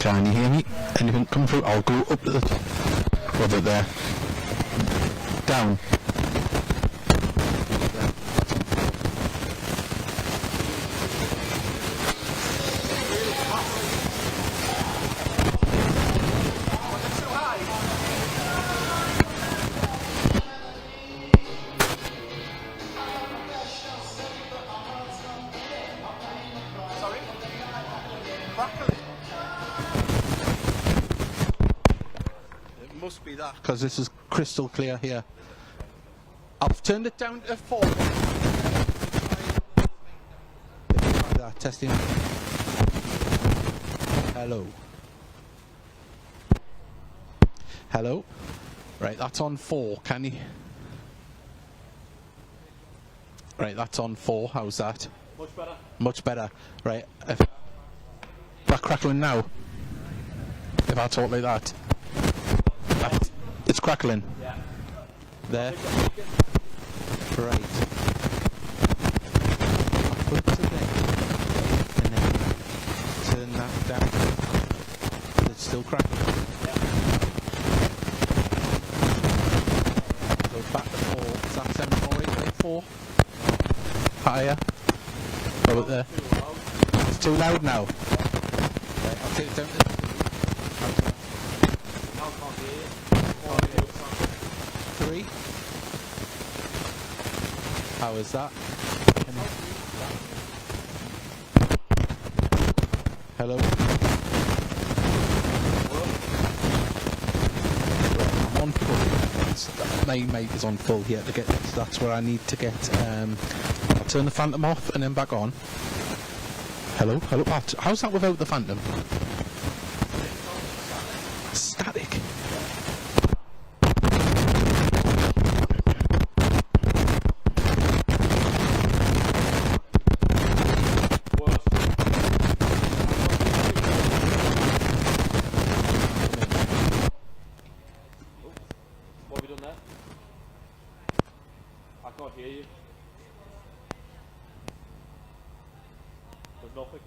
Can you hear me? Anything come through? I'll go up to the top. Over there. Down. Must be that, because this is crystal clear here. I've turned it down to 4. That testing. Hello. Hello. Right, that's on 4. Can you? Right, that's on 4. How's that? Much better. Much better. Right. If that crackling now. If I talk like that. It's crackling. Yeah. There. Right. Upwards to there. And then turn that down. It's still crackling. Yeah. Go back to 4. Is that 748.4? Higher. Go up there. It's too loud now. Right, I'll take it down to 3. How is that? Hello? I'm on full. My mic is on full here to get, so that's where I need to get. I'll turn the phantom off and then back on. Hello? Hello? How's that without the phantom? Static. What have you done there? I can't hear you. There's nothing.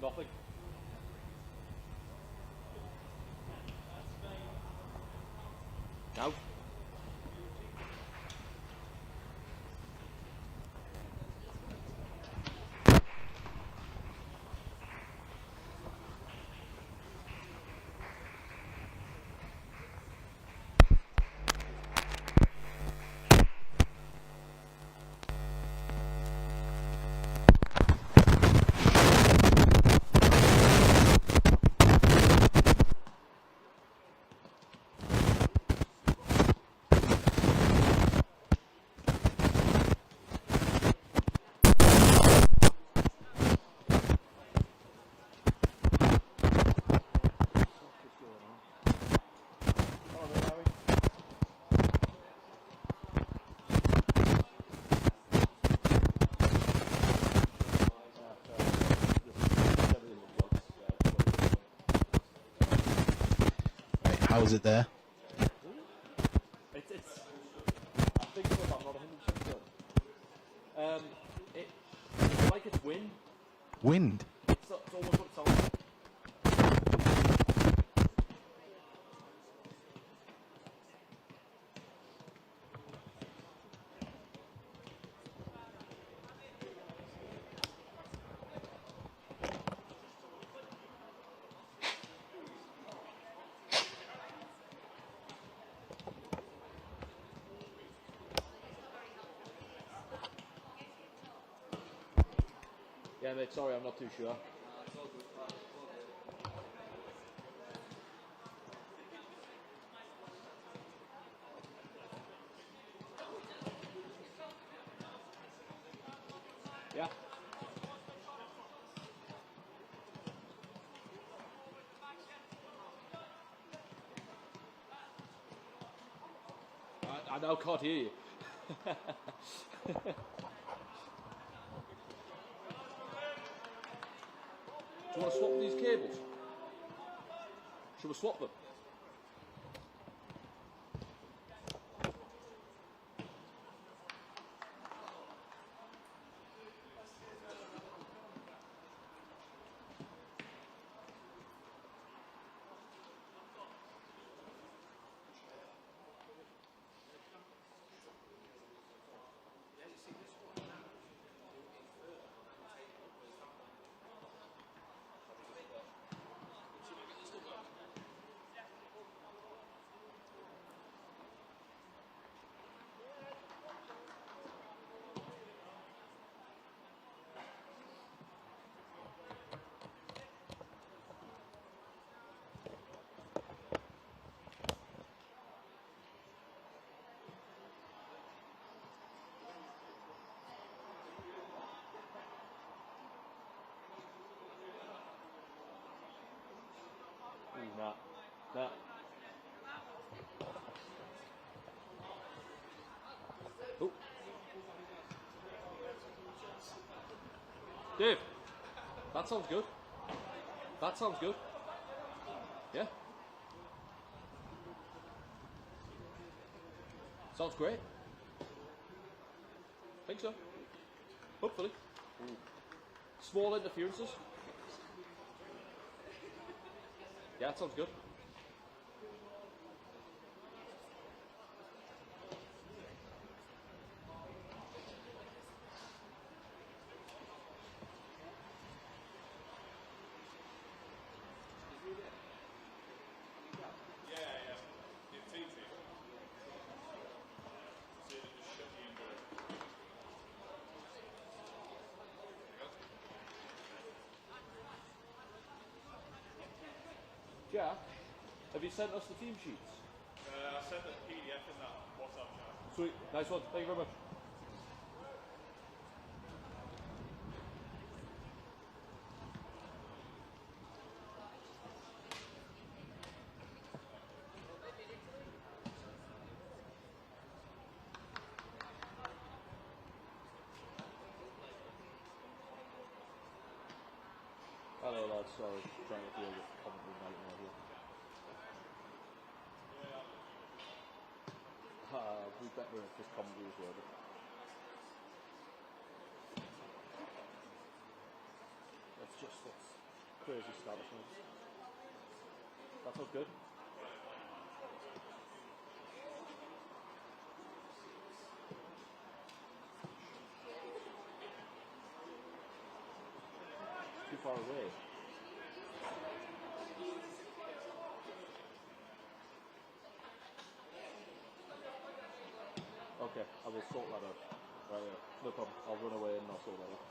Nothing. No. How is it there? It's I think so, but I'm not 100% sure. It's like it's wind. Wind? It's almost what it sounds like. Yeah, mate, sorry, I'm not too sure. Yeah. I now can't hear you. Do you want to swap these cables? Should we swap them? Nah. Nah. Oh. Dave, that sounds good. That sounds good. Yeah. Sounds great. Think so. Hopefully. Ooh. Small interferences. Yeah, that sounds good. Jack, have you sent us the team sheets? I sent the PDF in that WhatsApp chat. Sweet, nice one. Thank you very much. Hello lads, sorry, trying to deal with commentary nightmare here. We better if this commentary is working. That's crazy establishment. That sounds good. Too far away. Okay, I will sort that out. Right, yeah. No problem. I'll run away and I'll sort that out.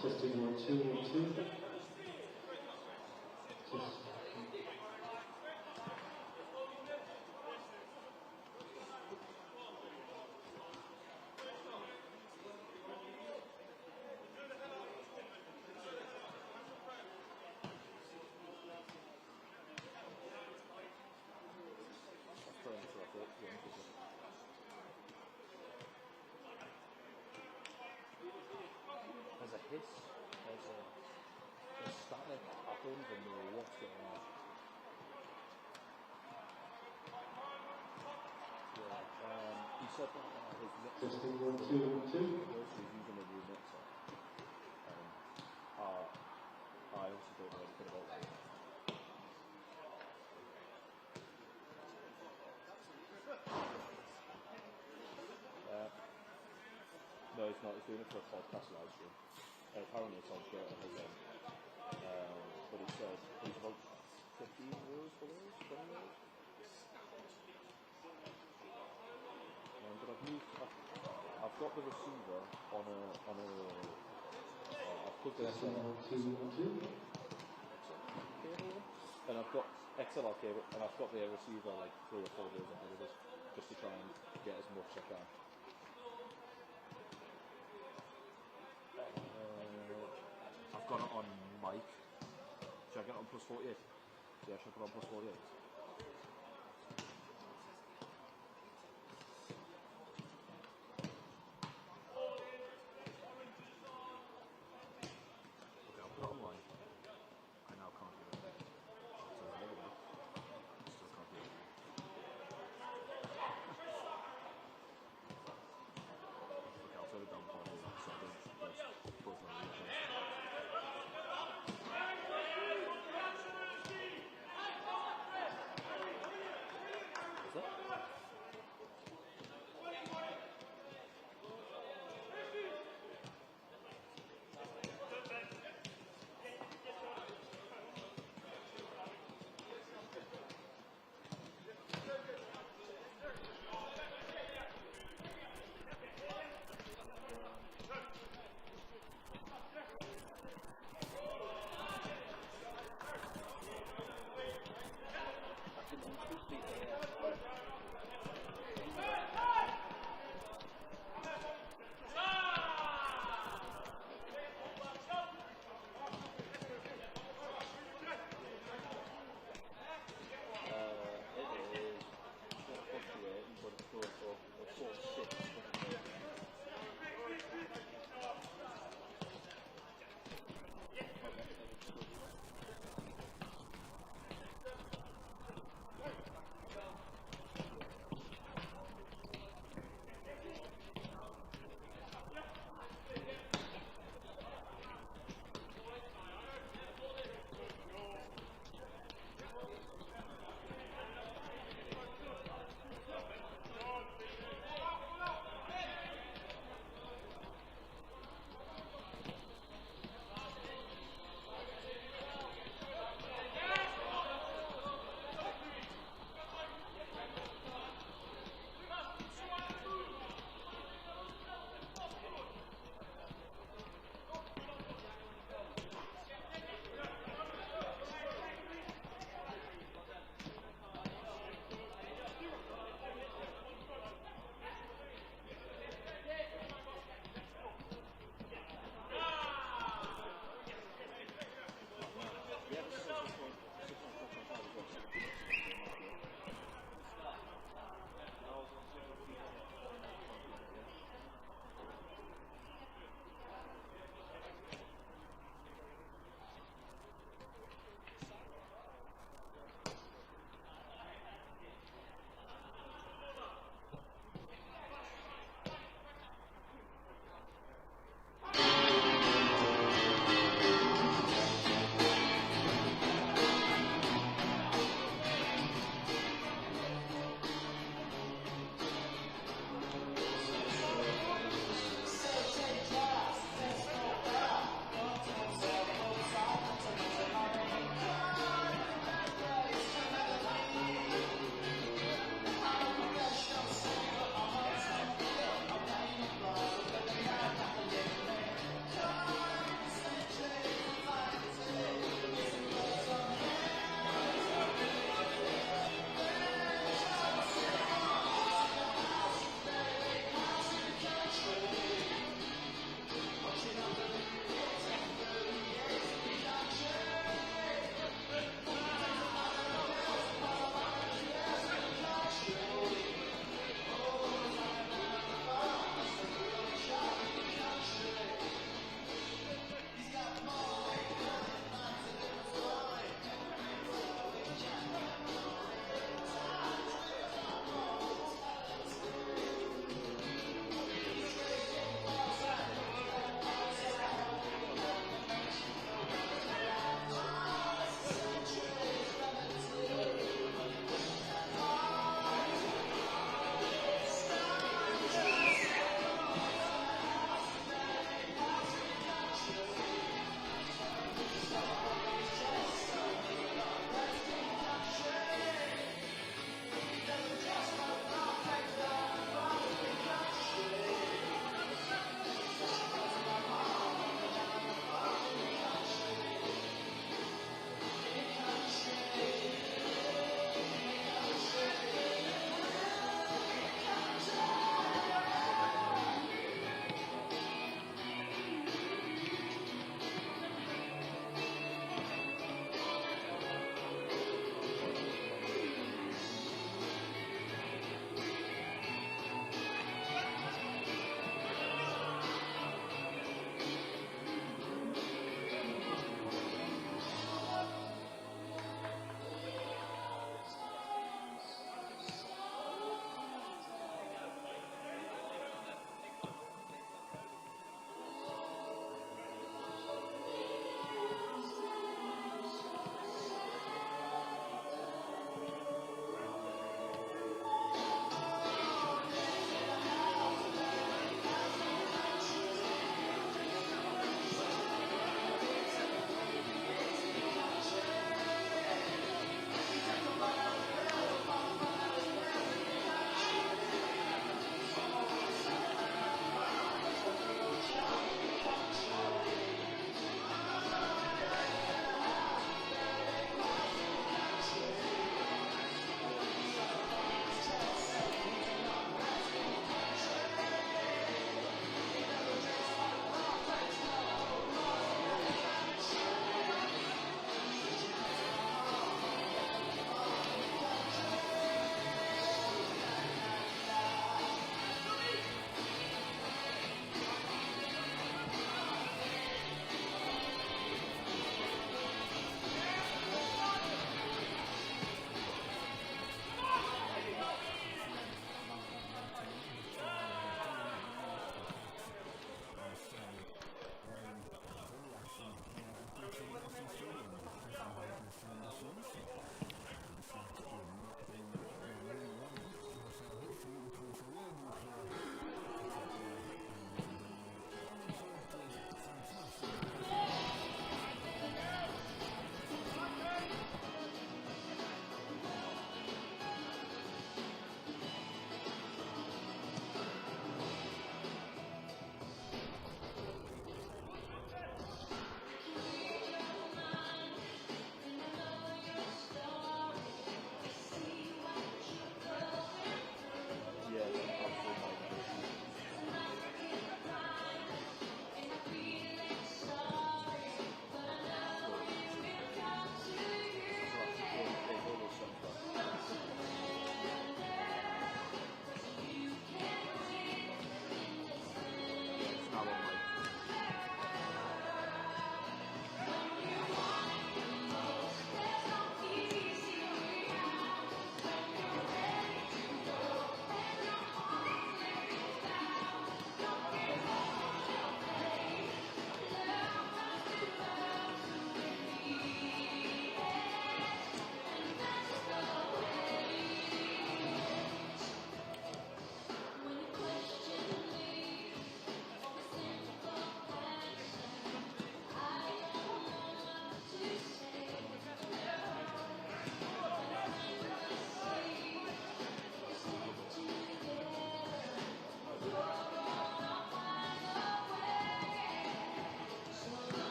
Testing 1 2 1 2. hiss. There's static. I don't even know what's going on. Yeah, he said that his mixer Testing 1 2 1 2. was using a new mixer. I also don't know anything about that. No, he's not. He's doing it for a podcast live stream. Apparently it's on Twitter. But he said he's about 15 euros below, 20 euros. But I've got the receiver on a I've put the Testing XLR 1 2 1 2. cable, and I've got XLR cable, and I've got the receiver like 3 or 4 days ahead of this, just to try and get as much as I can. I've got it on mic. Should I get it on plus 48? Yeah, should I put it on plus 48? Okay, I'll put it on mic. I now can't do it. So there's another one. Still can't do it. Okay, I'll turn it down for you so I don't just both on the other.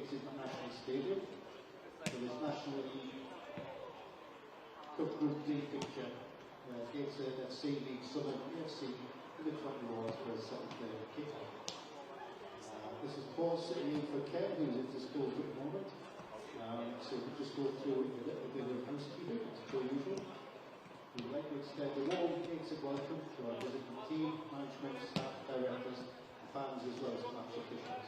Gateshead International Stadium for this National League Cup Group D fixture. Gateshead FC leads Sunderland AFC U21 for a second kick-off. This is Paul sitting in for Ken, who's at the school at the moment. So we'll just go through a little bit of housekeeping, as per usual. We'd like to extend a warm Gateshead welcome to our visiting team, management, staff, directors, and fans, as well as match officials.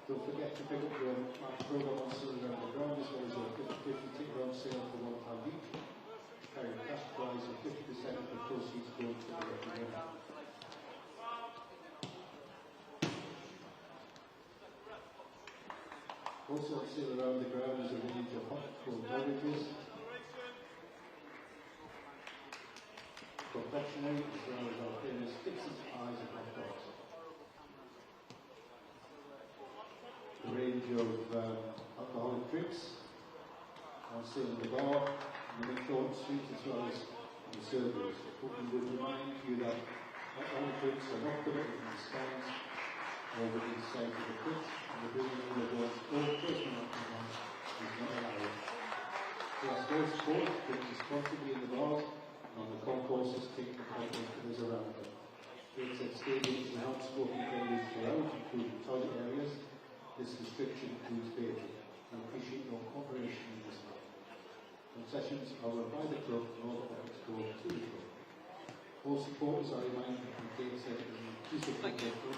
Don't forget to pick up your match programme on Sunderland around the ground, as well as your 50/50 ticket on sale for £1 each. Carry a cash prize of 50% of the proceeds going to the referee. Also on sale around the ground is a range of hot cold beverages, confectionery, as well as our famous Dixon's pies and hot dogs. A range of alcoholic drinks on sale in the bar, in the McDonald Street, as well as on the servers. But we would remind you that alcoholic drinks are not permitted in the stands or within sight of the pitch, and the bringing of the all personal alcohol is not allowed. We ask all support, drink responsibly in the bars, and on the concourses, take the contact others around them. Gateshead Stadium is an outspoken areas throughout, including toilet areas. This restriction includes bathing. We appreciate your cooperation in this matter. Concessions are run by the club and all efforts go to the club. All supporters are reminded that Gateshead is an inclusive football club.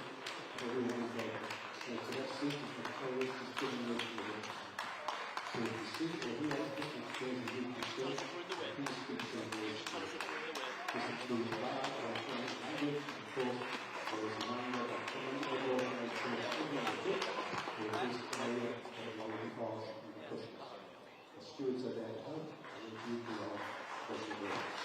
Everyone is welcome. So let's see if the terrorists is giving us the work. So if you see or who else is exposing you to search, please speak to the voice. This includes bad or French language, and form, or as a reminder that any other organised church is not a book, or this area of the holy cause and the Christmas. The stewards are there to help, and you do our perseverance.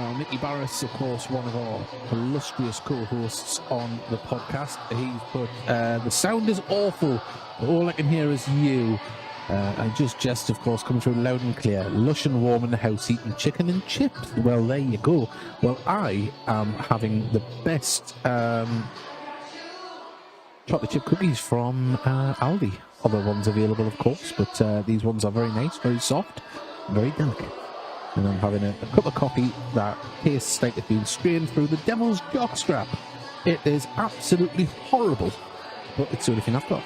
Well, Nicky Barris, of course, one of our illustrious co-hosts on the podcast. He's put, the sound is awful, but all I can hear is you. And just, of course, coming through loud and clear. Lush and warm in the house, eating chicken and chips. Well, there you go. Well, I am having the best chocolate chip cookies from Aldi. Other ones available, of course, but these ones are very nice, very soft, very delicate. And I'm having a cup of coffee that tastes like it's been strained through the devil's jockstrap. It is absolutely horrible, but it's the only thing I've got.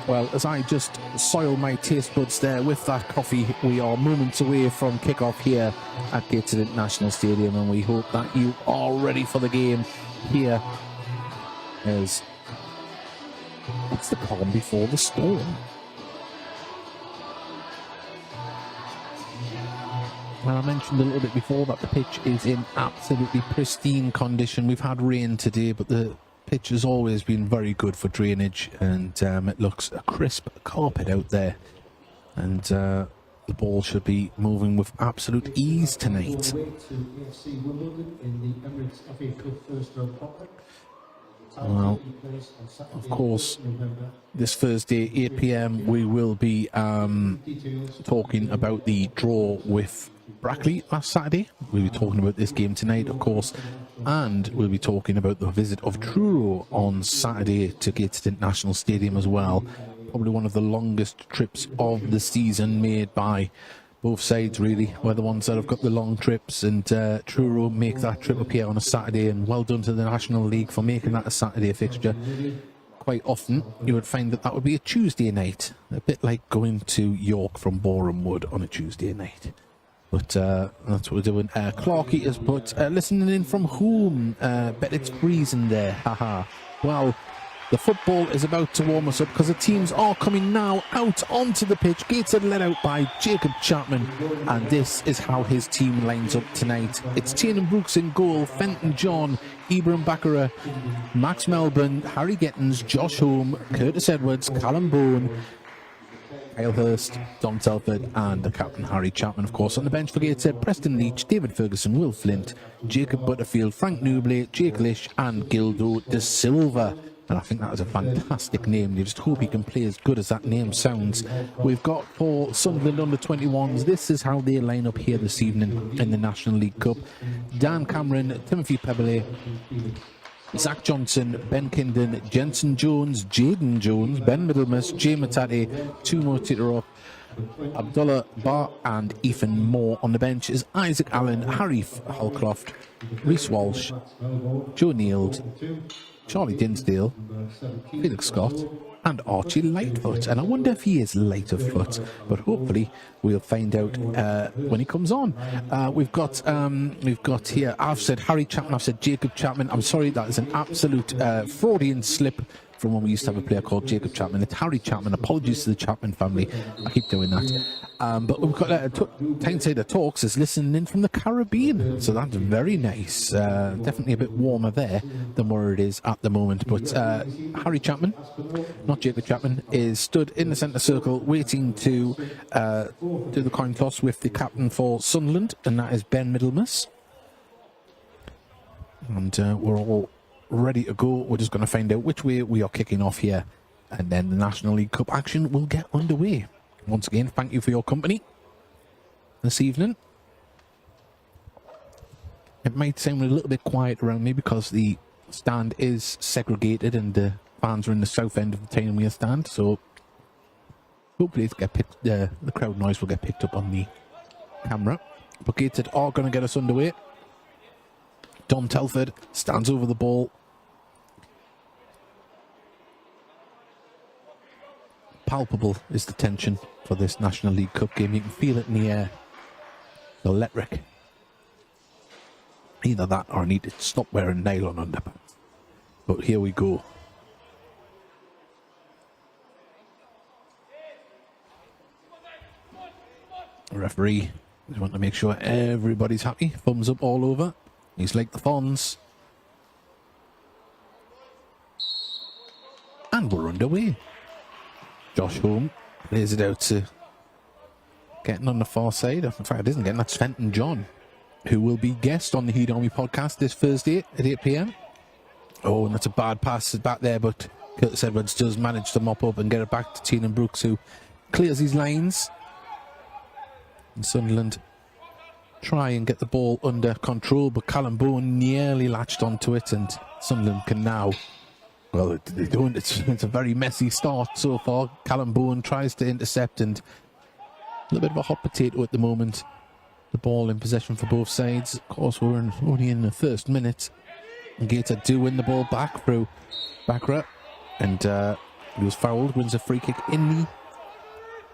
Well, as I just soil my taste buds there with that coffee, we are moments away from kick-off here at Gateshead International Stadium, and we hope that you are ready for the game here. As it's the calm before the storm. Well, I mentioned a little bit before that the pitch is in absolutely pristine condition. We've had rain today, but the pitch has always been very good for drainage, and it looks a crisp carpet out there. And the ball should be moving with absolute ease tonight. Well, of course, this Thursday, 8 p.m, we will be talking about the draw with Brackley last Saturday. We'll be talking about this game tonight, of course, and we'll be talking about the visit of Truro on Saturday to Gateshead International Stadium as well. Probably one of the longest trips of the season made by both sides, really. We're the ones that have got the long trips, and Truro make that trip up here on a Saturday, and well done to the National League for making that a Saturday fixture. Quite often you would find that would be a Tuesday night, a bit like going to York from Boreham Wood on a Tuesday night. But that's what we're doing. Clarkey has put, listening in from home, bet it's freezing there, haha. Well, the football is about to warm us up because the teams are coming now out onto the pitch. Gateshead led out by Jacob Chapman, and this is how his team lines up tonight. It's Tiernan Brooks in goal, Fenton John, Ibrahim Bakara, Max Melbourne, Harry Gettins, Josh Holm, Curtis Edwards, Callum Bowen, Kyle Hurst, Dom Telford, and the captain Harry Chapman, of course. On the bench for Gateshead, Preston Leach, David Ferguson, Will Flint, Jacob Butterfield, Frank Newbley, Jake Lish, and Gildo De Silva. And I think that is a fantastic name. You just hope he can play as good as that name sounds. We've got for Sunderland under-21s, this is how they line up here this evening in the National League Cup. Dan Cameron, Timothy Pebbly, Zach Johnson, Ben Kinden, Jensen Jones, Jaden Jones, Ben Middlemas, Jay Matati, Tumo Titterop, Abdullah Bar, and Ethan Moore. On the bench is Isaac Allen, Harry Holcroft, Reece Walsh, Joe Neild, Charlie Dinsdale, Felix Scott, and Archie Lightfoot. And I wonder if he is light of foot, but hopefully we'll find out when he comes on. We've got here, I've said Harry Chapman, I've said Jacob Chapman. I'm sorry, that is an absolute Freudian slip from when we used to have a player called Jacob Chapman. It's Harry Chapman. Apologies to the Chapman family. I keep doing that. But we've got Tyneside Talks is listening in from the Caribbean, so that's very nice. Definitely a bit warmer there than where it is at the moment. But Harry Chapman, not Jacob Chapman, is stood in the centre circle waiting to do the coin toss with the captain for Sunderland, and that is Ben Middlemas. And we're all ready to go. We're just going to find out which way we are kicking off here, and then the National League Cup action will get underway. Once again, thank you for your company this evening. It might sound a little bit quiet around me because the stand is segregated and the fans are in the south end of the Tynemere stand, so hopefully the crowd noise will get picked up on the camera. But Gateshead are going to get us underway. Dom Telford stands over the ball. Palpable is the tension for this National League Cup game. You can feel it in the air. The electric. Either that or I need to stop wearing nylon underpants. But here we go. The referee just want to make sure everybody's happy. Thumbs up all over. He's like the Fonz. And we're underway. Josh Holm plays it out to getting on the far side. In fact, it isn't getting. That's Fenton John, who will be guest on the Heat Army podcast this Thursday at 8 p.m. Oh, and that's a bad pass back there, but Curtis Edwards does manage to mop up and get it back to Tiernan Brooks, who clears his lines. And Sunderland try and get the ball under control, but Callum Bowen nearly latched onto it, and Sunderland can now... Well, they don't. It's a very messy start so far. Callum Bowen tries to intercept, and a little bit of a hot potato at the moment. The ball in possession for both sides. Of course, we're only in the first minute. Gateshead do win the ball back through Bakra, and he was fouled, wins a free kick in the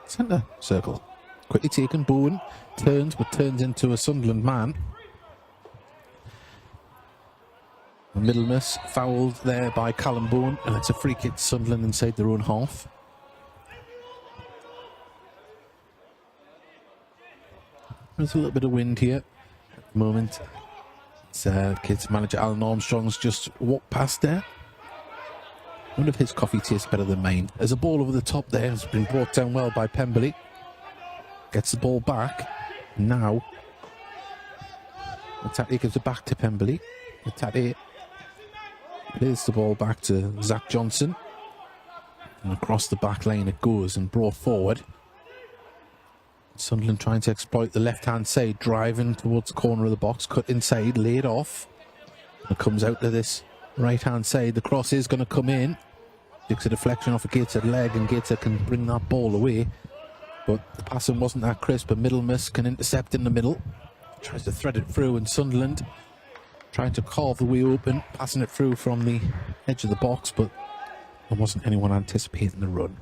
centre circle. Quickly taken, Bowen turns, but turns into a Sunderland man. Middlemiss fouled there by Callum Bowen, and it's a free kick to Sunderland inside their own half. There's a little bit of wind here at the moment. Kids manager Alan Armstrong's just walked past there. I wonder if his coffee tastes better than mine. There's a ball over the top there. It's been brought down well by Pemberley. Gets the ball back. Now, Matati gives it back to Pemberley. Matati plays the ball back to Zach Johnson. And across the back line it goes and brought forward. Sunderland trying to exploit the left-hand side, driving towards the corner of the box, cut inside, laid off. It comes out to this right-hand side. The cross is going to come in. Takes a deflection off a Gateshead leg, and Gateshead can bring that ball away. But the passing wasn't that crisp, but Middlemiss can intercept in the middle. Tries to thread it through, and Sunderland trying to carve the way open, passing it through from the edge of the box, but there wasn't anyone anticipating the run.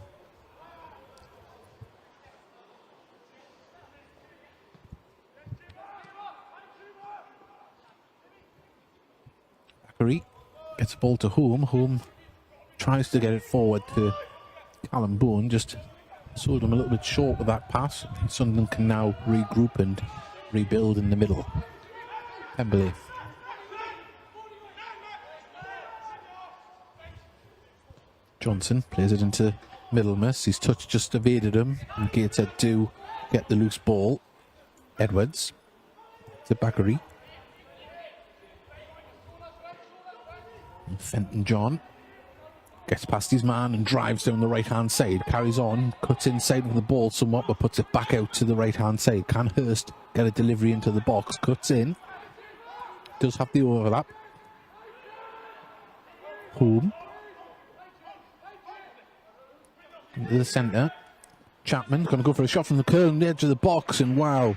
Gets the ball to Home. Home tries to get it forward to Callum Bowen, just sold him a little bit short with that pass. Sunderland can now regroup and rebuild in the middle. Pemberley. Johnson plays it into Middlemiss. His touch just evaded him, and Gateshead do get the loose ball. Edwards to Bakary. Fenton John gets past his man and drives down the right-hand side, carries on, cuts inside with the ball somewhat, but puts it back out to the right-hand side. Can Hurst get a delivery into the box? Cuts in. Does have the overlap. Home. Into the centre. Chapman's going to go for a shot from the curl on the edge of the box, and wow.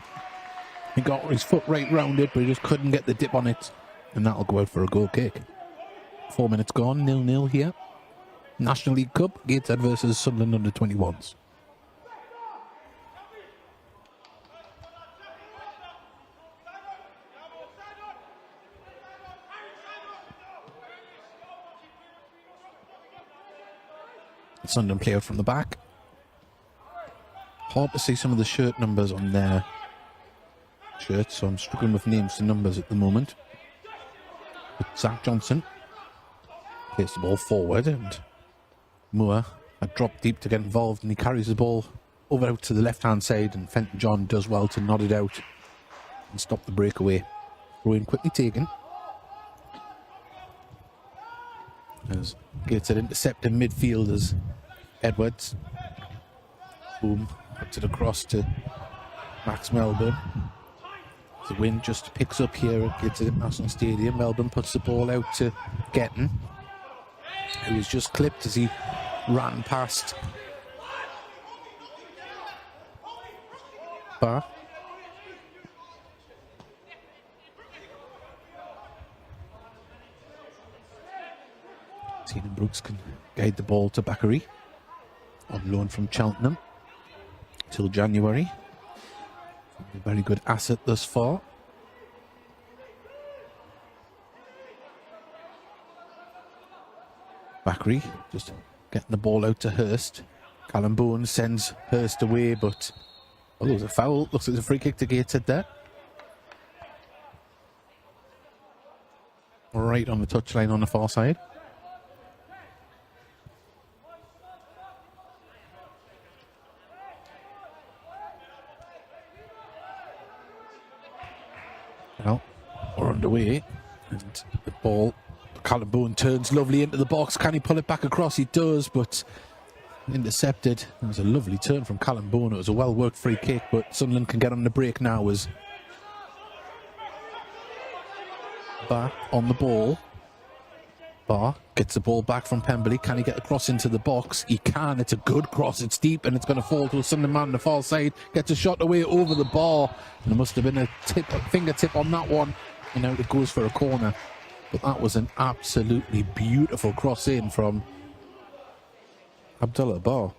He got his foot right round it, but he just couldn't get the dip on it. And that'll go out for a goal kick. 4 minutes gone, 0-0 here. National League Cup, Gateshead versus Sunderland under 21s. Sunderland play out from the back. Hard to see some of the shirt numbers on their shirts, so I'm struggling with names and numbers at the moment. But Zach Johnson plays the ball forward, and Moore had dropped deep to get involved, and he carries the ball over out to the left-hand side, and Fenton John does well to nod it out and stop the breakaway. Throw in quickly taken. As gets it intercepted midfield as Edwards. Boom, puts it across to Max Melbourne. The wind just picks up here at Gateshead National Stadium. Melbourne puts the ball out to Getton, who was just clipped as he ran past Barr. Tiernan Brooks can guide the ball to Bakary, on loan from Cheltenham till January. A very good asset thus far. Bakary just getting the ball out to Hurst. Callum Bowen sends Hurst away, but oh, there's a foul. Looks like there's a free kick to Gateshead there. Right on the touchline on the far side. Well, we're underway, and the ball, Callum Boone turns lovely into the box. Can he pull it back across? He does, but intercepted. It was a lovely turn from Callum Boone. It was a well-worked free kick, but Sunderland can get on the break now as Barr on the ball. Barr gets the ball back from Pemberley. Can he get across into the box? He can. It's a good cross. It's deep and it's going to fall to a Sunderland man on the far side. Gets a shot away over the bar. And there must have been a fingertip on that one. And out it goes for a corner. But that was an absolutely beautiful cross in from Abdullah Barr.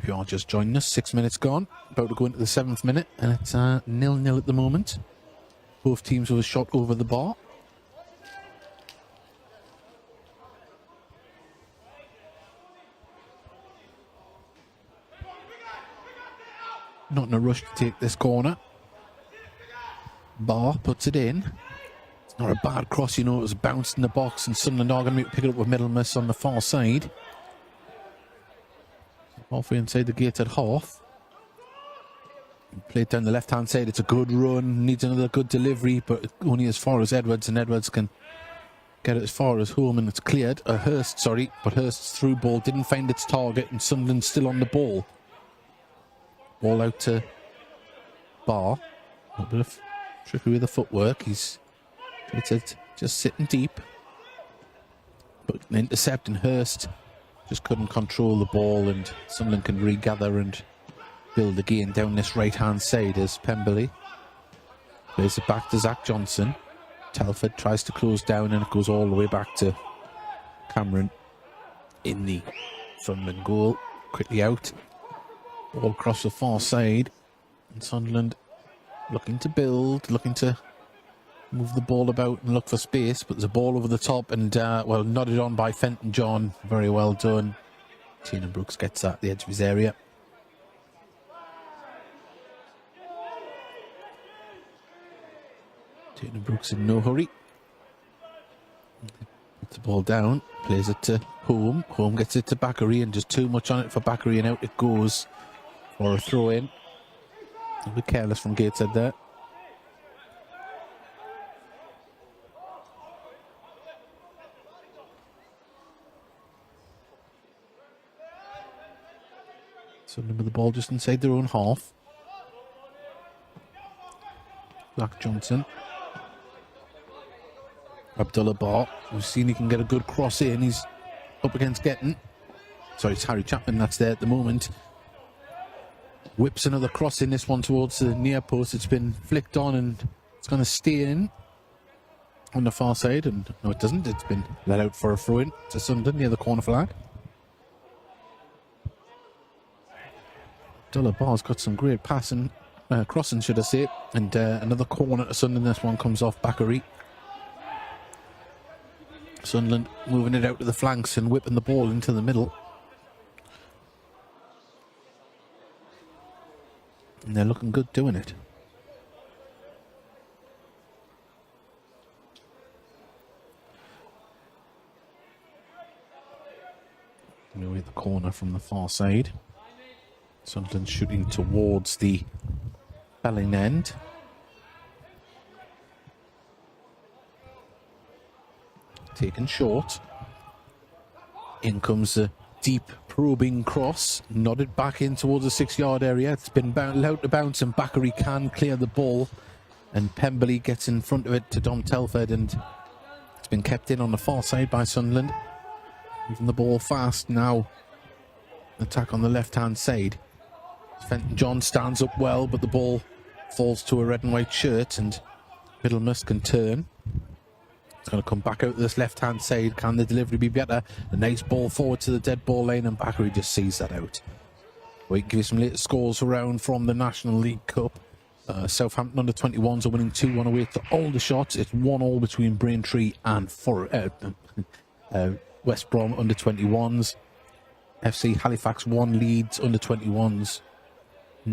If you are just joining us, 6 minutes gone, about to go into the 7th minute, and it's 0-0 at the moment. Both teams with a shot over the bar. Not in a rush to take this corner. Barr puts it in. It's not a bad cross, you know, it was bounced in the box, and Sunderland are going to pick it up with Middlemiss on the far side. Halfway inside the Gateshead half. Played down the left-hand side. It's a good run. Needs another good delivery, but only as far as Edwards, and Edwards can get it as far as home, and it's cleared. Hurst, sorry, but Hurst's through ball didn't find its target, and Sunderland's still on the ball. Ball out to Barr. A bit of trickery with the footwork. He's just sitting deep, but an intercept, and Hurst just couldn't control the ball, and Sunderland can regather and build again down this right-hand side as Pemberley plays it back to Zach Johnson. Telford tries to close down, and it goes all the way back to Cameron in the Sunderland goal. Quickly out. Ball across the far side. And Sunderland looking to build, looking to move the ball about and look for space, but there's a ball over the top and, well, nodded on by Fenton John. Very well done. Tiernan Brooks gets that at the edge of his area. Tiernan Brooks in no hurry. Puts the ball down, plays it to Home. Home gets it to Bakary, and just too much on it for Bakary, and out it goes for a throw-in. A bit careless from Gateshead there. Sunderland with the ball just inside their own half. Zach Johnson. Abdullah Barr. We've seen he can get a good cross in. He's up against Getton. Sorry, it's Harry Chapman that's there at the moment. Whips another cross in, this one towards the near post. It's been flicked on and it's going to stay in on the far side. And no, it doesn't. It's been let out for a throw-in to Sunderland near the corner flag. Abdullah Barr's got some great passing, crossing, should I say. And another corner to Sunderland. This one comes off Bakary. Sunderland moving it out to the flanks and whipping the ball into the middle. And they're looking good doing it. Away the corner from the far side. Sunderland shooting towards the belling end. Taken short. In comes the deep probing cross, nodded back in towards the 6-yard area. It's been allowed to bounce, and Bakary can clear the ball, and Pemberley gets in front of it to Dom Telford, and it's been kept in on the far side by Sunderland. Moving the ball fast now. Attack on the left-hand side. Fenton John stands up well, but the ball falls to a red and white shirt, and Middlemiss can turn. It's going to come back out to this left-hand side. Can the delivery be better? A nice ball forward to the dead ball lane, and Bakary just sees that out. We can give you some latest scores around from the National League Cup. Southampton under-21s are winning 2-1 away to Aldershot. It's 1-1 between Braintree and West Brom under-21s. FC Halifax 1 leads under-21s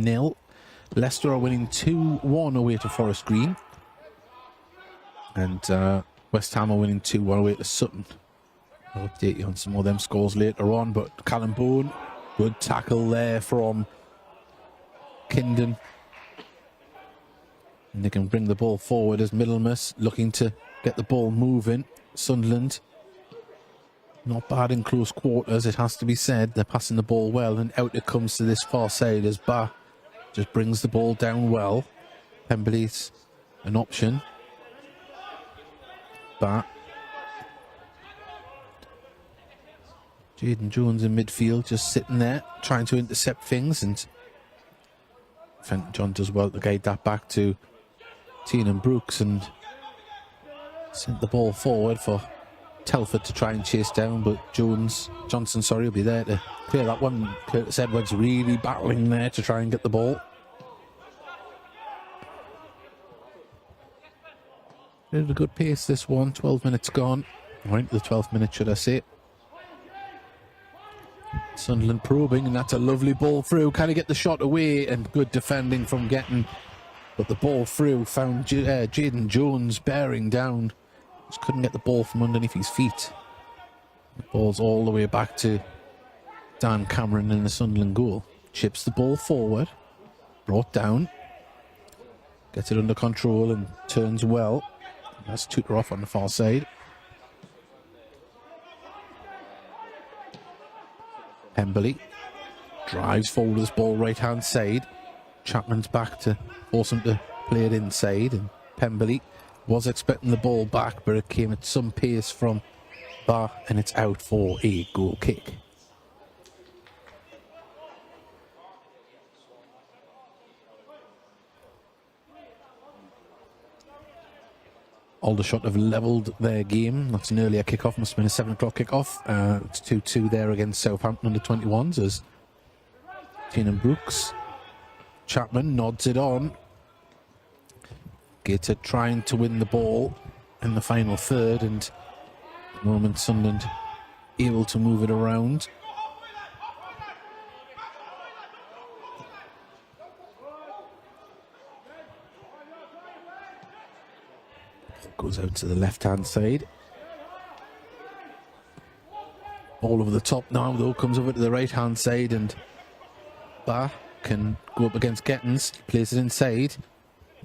0. Leicester are winning 2-1 away to Forest Green. And West Ham are winning 2-1 away to Sutton. I'll update you on some more of them scores later on, but Callum Boone Good tackle there from Kingdon. And they can bring the ball forward as Middlemas looking to get the ball moving. Sunderland, not bad in close quarters, it has to be said. They're passing the ball well, and out it comes to this far side as Ba just brings the ball down well. Pemberley's an option. Ba. Jaden Jones in midfield, just sitting there, trying to intercept things, and Fenton John does well to guide that back to Tiernan Brooks and sent the ball forward for Telford to try and chase down, but Johnson will be there to clear that one. Curtis Edwards really battling there to try and get the ball. At a good pace this one, 12 minutes gone. Or into the 12th minute, should I say. Sunderland probing, and that's a lovely ball through. Can he get the shot away? And good defending from Getton. But the ball through found Jaden Jones bearing down. Just couldn't get the ball from underneath his feet. The ball's all the way back to Dan Cameron in the Sunderland goal. Chips the ball forward. Brought down. Gets it under control and turns well. That's Tutor off on the far side. Pemberley drives forward this ball right hand side. Chapman's back to force him to play it inside, and Pemberley was expecting the ball back, but it came at some pace from Ba, and it's out for a goal kick. Aldershot have levelled their game. That's an earlier kick-off, must have been a 7 o'clock kick-off. It's 2-2 there against Southampton under 21s as Tiernan Brooks. Chapman nods it on. Gateshead trying to win the ball in the final third, and at the moment Sunderland able to move it around. Goes out to the left-hand side. Ball over the top now, though, comes over to the right-hand side, and Ba can go up against Gettins, plays it inside.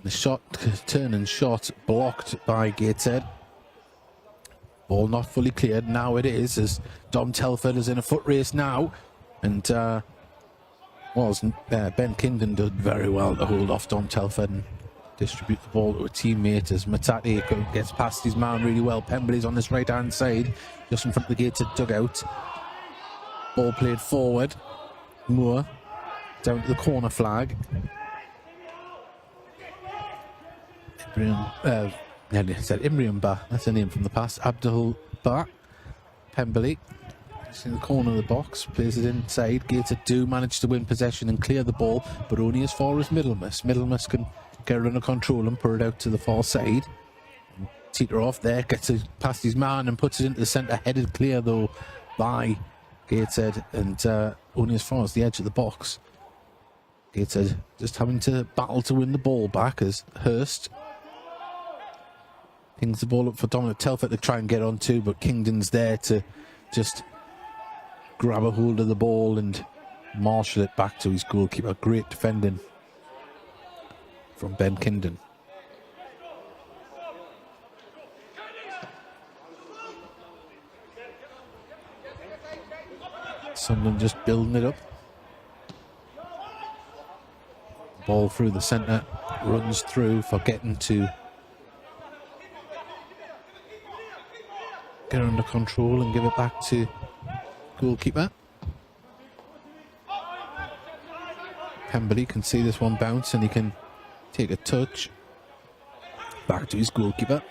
The shot, turn and shot, blocked by Gateshead. Ball not fully cleared, now it is, as Dom Telford is in a foot race now, and Ben Kingdon did very well to hold off Dom Telford and distribute the ball to a teammate as Matati gets past his man really well. Pemberley's on this right hand side, just in front of the Gateshead dugout. Ball played forward. Moore down to the corner flag. Imrian Ba, that's a name from the past. Abdul Ba. Pemberley just in the corner of the box, plays it inside. Gateshead do manage to win possession and clear the ball, but only as far as Middlemas. Middlemas can get it under control and put it out to the far side. Teeter off there, gets it past his man and puts it into the centre, headed clear though by Gateshead, and only as far as the edge of the box. Gateshead just having to battle to win the ball back as Hurst pings the ball up for Dominic Telford to try and get onto, but Kingdon's there to just grab a hold of the ball and marshal it back to his goalkeeper. Great defending from Ben Kingdon. Sunderland just building it up. Ball through the centre, runs through for getting to get under control and give it back to goalkeeper. Pemberley can see this one bounce and he can take a touch back to his goalkeeper.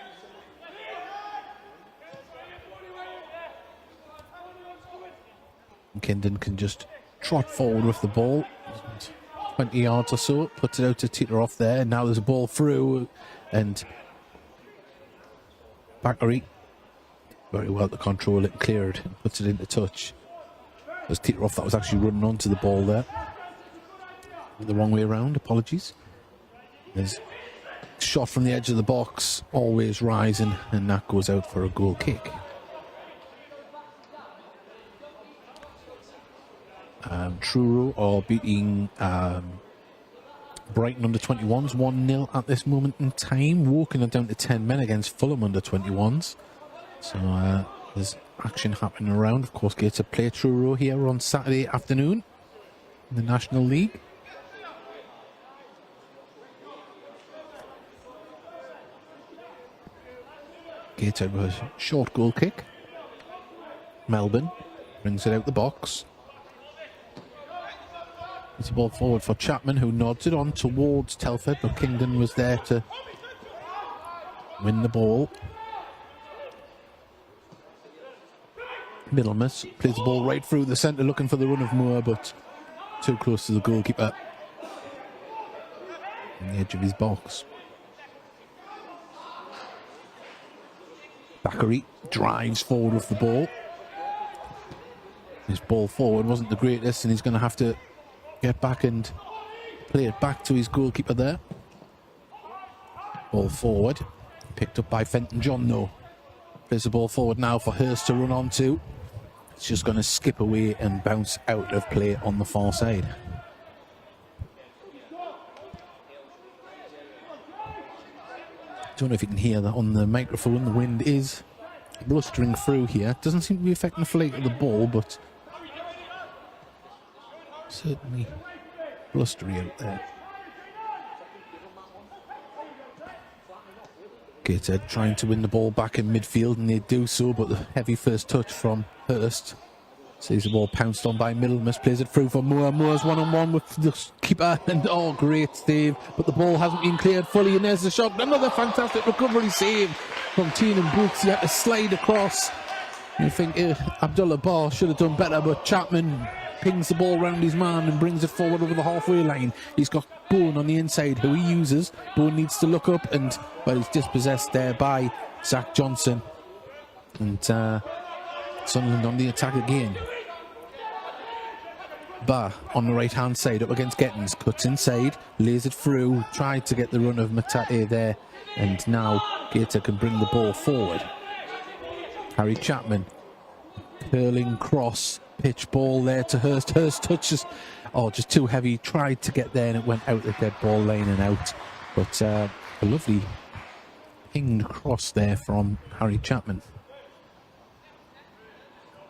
Kingdon can just trot forward with the ball 20 yards or so, puts it out to teeter off there, and now there's a ball through, and Bakary very well to control it, cleared and puts it into touch. There's teeter off that was actually running onto the ball there. The wrong way around, apologies. There's a shot from the edge of the box, always rising, and that goes out for a goal kick. Truro are beating Brighton under 21s 1-0 at this moment in time. Woking are down to 10 men against Fulham under 21s. So there's action happening around. Of course, Gateshead play Truro here on Saturday afternoon in the National League. Gateshead with a short goal kick. Melbourne brings it out the box. It's a ball forward for Chapman, who nods it on towards Telford, but Kingdon was there to win the ball. Middlemas plays the ball right through the centre, looking for the run of Moore, but too close to the goalkeeper on the edge of his box. Bakary drives forward with the ball. His ball forward wasn't the greatest, and he's going to have to get back and play it back to his goalkeeper there. Ball forward, picked up by Fenton John though. Plays the ball forward now for Hurst to run onto. It's just going to skip away and bounce out of play on the far side. Don't know if you can hear that on the microphone. The wind is blustering through here. It doesn't seem to be affecting the flight of the ball, but certainly blustery out there. Gateshead trying to win the ball back in midfield, and they do so, but the heavy first touch from Hurst sees the ball pounced on by Middlemas, plays it through for Moore. Moore's one-on-one with the keeper, and oh, great save, but the ball hasn't been cleared fully, and there's the shot. Another fantastic recovery save from Tiernan Brooks. He had to slide across. You think Abdullah Barr should have done better, but Chapman pings the ball round his man and brings it forward over the halfway line. He's got Bowen on the inside, who he uses. Bowen needs to look up, and well, he's dispossessed there by Zach Johnson. And Sunderland on the attack again. Barr on the right hand side up against Gettins, cuts inside, lays it through, tried to get the run of Matate there, and now Gateshead can bring the ball forward. Harry Chapman, curling cross, pitch ball there to Hurst. Hurst touches, oh, just too heavy, tried to get there and it went out the dead ball lane and out. But a lovely pinged cross there from Harry Chapman.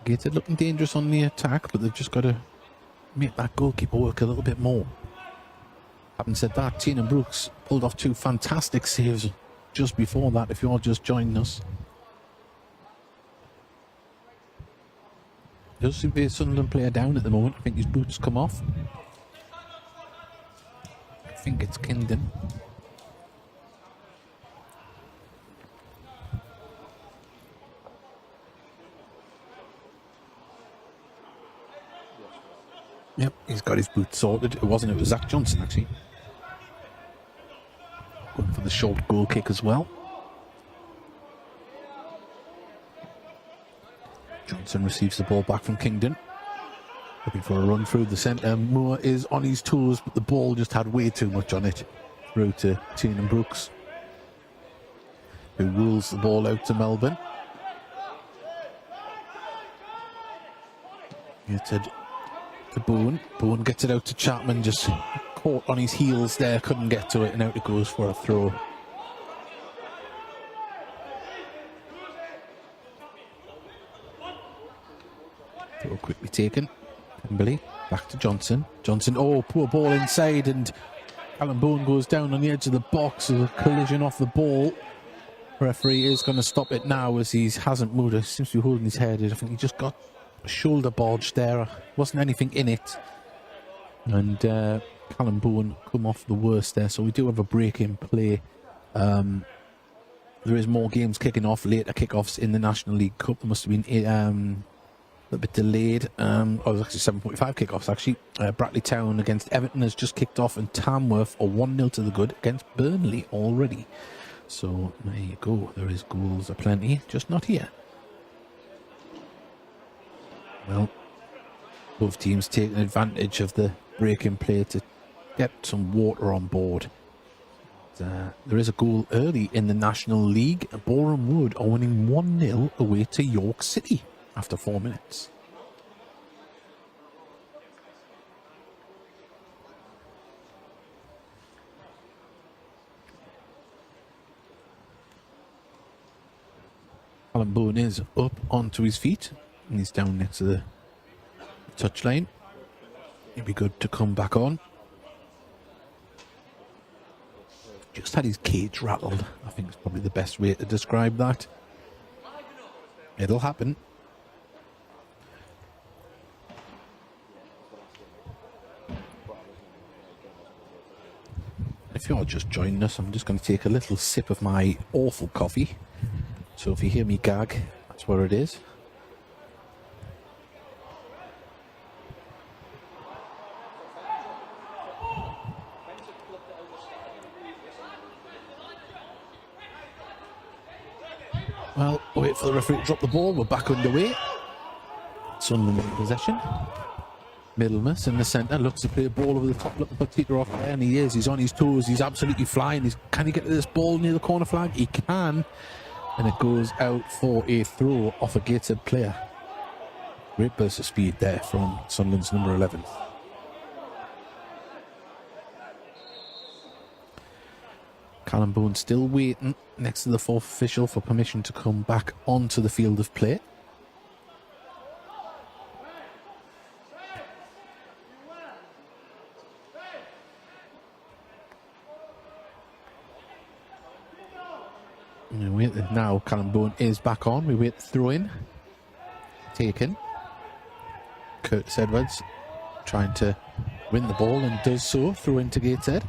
Gateshead looking dangerous on the attack, but they've just got to make that goalkeeper work a little bit more. Having said that, Tiernan Brooks pulled off two fantastic saves just before that, if you're just joining us. There does seem to be a Sunderland player down at the moment. I think his boots come off. I think it's Kingdon. Yep, he's got his boots sorted. It was Zach Johnson actually. Going for the short goal kick as well. Johnson receives the ball back from Kingdon. Looking for a run through the centre. Moore is on his toes, but the ball just had way too much on it. Through to Tiernan Brooks, who rules the ball out to Melbourne. It's to Bowen. Bowen gets it out to Chapman, just caught on his heels there, couldn't get to it, and out it goes for a throw. Throw quickly taken. Pemberley back to Johnson. Johnson, oh, poor ball inside, and Alan Bowen goes down on the edge of the box. There's a collision off the ball. Referee is going to stop it now as he hasn't moved. He seems to be holding his head. I think he just got a shoulder barge there. Wasn't anything in it. And Callum Bowen come off the worst there. So we do have a break in play. There is more games kicking off, later kickoffs in the National League Cup. There must have been a little bit delayed. Oh, it was actually 7:45 kickoffs actually. Brackley Town against Everton has just kicked off, and Tamworth are 1-0 to the good against Burnley already. So there you go. There is goals aplenty, just not here. Well, both teams taking advantage of the break in play to get some water on board. There is a goal early in the National League. Boreham Wood are winning 1-0 away to York City after 4 minutes. Callum Bowen is up onto his feet and he's down next to the touchline. It'd be good to come back on. Just had his cage rattled. I think it's probably the best way to describe that. It'll happen. If you're just joining us, I'm just going to take a little sip of my awful coffee. So if you hear me gag, that's where it is. Well, wait for the referee to drop the ball. We're back underway. Sunderland in possession. Middlemas in the centre, looks to play a ball over the top, looking for Tito off there, and he is. He's on his toes, he's absolutely flying. Can he get to this ball near the corner flag? He can. And it goes out for a throw off a Gateshead player. Great burst of speed there from Sunderland's number 11. Callum Bowen still waiting next to the fourth official for permission to come back onto the field of play. Now Callum Bowen is back on. We wait the throw in. Taken. Curtis Edwards trying to win the ball and does so. Throw into Gateshead.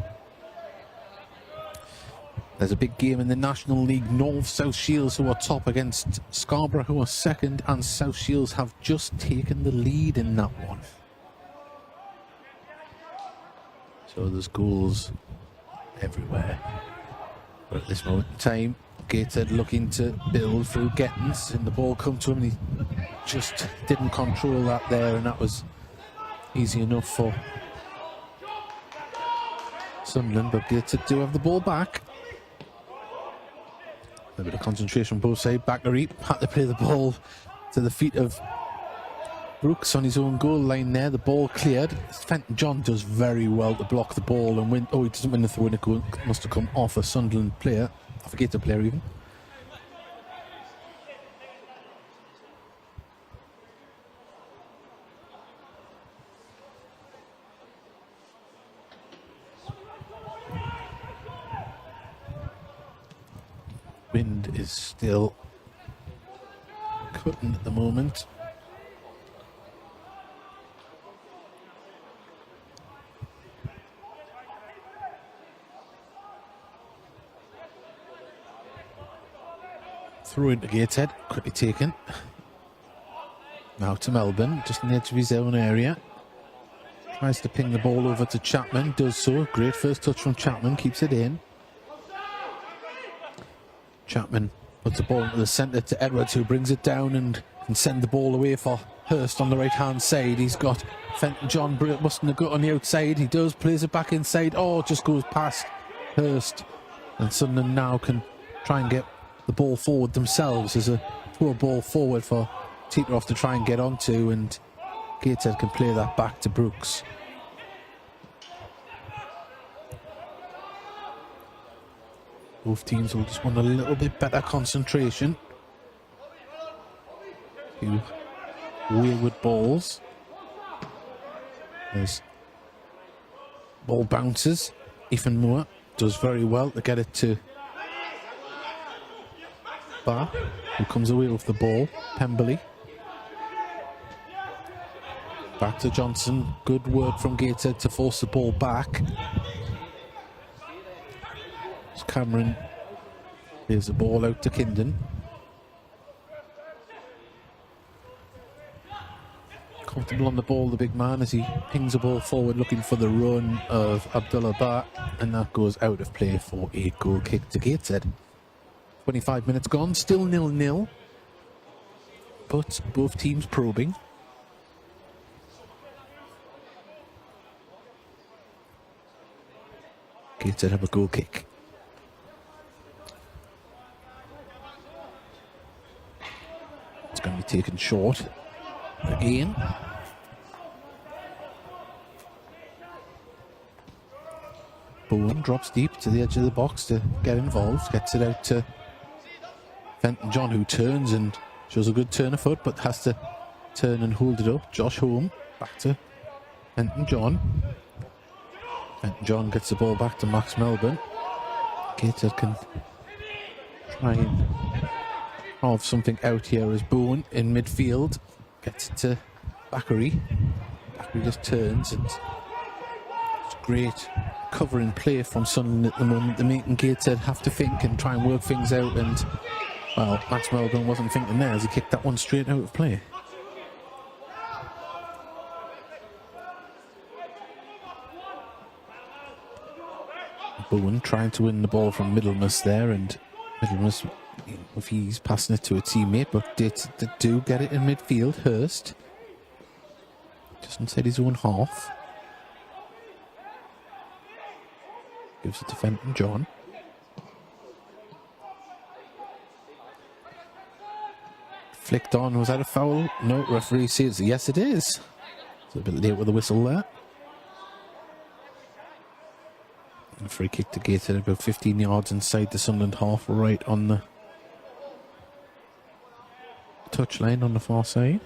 There's a big game in the National League North. South Shields, who are top, against Scarborough, who are second, and South Shields have just taken the lead in that one. So there's goals everywhere. But at this moment in time, Gateshead looking to build through Gettins, and the ball come to him and he just didn't control that there, and that was easy enough for Sunderland, but Gateshead do have the ball back. A bit of concentration on both sides. Bakary had to play the ball to the feet of Brooks on his own goal line there. The ball cleared. Fenton John does very well to block the ball and win. Oh, he doesn't win the throw in. It must have come off a Sunderland player. I forget the player even. Wind is still cutting at the moment. Throw into Gateshead, quickly taken. Now to Melbourne, just on the edge of his own area. Tries to ping the ball over to Chapman, does so. Great first touch from Chapman, keeps it in. Chapman puts the ball into the centre to Edwards, who brings it down and can send the ball away for Hurst on the right hand side. He's got Fenton John busting the gut on the outside. He does, plays it back inside. Oh, just goes past Hurst. And Sunderland now can try and get the ball forward themselves. There's a poor ball forward for Teeteroff to try and get onto, and Gateshead can play that back to Brooks. Both teams will just want a little bit better concentration. Few wayward balls. There's ball bounces. Ethan Moore does very well to get it to Barr, who comes away with the ball. Pemberley. Back to Johnson. Good work from Gateshead to force the ball back. Cameron plays the ball out to Kindon. Comfortable on the ball, the big man, as he pings the ball forward looking for the run of Abdullah Bar, and that goes out of play for a goal kick to Gateshead. 25 minutes gone, still 0-0, but both teams probing. Gateshead have a goal kick. It's going to be taken short again. Bowen drops deep to the edge of the box to get involved, gets it out to Fenton John, who turns and shows a good turn of foot, but has to turn and hold it up. Josh Home, back to Fenton John. Fenton John gets the ball back to Max Melbourne. Gateshead can try and carve something out here as Bowen in midfield gets it to Bakary. Bakary just turns, and it's great covering play from Sunderland at the moment. They're making Gateshead have to think and try and work things out, and well, Max Melbourne wasn't thinking there as he kicked that one straight out of play. Bowen trying to win the ball from Middlemas there, and Middlemas with ease passing it to a teammate, but they do get it in midfield. Hurst just inside his own half. Gives it to Fenton John. Flicked on. Was that a foul? No, referee says yes, it is. It's a bit late with the whistle there. And a free kick to Gateshead about 15 yards inside the Sunderland half, right on the touchline on the far side.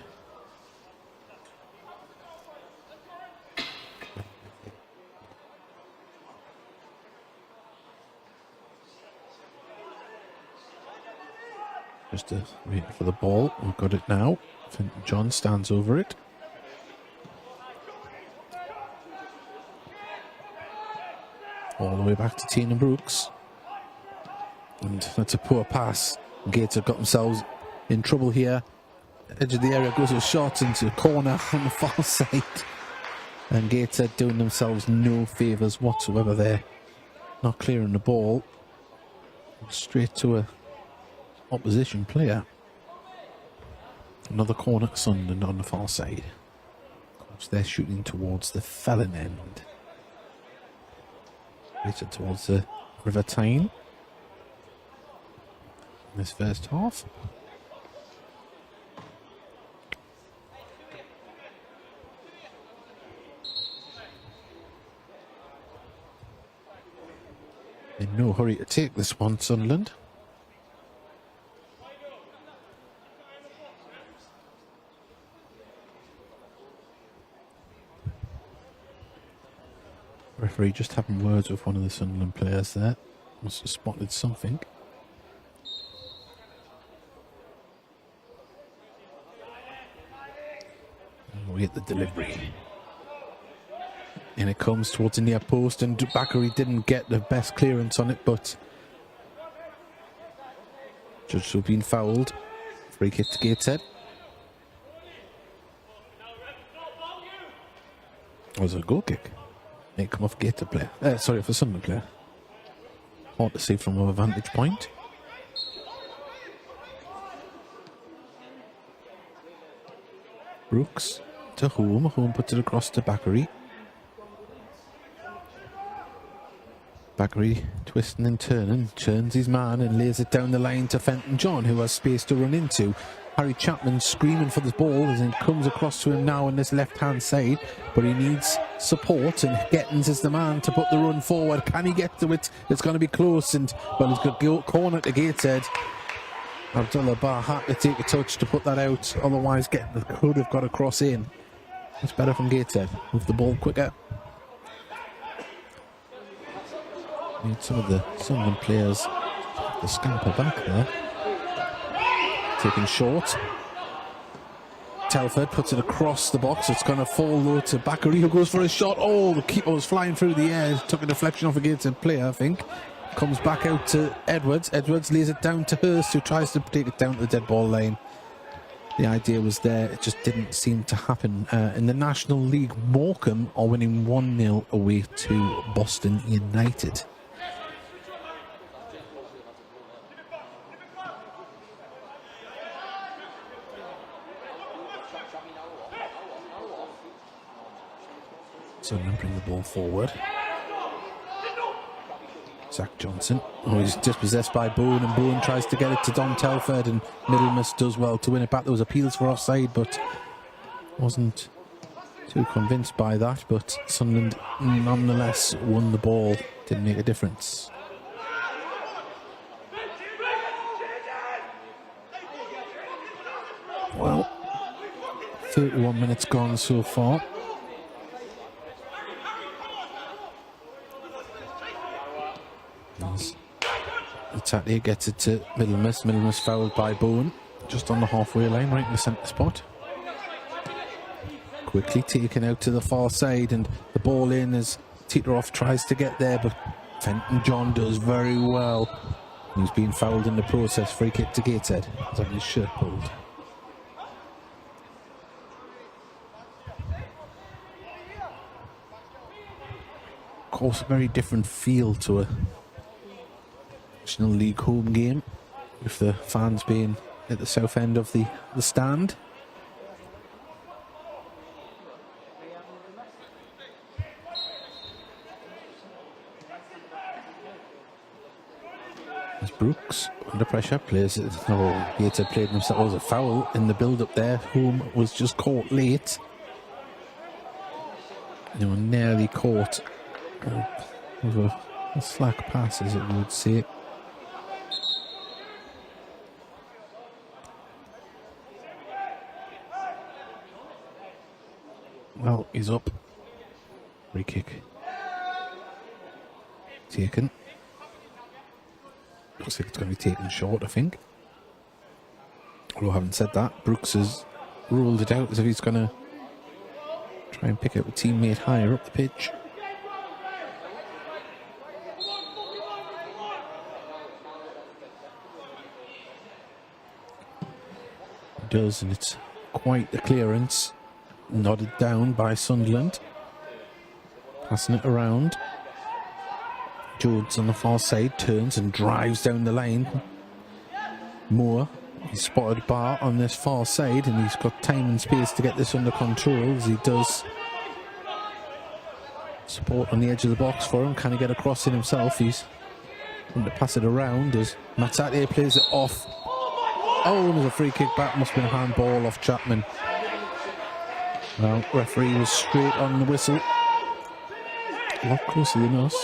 Just waiting for the ball. We've got it now. Fenton John stands over it. All the way back to Tina Brooks. And that's a poor pass. Gateshead got themselves in trouble here. Edge of the area goes a shot into a corner on the far side. And Gateshead doing themselves no favours whatsoever there. Not clearing the ball. Straight to a opposition player. Another corner to Sunderland on the far side. Of course, they're shooting towards the Felon end. Later towards the River Tyne. In this first half. In no hurry to take this one, Sunderland. Referee just having words with one of the Sunderland players there. Must have spotted something. And we get the delivery. And it comes towards the near post, and Bakary didn't get the best clearance on it, but judged to have been fouled. Free kick to Gateshead. Was it a goal kick? It come off Gateshead player. Sorry, for Sunderland player. Hard to see from a vantage point. Brooks to Home. Home puts it across to Bakary. Bakary twisting and turning, turns his man and lays it down the line to Fenton John, who has space to run into. Harry Chapman screaming for the ball as it comes across to him now on this left-hand side, but he needs support, and Gettins is the man to put the run forward. Can he get to it? It's going to be close, and well, he's got corner to Gateshead. Abdullah Bar had to take a touch to put that out, otherwise Gettins could have got a cross in. It's better from Gateshead, move the ball quicker. Need some of the Sunderland players to scamper back there. Taken short. Telford puts it across the box. It's going to fall low to Bakary, who goes for a shot. Oh, the keeper was flying through the air. Took a deflection off a Gateshead player, I think. Comes back out to Edwards. Edwards lays it down to Hurst, who tries to take it down to the dead ball line. The idea was there. It just didn't seem to happen. In the National League, Morecambe are winning 1-0 away to Boston United. Sunderland bring the ball forward. Zach Johnson. Oh, he's dispossessed by Bowen, and Bowen tries to get it to Dom Telford, and Middlemas does well to win it back. There was appeals for offside, but wasn't too convinced by that. But Sunderland nonetheless won the ball. Didn't make a difference. 31 minutes gone so far. Tatty gets it to Middlemiss. Middlemiss fouled by Bowen, just on the halfway line, right in the centre spot. Quickly taken out to the far side, and the ball in as Teeteroff tries to get there, but Fenton John does very well. He's been fouled in the process. Free kick to Gateshead. He's having his shirt pulled. Of course, a very different feel to a National League home game, with the fans being at the south end of the stand. As Brooks, under pressure, plays it. Oh, Gateshead played themselves a foul in the build-up there. Home was just caught late. They were nearly caught with a slack pass, as it would say. Well, he's up. Free kick taken. Looks like it's going to be taken short, I think. Although, having said that, Brooks has ruled it out as if he's going to try and pick up a teammate higher up the pitch. He does, and it's quite the clearance. Nodded down by Sunderland. Passing it around. Jones on the far side turns and drives down the line. Moore, he's spotted Barr on this far side, and he's got time and space to get this under control, as he does. Support on the edge of the box for him. Can he get across it himself? He's going to pass it around as Matate plays it off. Oh, there's a free kick back. Must have been a handball off Chapman. Well, referee was straight on the whistle. A lot closer than us.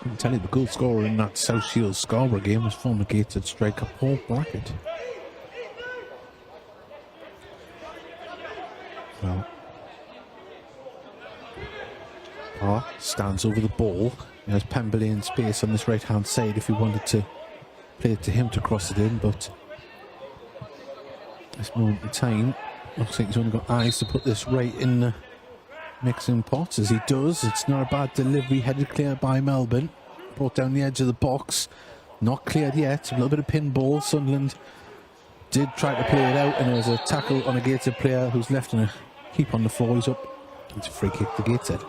I can tell you the goal scorer in that South Shields Scarborough game was former Gateshead striker Paul Blackett. Well, Barr stands over the ball. He has Pemberley in space on this right hand side if he wanted to play it to him to cross it in, but at this moment in time, looks like he's only got eyes to put this right in the mixing pot, as he does. It's not a bad delivery, headed clear by Melbourne. Brought down the edge of the box. Not cleared yet. A little bit of pinball. Sunderland did try to play it out, and there was a tackle on a Gateshead player who's left in a heap on the floor. He's up. It's a free kick to Gateshead.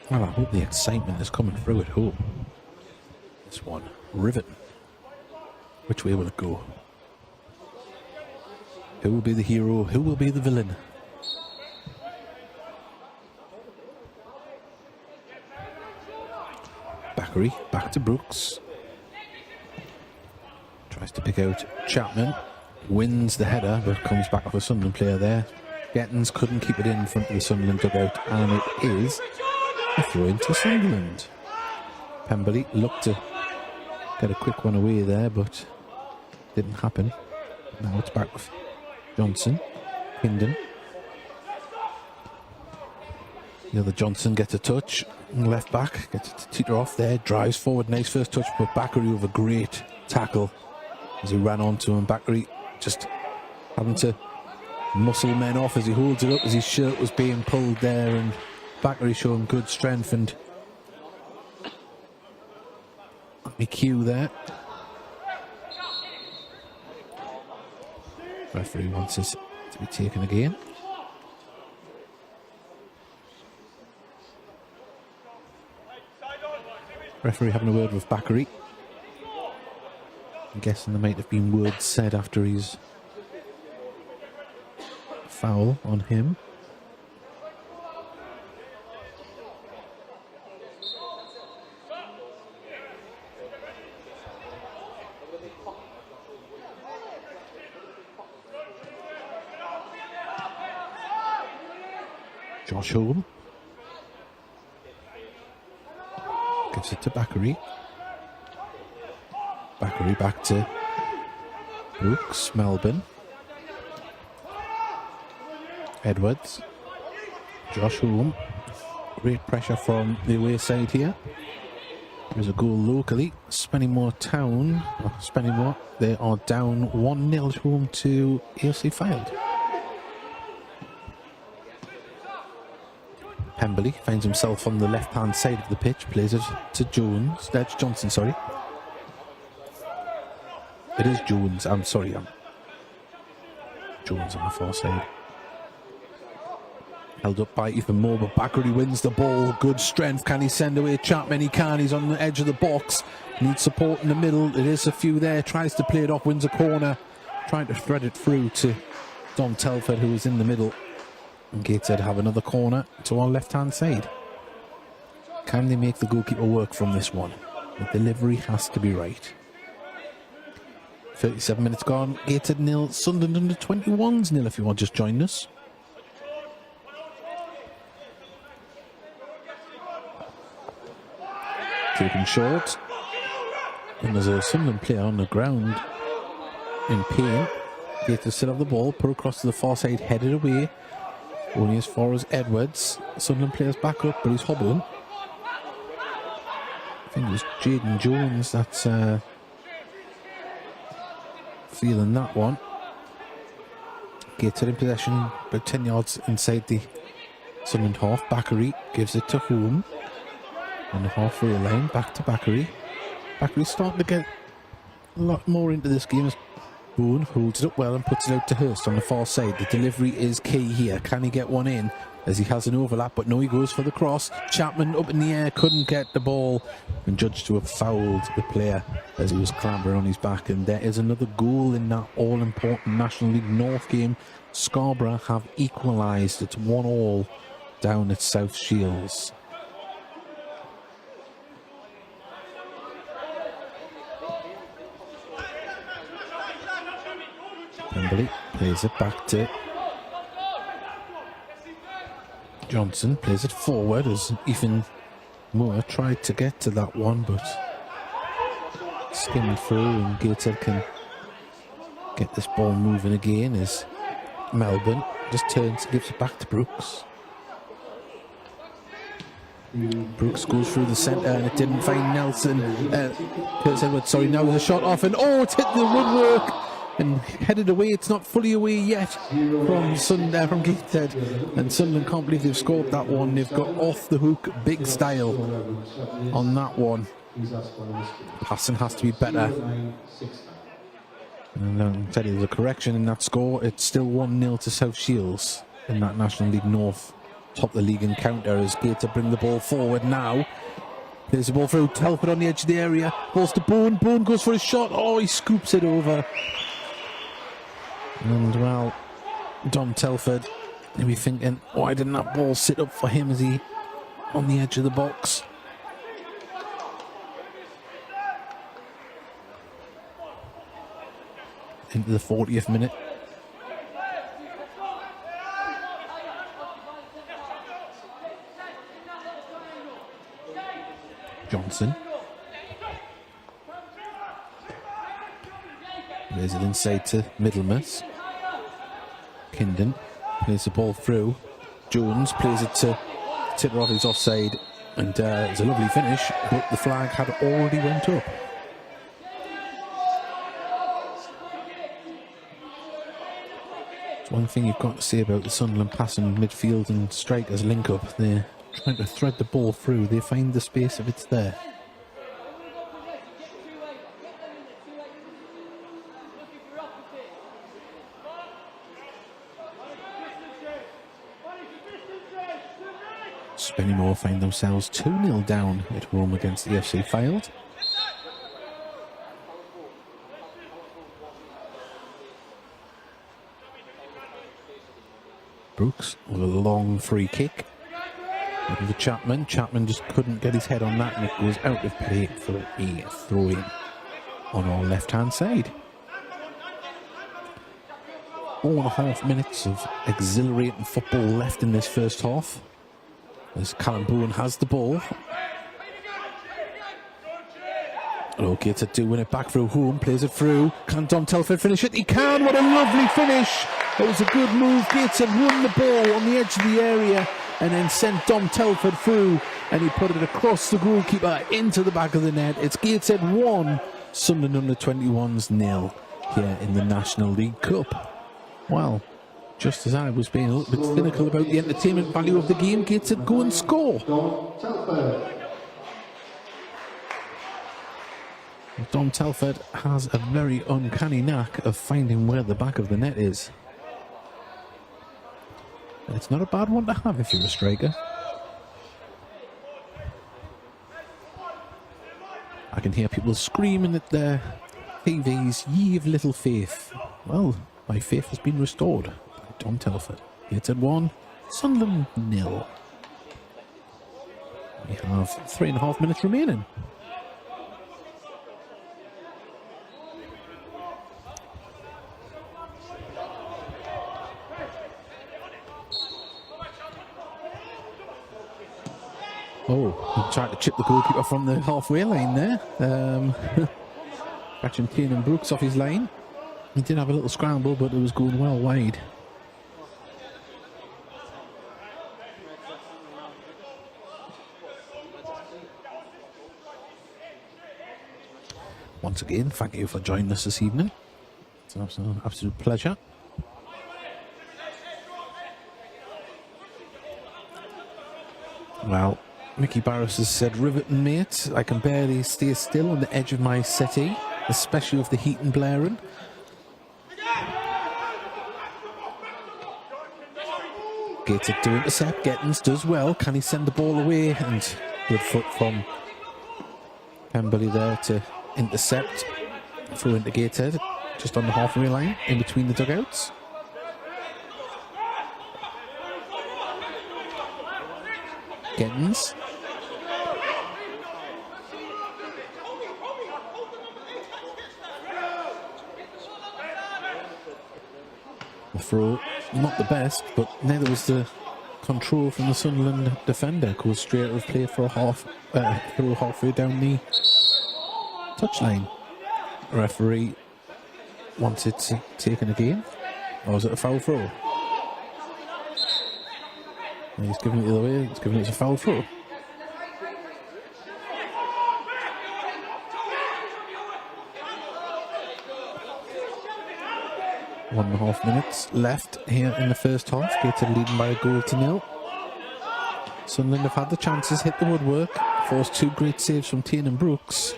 Well, I hope the excitement is coming through at home. This one, riveting. Which way will it go? Who will be the hero? Who will be the villain? Bakary, back to Brooks. Tries to pick out Chapman. Wins the header, but comes back off a Sunderland player there. Gettins couldn't keep it in front of the Sunderland dugout, and it is a throw into Sunderland. Pemberley looked to get a quick one away there, but didn't happen. Now it's back with Johnson. Hindon. The other Johnson gets a touch. Left back, gets it to teeter off there. Drives forward, nice first touch, but Bakary with a great tackle as he ran onto him. Bakary just having to muscle men off as he holds it up, as his shirt was being pulled there, and Bakary showing good strength. And McHugh there. Referee wants this to be taken again. Referee having a word with Bakary. I'm guessing there might have been words said after his foul on him. Josh Home. Gives it to Bakary. Bakary back to Brooks, Melbourne. Edwards. Josh Home. Great pressure from the away side here. There's a goal locally. Spennymoor Town. Spennymoor, they are down 1-0 home to AFC Fylde. Pemberley finds himself on the left-hand side of the pitch, plays it to Jones. That's Johnson, sorry. It is Jones, I'm sorry. Jones on the far side. Held up by Ethan Moore, but Bakary wins the ball. Good strength. Can he send away Chapman? He can. He's on the edge of the box. Needs support in the middle. It is a few there. Tries to play it off. Wins a corner. Trying to thread it through to Dom Telford, who is in the middle. And Gateshead have another corner to our left-hand side. Can they make the goalkeeper work from this one? The delivery has to be right. 37 minutes gone. Gateshead 0. Sunderland under 21s 0 if you want to just join us. Taken short. And there's a Sunderland player on the ground in pain. Gateshead still have the ball. Put across to the far side. Headed away. Only as far as Edwards. Sunderland players back up, but he's hobbling. I think it was Jaden Jones that's feeling that one. Gateshead in possession, about 10 yards inside the Sunderland half. Bakary gives it to Home. On the halfway line, back to Bakary. Bakary's starting to get a lot more into this game as Boone holds it up well and puts it out to Hurst on the far side. The delivery is key here. Can he get one in? As he has an overlap, but no, he goes for the cross. Chapman up in the air, couldn't get the ball, and judged to have fouled the player as he was clambering on his back. And there is another goal in that all-important National League North game. Scarborough have equalised. It's 1-1 down at South Shields. Pemberley plays it back to Johnson, plays it forward as Ethan Moore tried to get to that one, but skimmed through, and Gateshead can get this ball moving again as Melbourne just turns and gives it back to Brooks. Brooks goes through the centre and it didn't find Nelson. Curtis Edwards, sorry, now there's a shot off and it's hit the woodwork and headed away. It's not fully away yet from Gateshead, and Sunderland can't believe they've scored that one. They've got off the hook big style on that one. Passing has to be better. And I'll tell you, there's a correction in that score. It's still 1-0 to South Shields in that National League North. Top of the league encounter as Gateshead bring the ball forward now. There's the ball through. Telford on the edge of the area. Balls to Boone. Boone goes for a shot. He scoops it over. And well, Dom Telford, he'll be thinking, why didn't that ball sit up for him as he on the edge of the box? Into the 40th minute. Johnson. Plays it inside to Middlemas. Kinden plays the ball through. Jones plays it to Titteroff, he's offside. And it's a lovely finish, but the flag had already went up. It's one thing you've got to say about the Sunderland passing midfield and strikers link up. They're trying to thread the ball through. They find the space if it's there. Spennymoor find themselves 2-0 down at home against the AFC Fylde. Brooks with a long free kick. Looking for Chapman. Chapman just couldn't get his head on that, and it goes out of play for a throw-in on our left-hand side. 4.5 minutes of exhilarating football left in this first half, as Callum Bowen has the ball. Okay, to do win it back through home, plays it through. Can Dom Telford finish it? He can! What a lovely finish! It was a good move. Gateshead won the ball on the edge of the area and then sent Dom Telford through, and he put it across the goalkeeper into the back of the net. It's Gateshead 1, Sunderland under-21s 0 here in the National League Cup. Well, just as I was being a little bit cynical about the entertainment value of the game, Gateshead go and score. Dom Telford has a very uncanny knack of finding where the back of the net is. And it's not a bad one to have if you're a striker. I can hear people screaming at their TVs, "Ye of little faith." Well, my faith has been restored by Dom Telford. It's at 1, Sunderland 0. We have 3.5 minutes remaining. Oh, he tried to chip the goalkeeper from the halfway line there. Catching Tiernan Brooks off his line. He did have a little scramble, but it was going well wide. Once again, thank you for joining us this evening. It's an absolute pleasure. Well, Mickey Barris has said, "Riveting, mate. I can barely stay still on the edge of my settee, especially with the heat and blaring." Gateshead to intercept. Gettins does well. Can he send the ball away? And good foot from Pemberley there to intercept. Through into Gateshead, just on the halfway line, in between the dugouts. Gettins. The throw, not the best, but neither was the control from the Sunderland defender. Goes straight out of play for a throw halfway down the touchline. The referee wants it taken again. Or was it a foul throw? He's giving it the other way. He's giving it as a foul throw. One and a half minutes left here in the first half. Gateshead leading by a goal to 0. Sunderland have had the chances, hit the woodwork, forced 2 great saves from Tiernan Brooks.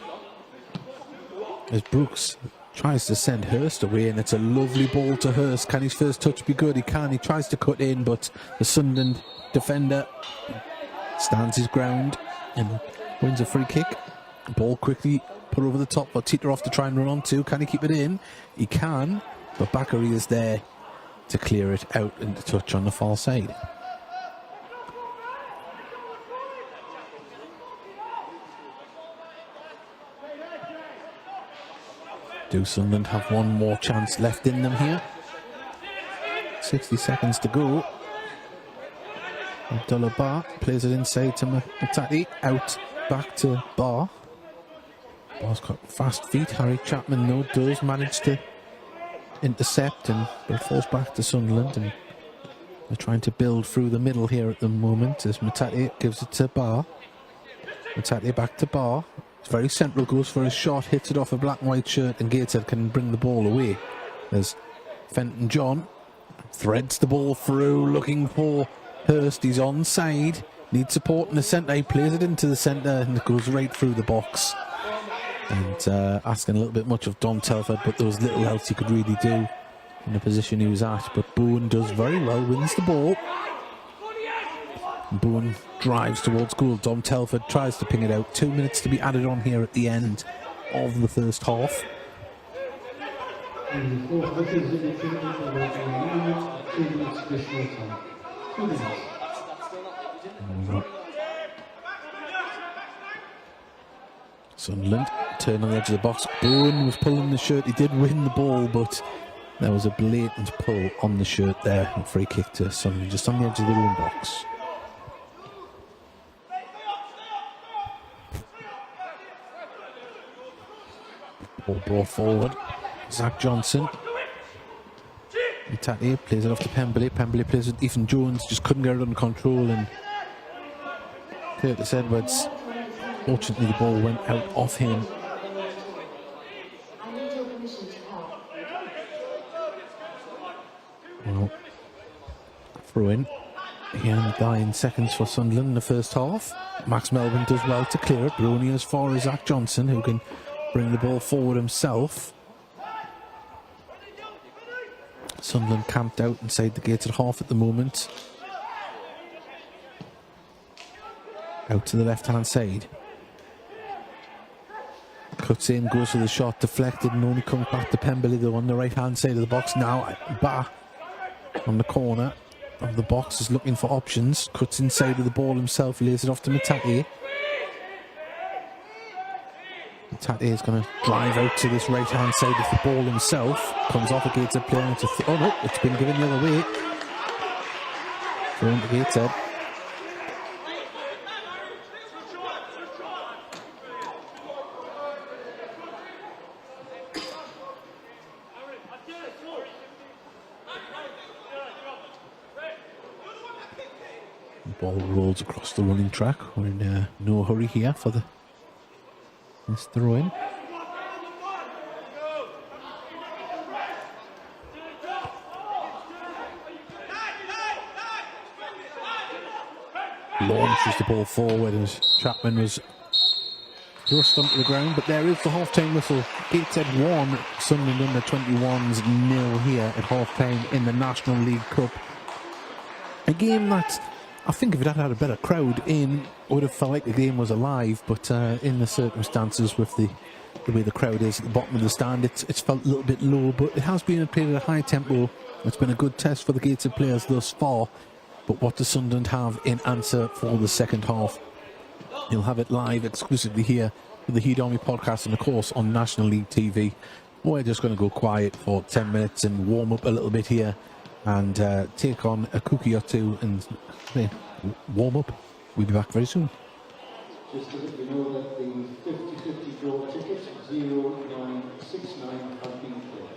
As Brooks tries to send Hurst away, and it's a lovely ball to Hurst. Can his first touch be good? He can. He tries to cut in, but the Sunderland defender stands his ground and wins a free kick. Ball quickly put over the top for Titeroff to try and run onto. Can he keep it in? He can, but Bakary is there to clear it out and to touch on the far side. Do Sunderland have one more chance left in them here? 60 seconds to go. Abdullah Bar plays it inside to Matati, out back to Bar. Bar's got fast feet. Harry Chapman, though, does manage to intercept, and it falls back to Sunderland, and they're trying to build through the middle here at the moment as Matati gives it to Bar. Matati back to Bar. It's very central, goes for a shot, hits it off a black and white shirt, and Gateshead can bring the ball away. There's Fenton John, threads the ball through, looking for Hurst. He's onside, needs support in the centre. He plays it into the centre, and it goes right through the box. And asking a little bit much of Dom Telford, but there was little else he could really do in the position he was at. But Bowen does very well, wins the ball. Bowen drives towards goal. Dom Telford tries to ping it out. 2 minutes to be added on here at the end of the first half. Sunderland turn on the edge of the box. Bowen was pulling the shirt. He did win the ball, but There was a blatant pull on the shirt there, and free kick to Sunderland, just on the edge of their own box. Ball brought forward. Zach Johnson. Tate plays it off to Pemberley. Pemberley plays with Ethan Jones, just couldn't get it under control, and Curtis Edwards, fortunately the ball went out off him. Well, throw in here in the dying seconds for Sunderland in the first half. Max Melbourne does well to clear it, but only as far as Zach Johnson, who can bring the ball forward himself. Sunderland camped out inside the Gateshead half at the moment. Out to the left-hand side. Cuts in, goes for the shot, deflected, and only comes back to Pemberley, though, on the right-hand side of the box. Now, back on the corner of the box, is looking for options. Cuts inside of the ball himself, lays it off to Tate. Tate is going to drive out to this right-hand side of the ball himself. Comes off a Gateshead player to... oh no, it's been given the other way. Thrown to Gateshead. The ball rolls across the running track. We're in no hurry here for this throw-in. Launches the ball forward as Chapman was thrust onto the ground, but there is the half-time whistle. Gateshead 1, Sunderland under 21s 0 here at half-time in the National League Cup. A game that, I think if it had had a better crowd in, would have felt like the game was alive, but in the circumstances with the way the crowd is at the bottom of the stand, it's felt a little bit low, but it has been played at a high tempo. It's been a good test for the Gateshead players thus far, but what does Sunderland have in answer for the second half? You'll have it live exclusively here with the Heat Army podcast and of course on National League TV. We're just going to go quiet for 10 minutes and warm up a little bit here and take on a cookie or two and warm up. We'll be back very soon. Just to let you know that the 50-50 draw ticket 0969 has been cleared.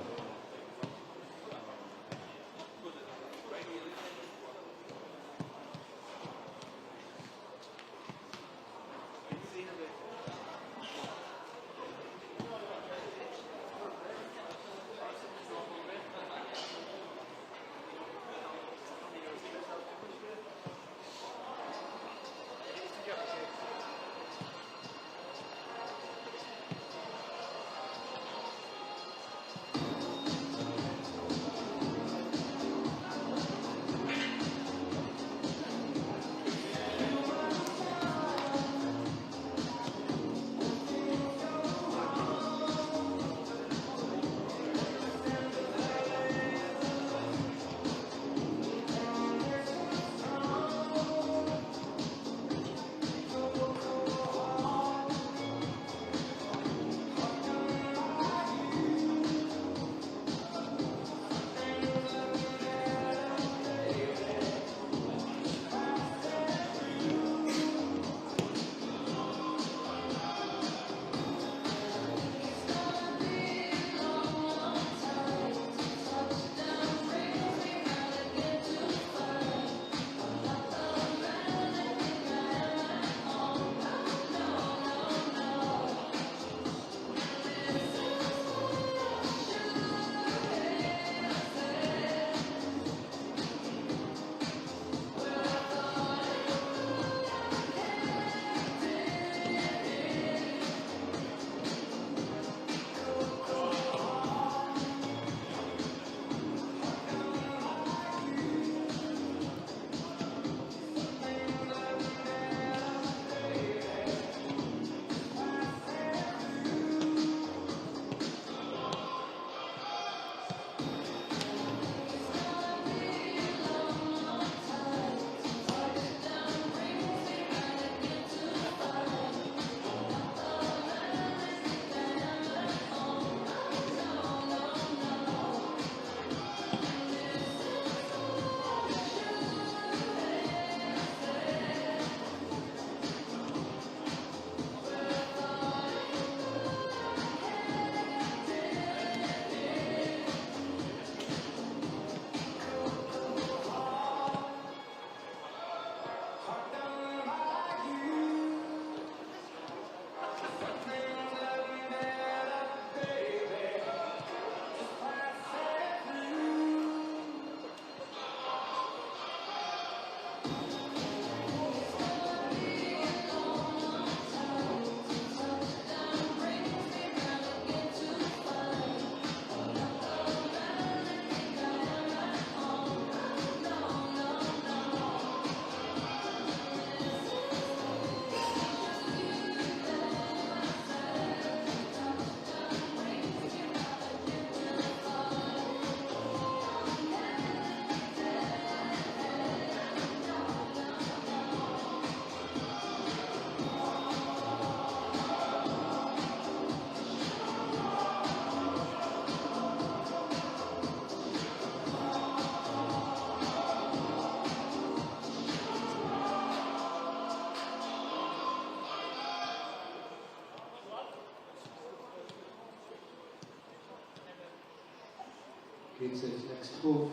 Gateshead's next home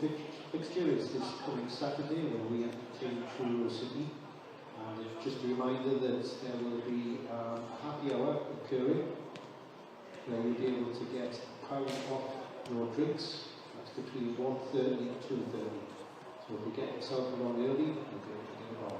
fixture is this coming Saturday when we entertain Truro City. And just a reminder that there will be a happy hour occurring where you'll be able to get £1 off your drinks. That's between 1:30 and 2:30. So if you get yourself along early, you'll be able to get along.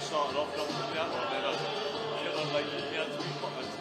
Started off, not the other one, then I feel like the other two pockets.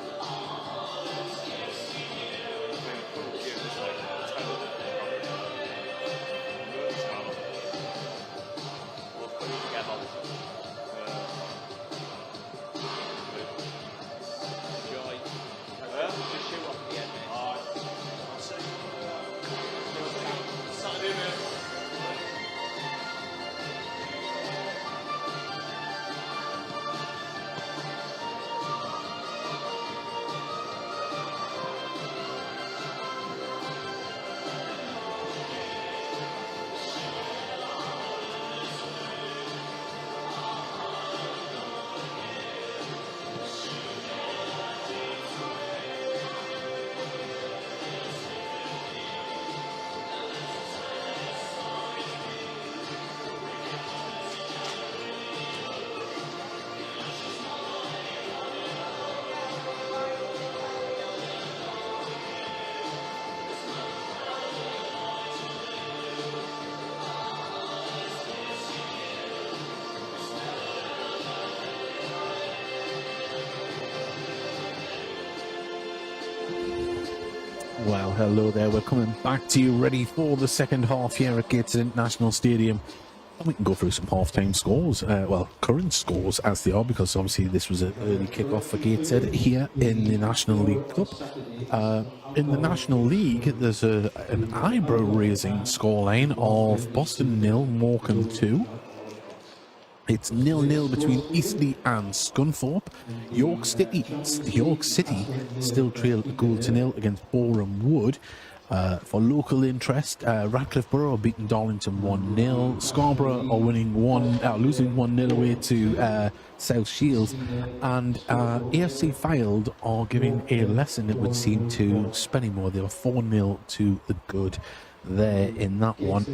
Well, hello there. We're coming back to you ready for the second half here at Gateshead International Stadium. And we can go through some half-time scores, well, current scores as they are, because obviously this was an early kick-off for Gateshead here in the National League Cup. In the National League, there's an eyebrow-raising scoreline of Boston 0, Morecambe 2. It's 0-0 between Eastleigh and Scunthorpe. York City still trail a goal to 0 against Boreham Wood. For local interest, Radcliffe Borough are beating Darlington 1-0. Scarborough are losing 1-0 away to South Shields. And AFC Fylde are giving a lesson, it would seem, to Spennymoor. They were 4-0 to the good there in that one.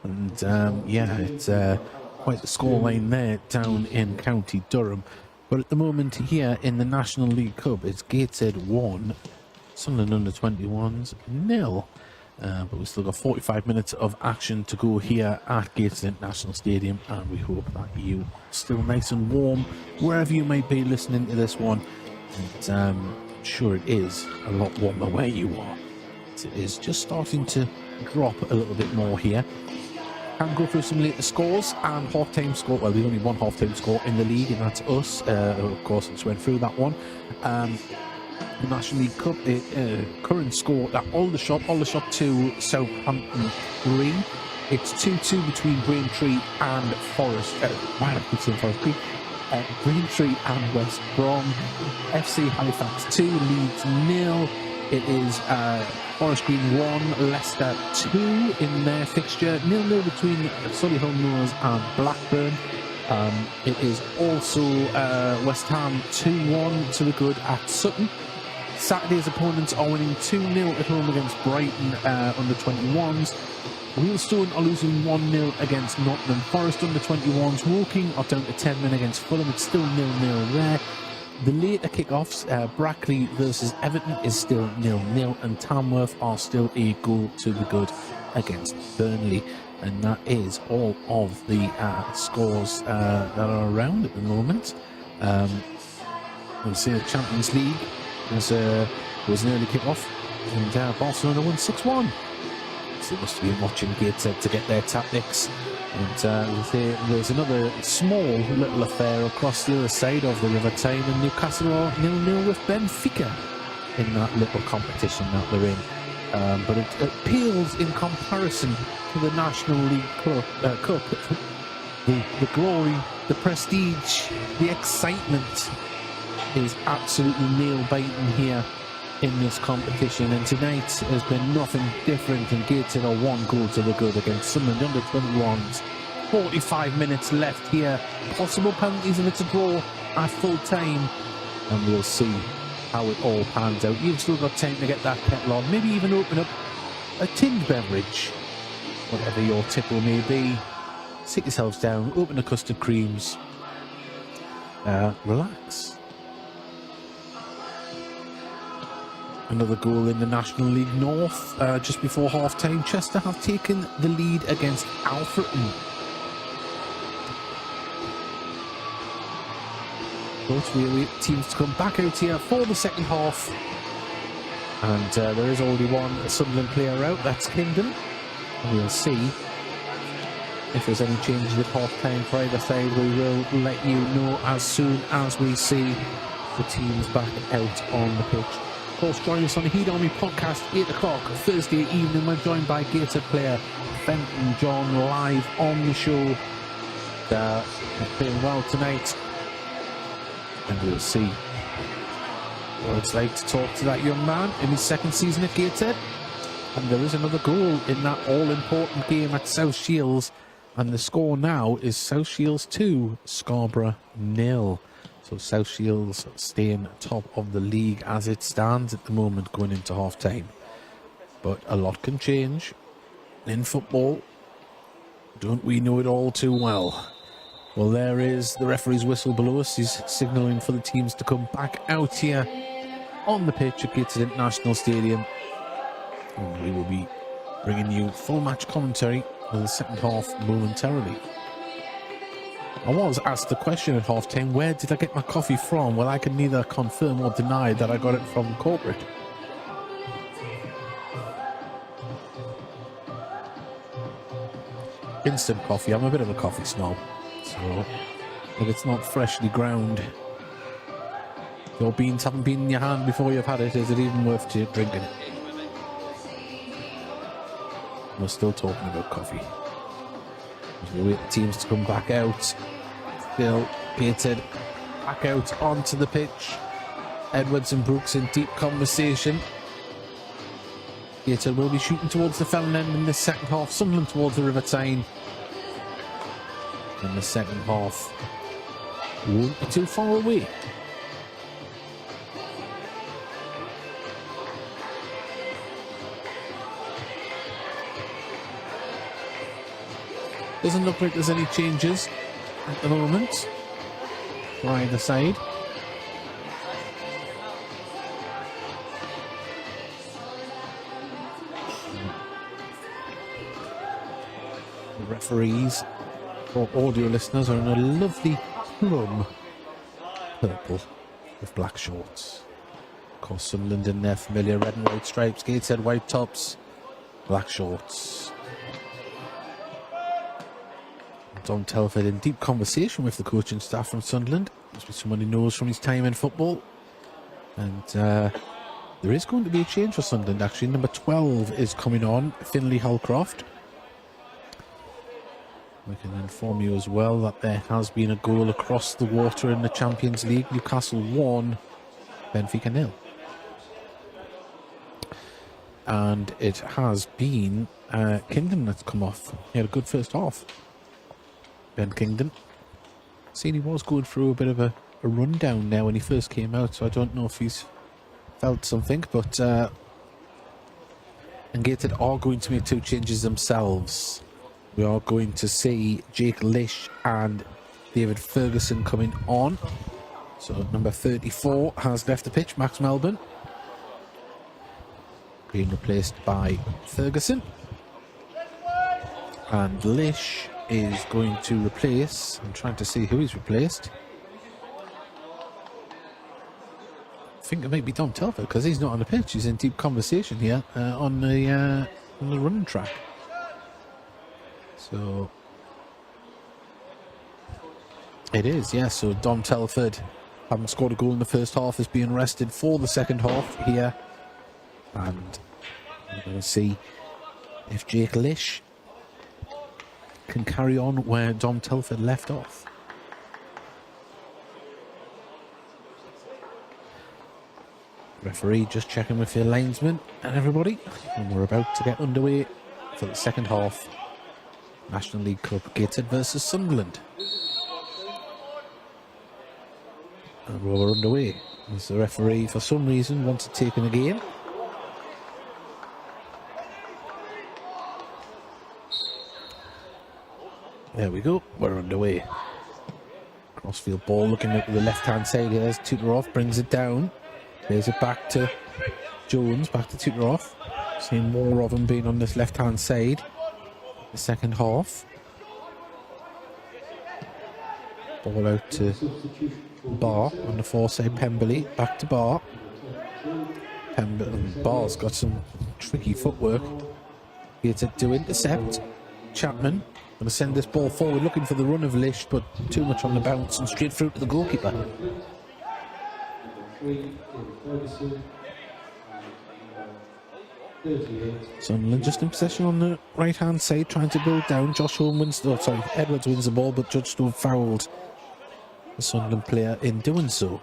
And yeah, it's quite the scoreline there down in County Durham. But at the moment here in the National League Cup, it's Gateshead 1, Sunderland under-21s 0. But we've still got 45 minutes of action to go here at Gateshead International Stadium, and we hope that you are still nice and warm wherever you might be listening to this one. And I'm sure it is a lot warmer where you are. It is just starting to drop a little bit more here. Can go through some later scores and half-time score. Well, there's only one half-time score in the league, and that's us. Of course, I just went through that one. The National League Cup, current score at Aldershot 2, Southampton 3. It's 2-2 between Braintree and Forest. Why did I keep saying Forest Green? Braintree and West Brom. FC Halifax 2, Leeds 0. It is Forest Green 1, Leicester 2 in their fixture. 0-0 between Solihull Moors and Blackburn. It is also West Ham 2-1 to the good at Sutton. Saturday's opponents are winning 2-0 at home against Brighton under 21s. Wheelstone are losing 1-0 against Nottingham Forest under 21s. Woking are down to 10 men against Fulham. It's still 0-0 there. The later kickoffs, Brackley versus Everton is still 0-0, and Tamworth are still a goal to the good against Burnley. And that is all of the scores that are around at the moment. We'll see the Champions League. Was an early kick-off, and Barcelona won 6-1. So they must have been watching Gateshead to get their tactics. And there's another small little affair across the other side of the River Tyne, and Newcastle are 0-0 with Benfica in that little competition that they're in. But it pales in comparison to the National League Cup. The glory, the prestige, the excitement is absolutely nail-biting here in this competition, and tonight has been nothing different, and Gateshead are 1 goal to the good against Sunderland under 21s. 45 minutes left here, possible penalties if it's a draw at full time, and we'll see how it all pans out. You've still got time to get that kettle on, maybe even open up a tinned beverage, whatever your tipple may be. Sit yourselves down, open the custard creams, relax. Another goal in the National League North just before half-time. Chester have taken the lead against Alfreton. But we await teams to come back out here for the second half. And there is already one Sunderland player out, that's Kingdom. And we'll see if there's any changes at half-time for either side. We will let you know as soon as we see the teams back out on the pitch. Of course, join us on the Heat Army podcast, 8 o'clock Thursday evening. We're joined by Gateshead player Fenton John live on the show. They're playing well tonight, and we'll see what it's like to talk to that young man in his second season at Gateshead. And there is another goal in that all-important game at South Shields, and the score now is South Shields 2, Scarborough 0. So South Shields staying top of the league as it stands at the moment going into half-time. But a lot can change in football. Don't we know it all too well? Well, there is the referee's whistle below us. He's signalling for the teams to come back out here on the pitch at Gateshead International Stadium. And we will be bringing you full match commentary for the second half momentarily. I was asked the question at half-time, where did I get my coffee from? Well, I can neither confirm or deny that I got it from corporate. Instant coffee. I'm a bit of a coffee snob. So, if it's not freshly ground, your beans haven't been in your hand before you've had it, is it even worth drinking it? We're still talking about coffee. We wait the teams to come back out. Still Gateshead back out onto the pitch. Edwards and Brooks in deep conversation. Gateshead will be shooting towards the fountain end in the second half. Sunderland towards the River Tyne. In the second half won't be too far away. Doesn't look like there's any changes at the moment for either side. referees, for audio listeners, are in a lovely plum purple with black shorts. Of course, Sunderland in their familiar red and white stripes, Gateshead white tops, black shorts. Dom Telford in deep conversation with the coaching staff from Sunderland. Must be someone he knows from his time in football. And there is going to be a change for Sunderland, actually. Number 12 is coming on, Finlay Holcroft. We can inform you as well that there has been a goal across the water in the Champions League. Newcastle 1, Benfica 0. And it has been Kingdon that's come off. He had a good first half. Ben Kingdon. Seen he was going through a bit of a rundown now when he first came out, so I don't know if he's felt something, but and Gateshead are going to make 2 changes themselves. We are going to see Jake Lish and David Ferguson coming on. So number 34 has left the pitch, Max Melbourne, being replaced by Ferguson. And Lish is going to replace, I'm trying to see who he's replaced. I think it might be Dom Telford, because he's not on the pitch. He's in deep conversation here on the running track. So it is, yeah. So Dom Telford, having scored a goal in the first half, is being rested for the second half here. And we're going to see if Jake Lish can carry on where Dom Telford left off. Referee just checking with the linesman and everybody, and we're about to get underway for the second half. National League Cup, Gateshead versus Sunderland. And we're underway as the referee for some reason wants it taken again. There we go, we're underway. Crossfield ball looking at the left hand side here. There's Tutorov, brings it down. Plays it back to Jones, back to Tutorov. Seeing more of them being on this left hand side. The second half. Ball out to Barr on the far side. Pemberley back to Barr. Barr's got some tricky footwork. Here to intercept. Chapman going to send this ball forward, looking for the run of Lish, but too much on the bounce and straight through to the goalkeeper. Sunderland just in possession on the right hand side, trying to build down. Josh Holm wins, Edwards wins the ball, but Judge Stone fouled the Sunderland player in doing so.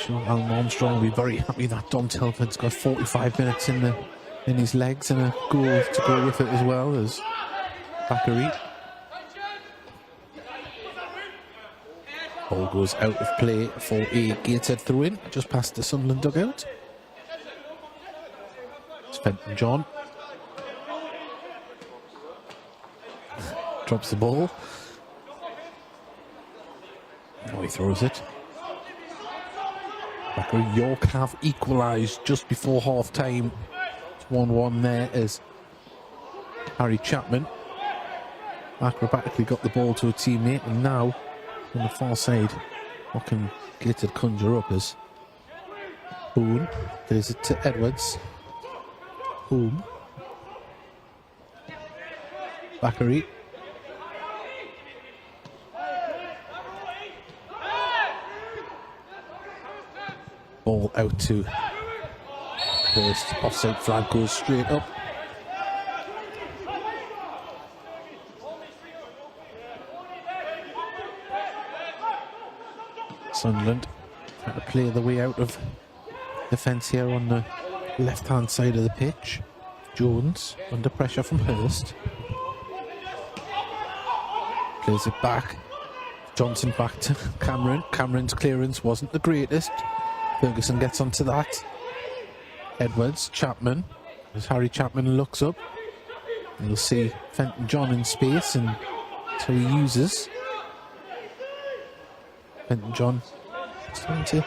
Alan Armstrong will be very happy that Dom Telford's got 45 minutes in his legs and a goal to go with it as well as Bakary. Ball goes out of play for a Gateshead throw-in just past the Sunderland dugout. It's Fenton John. Drops the ball. Now he throws it. York have equalised just before half time. It's 1-1 there as Harry Chapman acrobatically got the ball to a teammate, and now on the far side, what can Gateshead conjure up as Boone plays it to Edwards. Boom. Bakary. Ball out to Hurst. Offside flag goes straight up. Sunderland trying to play the way out of defence here on the left hand side of the pitch. Jones under pressure from Hurst. Plays it back. Johnson back to Cameron. Cameron's clearance wasn't the greatest. Ferguson gets onto that. Edwards, Chapman, as Harry Chapman looks up. You'll see Fenton John in space, and so he uses. Fenton John trying to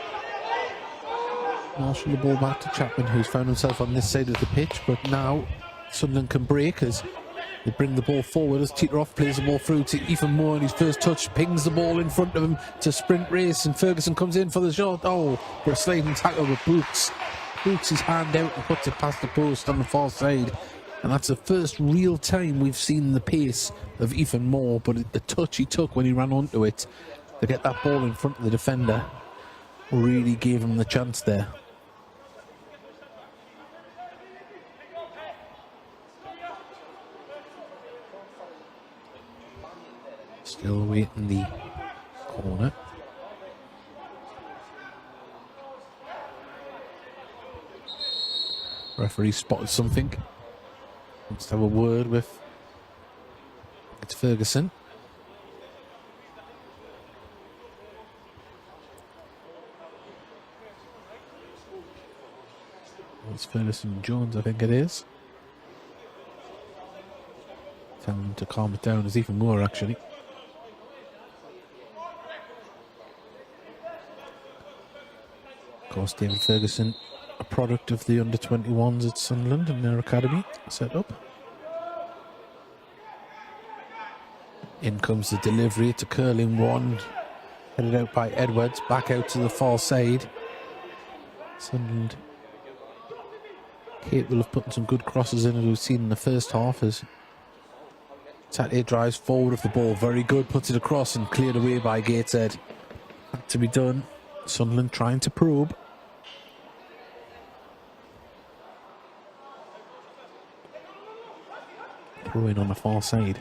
marshal the ball back to Chapman, who's found himself on this side of the pitch, but now Sunderland can break as they bring the ball forward as Teeteroff plays the ball through to Ethan Moore, and his first touch pings the ball in front of him to sprint race, and Ferguson comes in for the shot. Oh, for a sliding tackle with Boots his hand out and puts it past the post on the far side. And that's the first real time we've seen the pace of Ethan Moore, but the touch he took when he ran onto it to get that ball in front of the defender really gave him the chance there. Still waiting the corner. Referee spotted something. Wants to have a word with it's Ferguson. It's Ferguson Jones, I think it is. Telling him to calm it down. There's even more actually. Of course, David Ferguson, a product of the under-21s at Sunderland and their academy set up. In comes the delivery. It's a curling one, headed out by Edwards, back out to the far side. Sunderland capable of putting some good crosses in, as we've seen in the first half, as Tate drives forward of the ball, very good, puts it across and cleared away by Gateshead. Had to be done. Sunderland trying to probe. Throw in on the far side.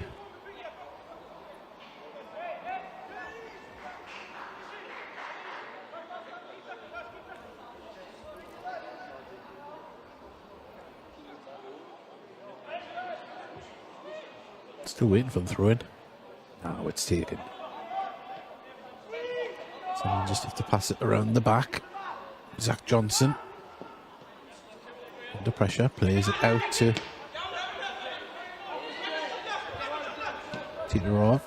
Still waiting for the throw in. Now it's taken. So just have to pass it around the back. Zach Johnson under pressure, plays it out to Teeteroff.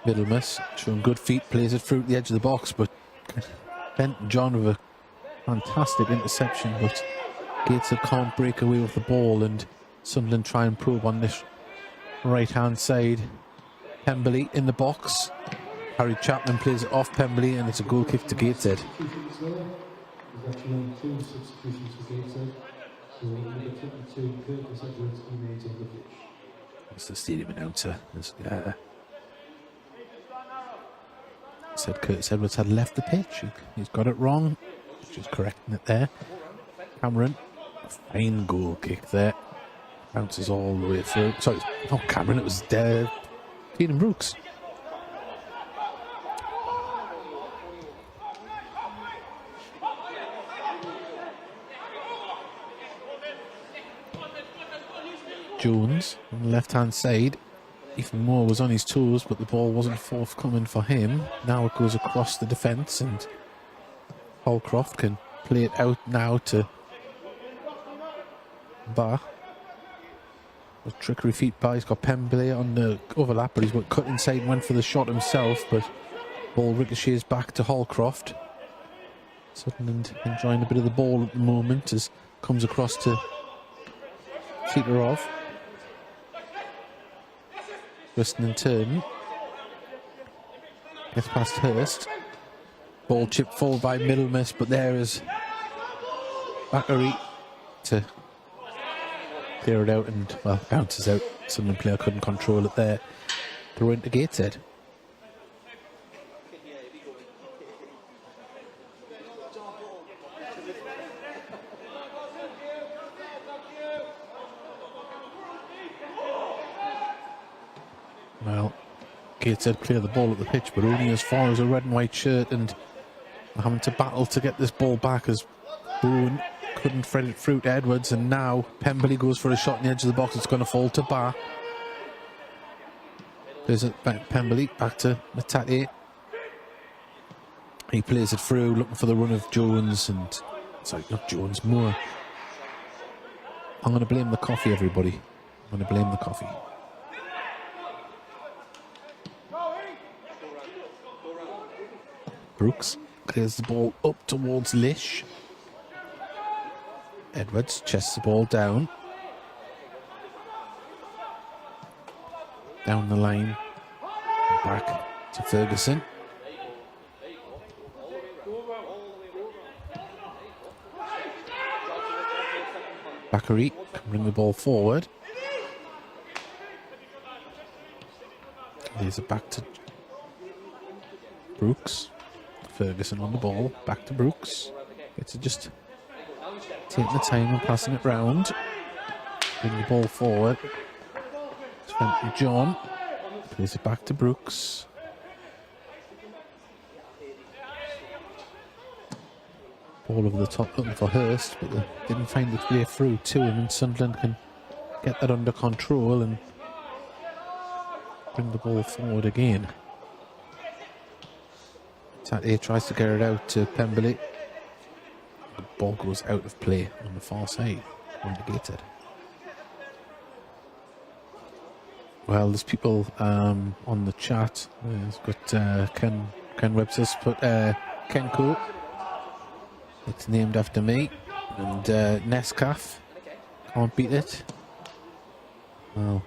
Middlemiss showing good feet, plays it through the edge of the box, but Fenton John with a fantastic interception, but Gateshead can't break away with the ball, and Sunderland try and probe on this right hand side. Pemberley in the box. Harry Chapman plays it off Pemberley, and it's a goal kick to Gateshead. There's actually 2 substitutions for Gateshead. So number 22, Curtis Edwards, remains on the pitch. That's the stadium announcer. Said Curtis Edwards had left the pitch. He's got it wrong. Just correcting it there. Cameron, a fine goal kick there. Bounces all the way through. Sorry, not Cameron, it was Keenan Brooks. Jones on the left hand side. Ethan Moore was on his toes, but the ball wasn't forthcoming for him. Now it goes across the defence, and Holcroft can play it out now to Ba. A trickery feet by. He's got Pemberley on the overlap, but he's cut inside and went for the shot himself, but ball ricochets back to Holcroft. Sunderland enjoying a bit of the ball at the moment as comes across to Teeteroff. Twisting and turning. Gets past Hurst. Ball chipped forward by Middlemiss, but there is Bakary to clear it out and, well, bounces out. Sunderland player couldn't control it there. Throw into Gateshead. Well, Gateshead clear the ball at the pitch, but only as far as a red and white shirt, and having to battle to get this ball back as Boone couldn't thread it through to Edwards, and now Pemberley goes for a shot in the edge of the box. It's going to fall to Ba. Plays it back Pemberley, back to Matati. He plays it through, looking for the run of Jones, and sorry, not Jones, Moore. I'm going to blame the coffee, everybody. I'm going to blame the coffee. Brooks clears the ball up towards Lish. Edwards chests the ball down. Down the line. Back to Ferguson. Bakary can bring the ball forward. Here's it back to Brooks. Ferguson on the ball. Back to Brooks. Gets to just taking the time and passing it round. Bring the ball forward. Fenton John. Plays it back to Brooks. Ball over the top looking for Hurst, but they didn't find its way through to him, and Sunderland can get that under control and bring the ball forward again. Tate tries to get it out to Pemberley. The ball goes out of play on the far side, Gateshead. Well, there's people on the chat. There's got Ken Webster's put Kenko. It's named after me. And Nescaf. Can't beat it. Well,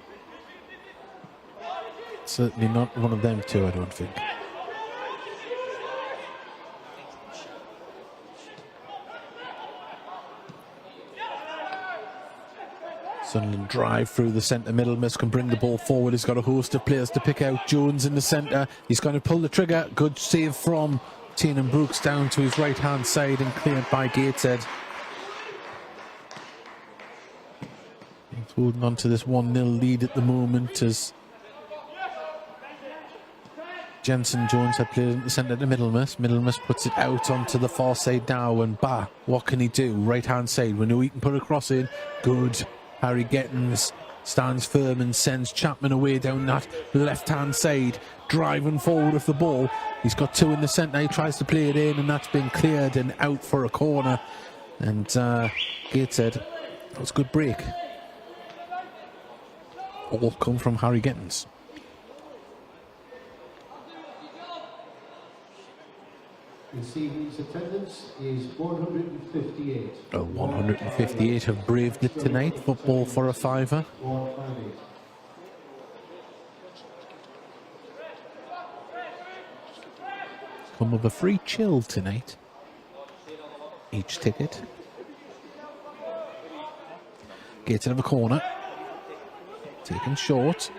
certainly not one of them two, I don't think. Sunderland drive through the centre. Middlemiss can bring the ball forward. He's got a host of players to pick out. Jones in the centre. He's going to pull the trigger. Good save from Tiernan Brooks down to his right hand side and cleared by Gateshead. He's holding on to this 1-0 lead at the moment as Jensen Jones had played in the centre to Middlemiss. Middlemiss puts it out onto the far side now, and what can he do? Right hand side. We know he can put a cross in. Good. Harry Gettins stands firm and sends Chapman away down that left-hand side, driving forward with the ball. He's got two in the centre. He tries to play it in, and that's been cleared and out for a corner. And Gateshead, that was a good break. All come from Harry Gettins. This evening's attendance is 158. 158 have braved it tonight. Football for a fiver. 158. Come with a free chill tonight. Each ticket. Gets out of a corner. Taken short.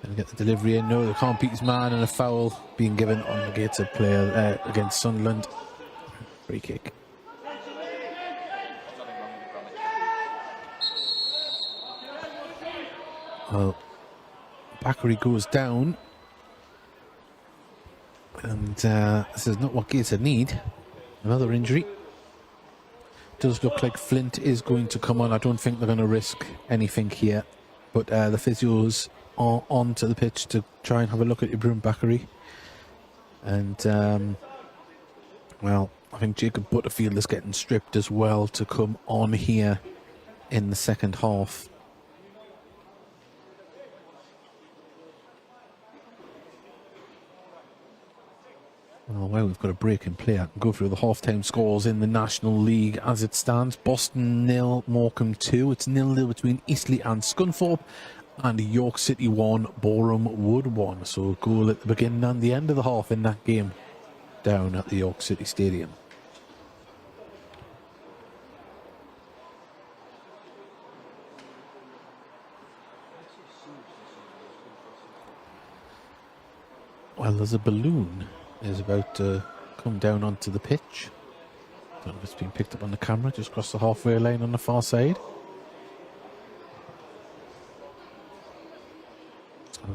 And get the delivery in. No, they can't beat his man, and a foul being given on the Gateshead player against Sunderland. Free kick. Well, Bakary goes down, and this is not what Gateshead need. Another injury. Does look like Flint is going to come on. I don't think they're going to risk anything here, but the physios are onto the pitch to try and have a look at Ibrahim Bakary. And well, I think Jacob Butterfield is getting stripped as well to come on here in the second half. Oh well, we've got a break in play. I can go through the half-time scores in the National League as it stands. Boston 0, Morecambe 2. It's 0-0 between Eastleigh and Scunthorpe. And York City 1, Boreham Wood 1. So a goal at the beginning and the end of the half in that game down at the York City Stadium. Well, there's a balloon is about to come down onto the pitch. Don't know if it's been picked up on the camera, just across the halfway line on the far side.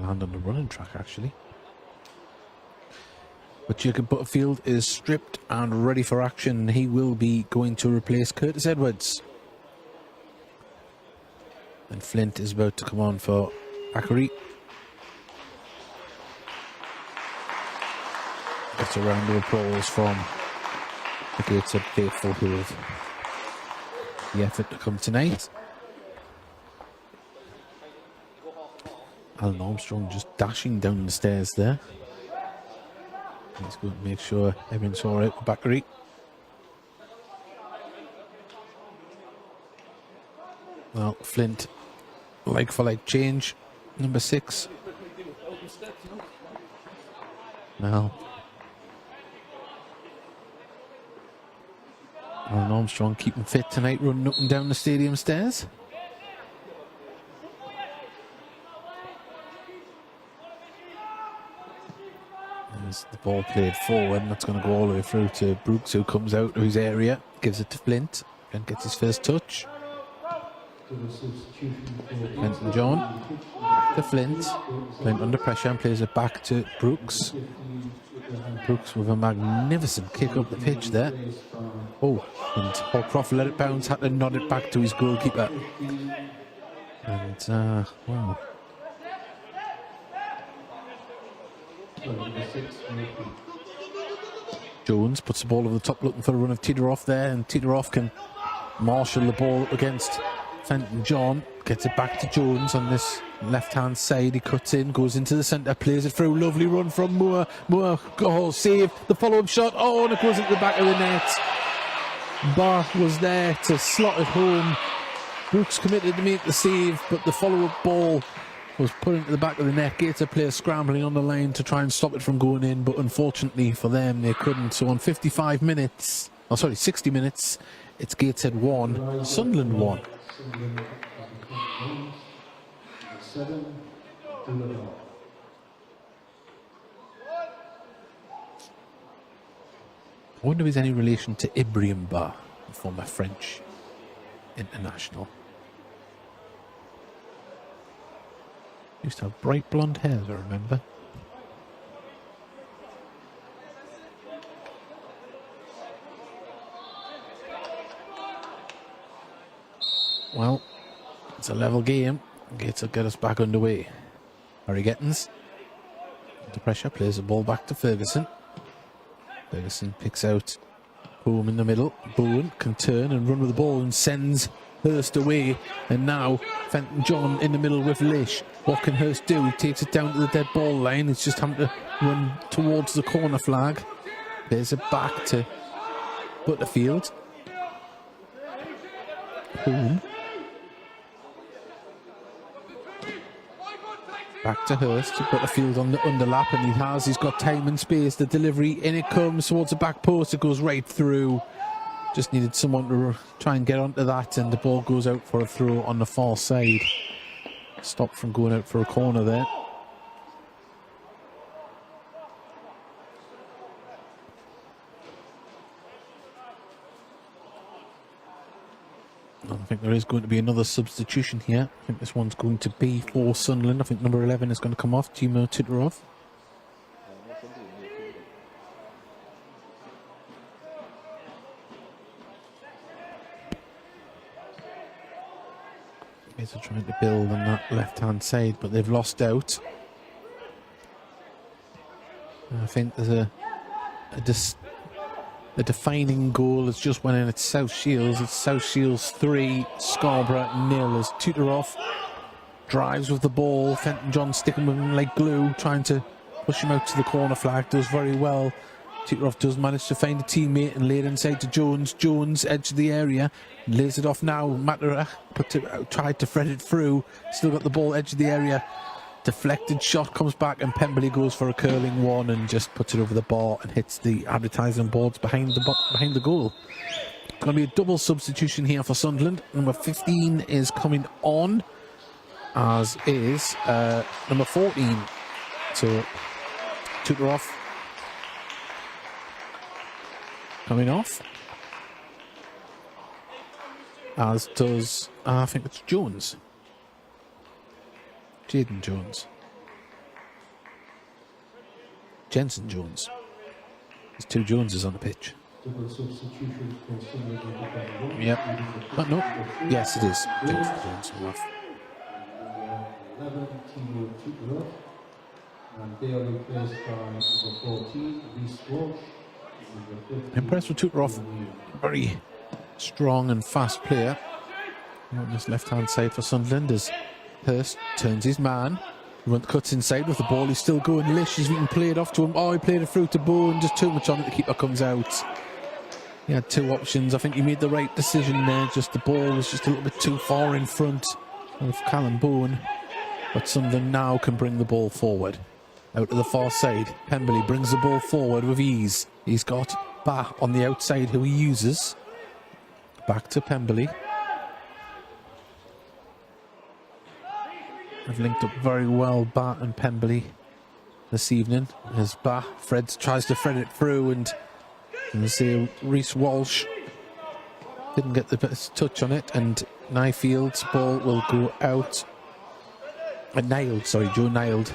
Land on the running track actually. But Jacob Butterfield is stripped and ready for action. He will be going to replace Curtis Edwards. And Flint is about to come on for Bakary. Gets a round of applause from the Gateshead faithful who have the effort to come tonight. Alan Armstrong just dashing down the stairs there. He's going to make sure everything's all right with Bakary. Well, Flint, like for like change, number 6. Now, Alan Armstrong keeping fit tonight, running up and down the stadium stairs. There's the ball played forward, and that's going to go all the way through to Brooks, who comes out of his area, gives it to Flint, and gets his first touch. Fenton John, back to Flint. Flint under pressure and plays it back to Brooks. Brooks with a magnificent kick up the pitch there. Oh, and Holcroft let it bounce, had to nod it back to his goalkeeper. And, wow. Jones puts the ball over the top looking for a run of Teeteroff there, and Teeteroff can marshal the ball up against Fenton John, gets it back to Jones on this left-hand side. He cuts in, goes into the centre, plays it through. Lovely run from Moore. Moore, oh, save. The follow-up shot. Oh, and it goes into the back of the net. Barr was there to slot it home. Brooks committed to make the save, but the follow-up ball was put into the back of the net. Gateshead players scrambling on the line to try and stop it from going in, but unfortunately for them, they couldn't. So on 55 minutes, 60 minutes, it's Gateshead 1, Sunderland 1. 7 to the ball. I wonder if there's any relation to Ibrahim Ba, the former French international. Used to have bright blonde hair, as I remember. Well, it's a level game. Gates will get us back underway. Harry Gettins, under pressure, plays the ball back to Ferguson. Ferguson picks out Boom in the middle. Bowen can turn and run with the ball and sends Hurst away. And now Fenton John in the middle with Lish. What can Hurst do? He takes it down to the dead ball line. It's just having to run towards the corner flag. Plays it back to Butterfield. Boom. Back to Hurst, Butterfield on the underlap, and he's got time and space. The delivery, in it comes towards the back post, it goes right through. Just needed someone to try and get onto that, and the ball goes out for a throw on the far side. Stopped from going out for a corner there. I think there is going to be another substitution here. I think this one's going to be for Sunderland. I think number 11 is going to come off, Timo Teeteroff. They're trying to build on that left-hand side, but they've lost out. And I think there's a defining goal has just went in at South Shields. It's South Shields 3, Scarborough 0 as Teeteroff drives with the ball. Fenton John sticking with him like glue, trying to push him out to the corner flag. Does very well. Teeteroff does manage to find a teammate and lay it inside to Jones. Jones, edge of the area, lays it off now. Matera tried to thread it through. Still got the ball edge of the area. Deflected shot comes back, and Pemberley goes for a curling one and just puts it over the bar and hits the advertising boards behind the goal. Going to be a double substitution here for Sunderland. Number 15 is coming on, as is number 14. So Teeteroff coming off, as does I think it's Jones. Jaden Jones. Jensen Jones. There's two Joneses on the pitch. Yep. Oh, no. Yes, it is. Jensen Jones. And they are replaced by number 14, Reece Walsh. Impressed with Teeteroff. Very strong and fast player on this left-hand side for Sunderland as Hurst turns his man. Cuts inside with the ball. He's still going. Lish, he can play it off to him. Oh, he played it through to Bowen. Just too much on it. The keeper comes out. He had two options. I think he made the right decision there. Just the ball was just a little bit too far in front of Callum Bowen. But Sunderland now can bring the ball forward. Out to the far side. Pemberley brings the ball forward with ease. He's got Bah on the outside who he uses. Back to Pemberley. They've linked up very well, Bah and Pemberley, this evening. As Bah tries to thread it through, and you see Reece Walsh didn't get the best touch on it, and Nyfield's ball will go out. Joe Nild.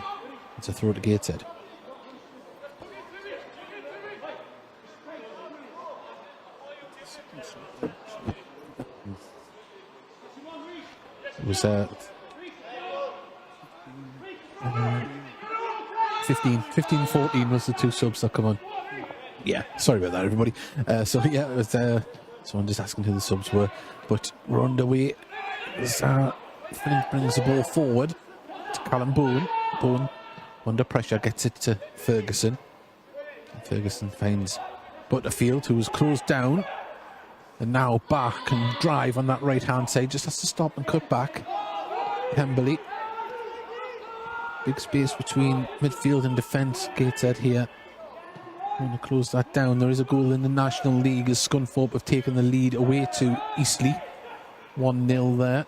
It's a throw to Gateshead. It was 15-14 was the two subs that come on. Yeah, sorry about that, everybody. So yeah, it was someone just asking who the subs were. But we're underway. Flint brings the ball forward to Callum Bowen. Bowen, under pressure, gets it to Ferguson. Ferguson finds Butterfield, who was closed down. And now Bah can drive on that right-hand side. Just has to stop and cut back. Pemberley. Big space between midfield and defence. Gateshead here. Want to close that down. There is a goal in the National League as Scunthorpe have taken the lead away to Eastleigh. 1-0 there.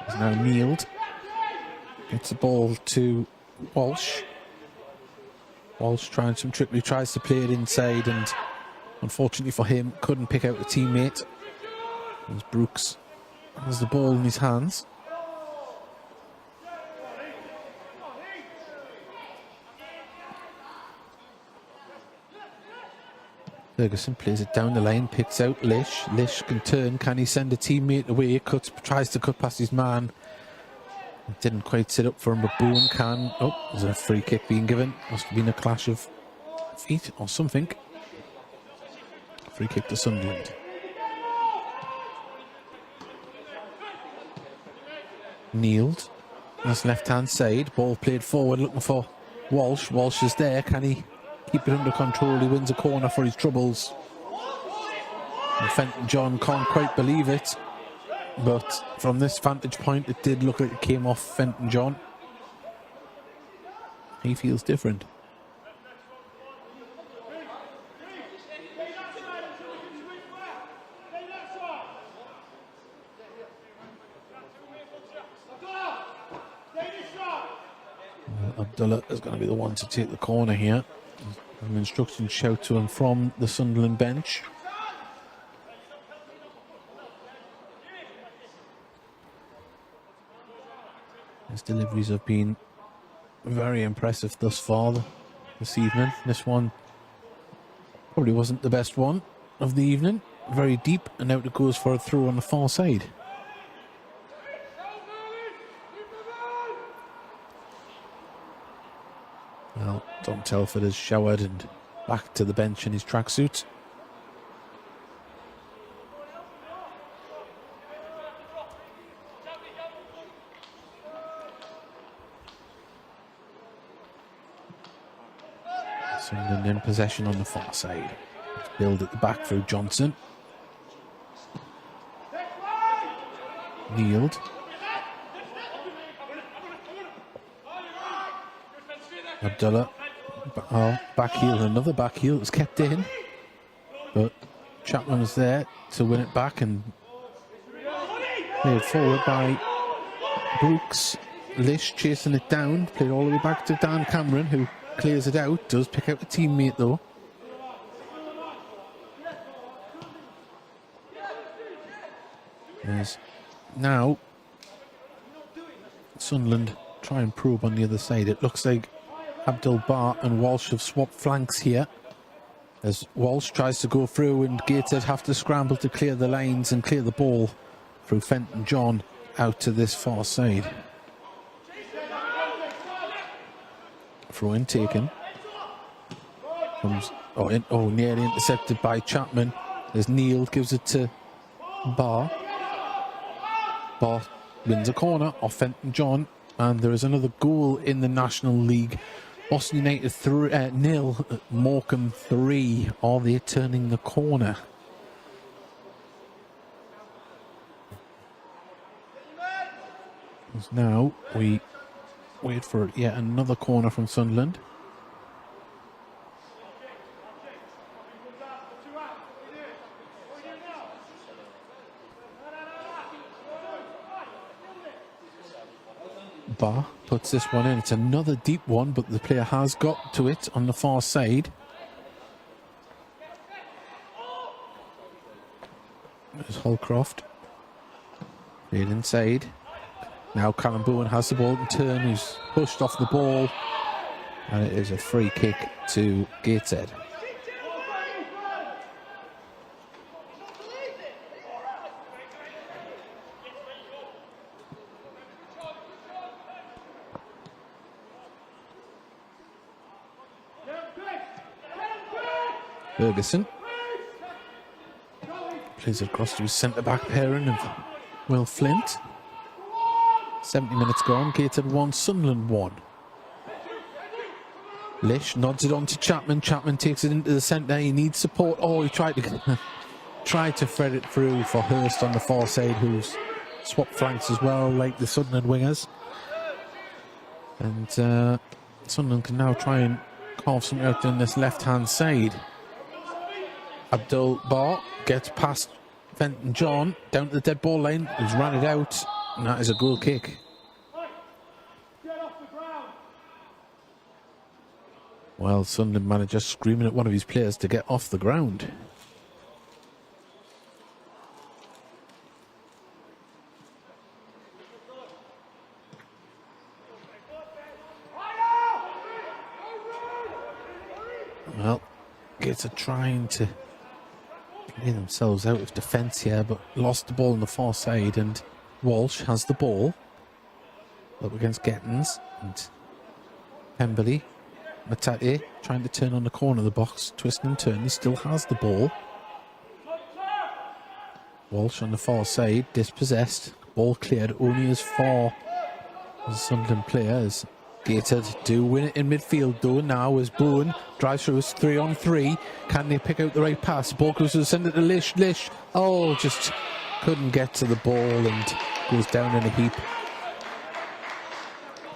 He's now kneeled. Gets the ball to Walsh. Walsh trying some trickery, tries to play it inside, and unfortunately for him, couldn't pick out a teammate. As Brooks has the ball in his hands. Ferguson plays it down the line, picks out Lish. Lish can turn, can he send a teammate away? Tries to cut past his man. It didn't quite sit up for him, but Bowen can. Oh, there's a free kick being given. Must have been a clash of feet or something. Free kick to Sunderland. Kneeled. That's left-hand side. Ball played forward, looking for Walsh. Walsh is there. Can he keep it under control? He wins a corner for his troubles. And Fenton John can't quite believe it. But from this vantage point, it did look like it came off Fenton John. He feels different. Abdullah is going to be the one to take the corner here. An instruction shout to him from the Sunderland bench. His deliveries have been very impressive thus far this evening. This one probably wasn't the best one of the evening. Very deep, and out it goes for a throw on the far side. Well, Dom Telford has showered and back to the bench in his tracksuit. Sunderland in possession on the far side. Build at the back through Johnson. Kneeled. Abdullah. Back heel, another back heel. It was kept in. But Chapman was there to win it back and played forward by Brooks. Lish chasing it down. Played all the way back to Dan Cameron, who clears it out. Does pick out a teammate though. There's now Sunderland try and probe on the other side. It looks like Abdul Bar and Walsh have swapped flanks here. As Walsh tries to go through and Gateshead have to scramble to clear the lines and clear the ball through Fenton John out to this far side. Throw in taken. Comes, nearly intercepted by Chapman. As Neil gives it to Barr. Barr wins a corner off Fenton John, and there is another goal in the National League. Boston United 0, Morecambe 3. Are they turning the corner? As now we wait for yet another corner from Sunderland. Barr puts this one in. It's another deep one, but the player has got to it on the far side. There's Holcroft. Played inside. Now Callum Bowen has the ball in turn. He's pushed off the ball. And it is a free kick to Gateshead. Ferguson plays it across to his centre-back pairing of Will Flint. 70 minutes gone, Gateshead 1, Sunderland 1. Lish nods it on to Chapman. Chapman takes it into the centre. He needs support. Oh, he tried to thread it through for Hurst on the far side, who's swapped flanks as well, like the Sunderland wingers. And Sunderland can now try and carve something out on this left-hand side. Abdul Barr gets past Fenton John down to the dead ball line. He's ran it out, and that is a goal kick. Well, Sunderland manager screaming at one of his players to get off the ground. Well, Gateshead trying to play themselves out of defence here, but lost the ball on the far side, and Walsh has the ball up against Gettins, and Pemberley. Matate trying to turn on the corner of the box, twist and turn. He still has the ball. Walsh on the far side, dispossessed. Ball cleared only as far as the Sunderland players. Gateshead do win it in midfield though now as Bowen drives through his 3-on-3. Can they pick out the right pass? Ball goes to send it to Lish. Lish, oh, just couldn't get to the ball and goes down in a heap.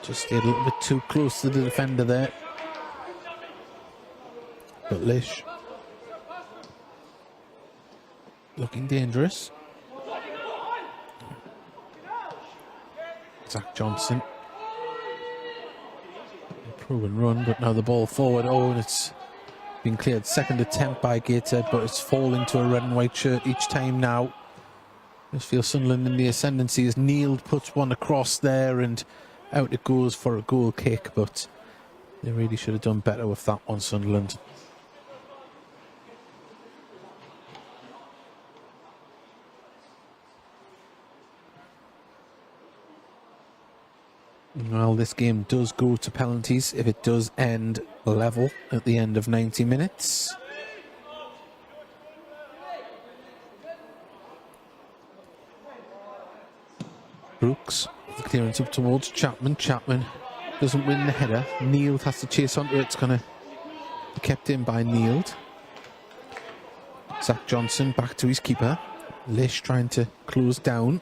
Just stayed a little bit too close to the defender there. But Lish looking dangerous. Zach Johnson. Proven run, but now the ball forward. Oh, and it's been cleared. Second attempt by Gateshead, but it's falling to a red and white shirt each time now. Just feel Sunderland in the ascendancy as Neil puts one across there and out it goes for a goal kick, but they really should have done better with that one, Sunderland. Well, this game does go to penalties if it does end level at the end of 90 minutes. Brooks, the clearance up towards Chapman. Chapman doesn't win the header. Neil has to chase onto it. It's going to be kept in by Neil. Zach Johnson back to his keeper. Lish trying to close down.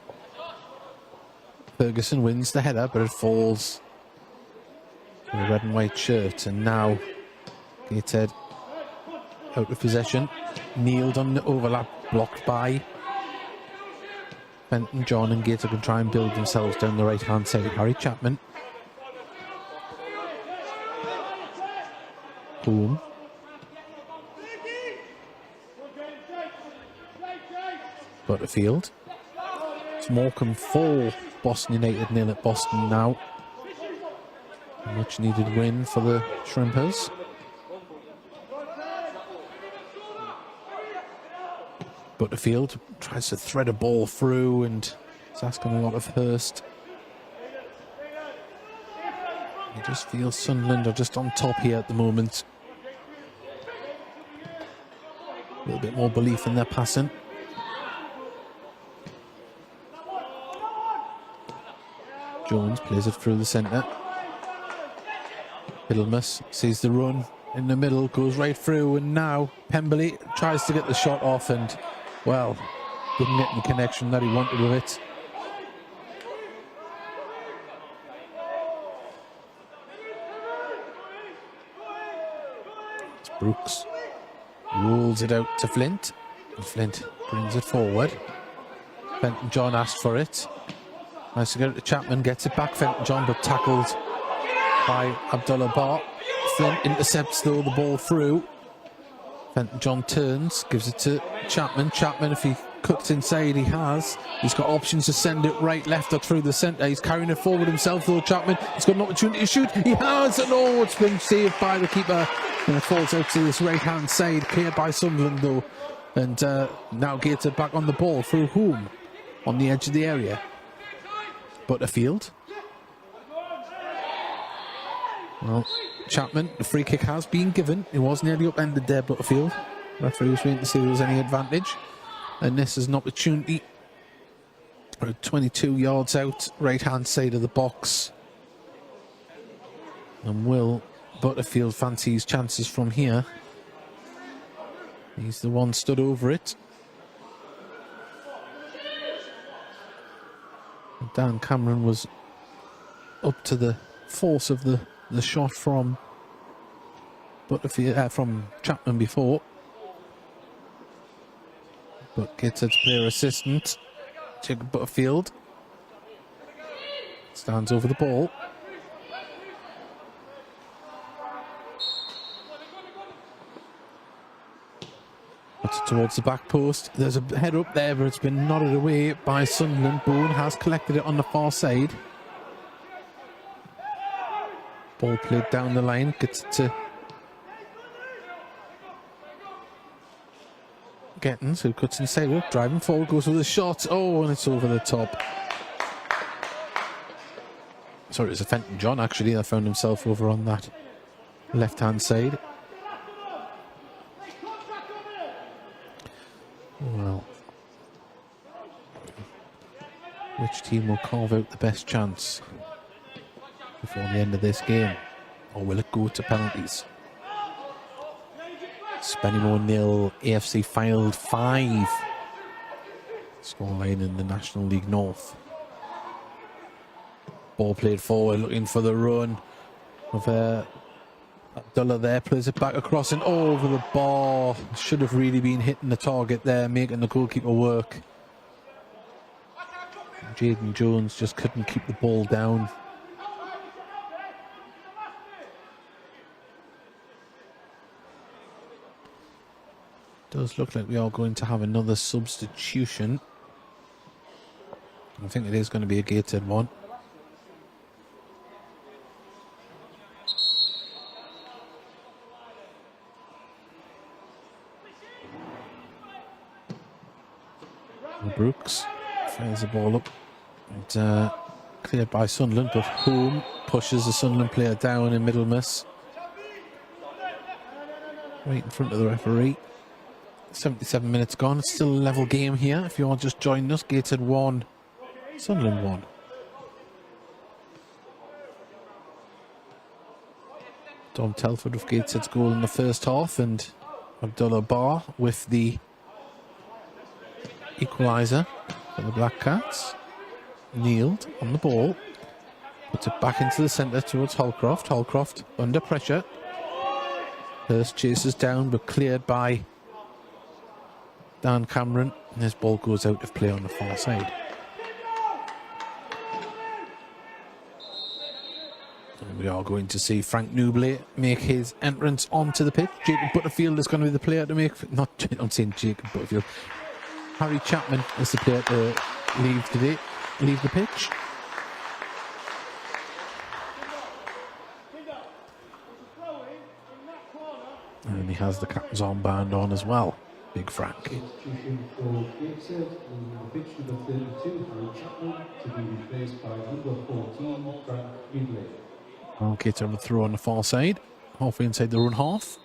Ferguson wins the header, but it falls to the red and white shirt. And now Gateshead out of possession. Neiled on the overlap, blocked by Fenton John, and Gateshead can try and build themselves down the right hand side. Harry Chapman. Boom. Butterfield. It's Morecambe 4, Boston United 0 at Boston now. A much needed win for the Shrimpers. Butterfield tries to thread a ball through and is asking a lot of Hurst. You just feel Sunderland are just on top here at the moment. A little bit more belief in their passing. Jones plays it through the centre. Middlemas sees the run in the middle, goes right through, and now Pemberley tries to get the shot off and, well, didn't get the connection that he wanted with it. It's Brooks. Rolls it out to Flint. And Flint brings it forward. Fenton John asked for it. Nice to get it to Chapman, gets it back. Fenton John, but tackled by Abdullah Bar. Flint intercepts though the ball through. Fenton John turns, gives it to Chapman. Chapman, if he cuts inside, he has. He's got options to send it right, left, or through the centre. He's carrying it forward himself though, Chapman. He's got an opportunity to shoot. He has, and oh, it's been saved by the keeper. And it falls out to this right-hand side, cleared by Sunderland though. And now Gateshead back on the ball through whom? On the edge of the area. Butterfield. Well, Chapman, the free kick has been given. It was nearly upended there, Butterfield. Referee was waiting to see if there was any advantage. And this is an opportunity. 22 yards out, right-hand side of the box. And will Butterfield fancy his chances from here? He's the one stood over it. Dan Cameron was up to the force of the shot from Butterfield, from Chapman before. But Gateshead's player assistant, Jacob Butterfield, stands over the ball. Puts it towards the back post. There's a head up there, but it's been nodded away by Sunderland. Boone has collected it on the far side. Ball played down the line, gets it to Gettins, who cuts inside, driving forward, goes with a shot. Oh, and it's over the top. Sorry, it was a Fenton John actually that found himself over on that left-hand side. Well, which team will carve out the best chance before the end of this game? Or will it go to penalties? Spennymoor 0, AFC Fylde 5. Scoreline in the National League North. Ball played forward, looking for the run of Abdullah there, plays it back across and over the bar. Should have really been hitting the target there, making the goalkeeper work. Jaden Jones just couldn't keep the ball down. Does look like we are going to have another substitution. I think it is going to be a Gateshead one. Brooks fires the ball up and cleared by Sunderland, but Home pushes the Sunderland player down in Middlemas. Right in front of the referee. 77 minutes gone. It's still a level game here. If you are just joining us, Gateshead 1, Sunderland 1. Dom Telford with Gateshead's goal in the first half, and Abdullah Bar with the equalizer for the Black Cats. Kneeled on the ball, puts it back into the centre towards Holcroft. Holcroft under pressure. Hurst chases down, but cleared by Dan Cameron, and his ball goes out of play on the far side. And we are going to see Frank Newbley make his entrance onto the pitch. Jacob Butterfield is going to be the player to make, I'm saying Jacob Butterfield. Harry Chapman is the player to leave the pitch. And he has the captain's armband on as well, Big Frank. Substitution for Gateshead on the pitch number 32, Harry Chapman, to be replaced by number 14, Frank Ridley. Well, Gateshead will throw on the far side, halfway inside the run half.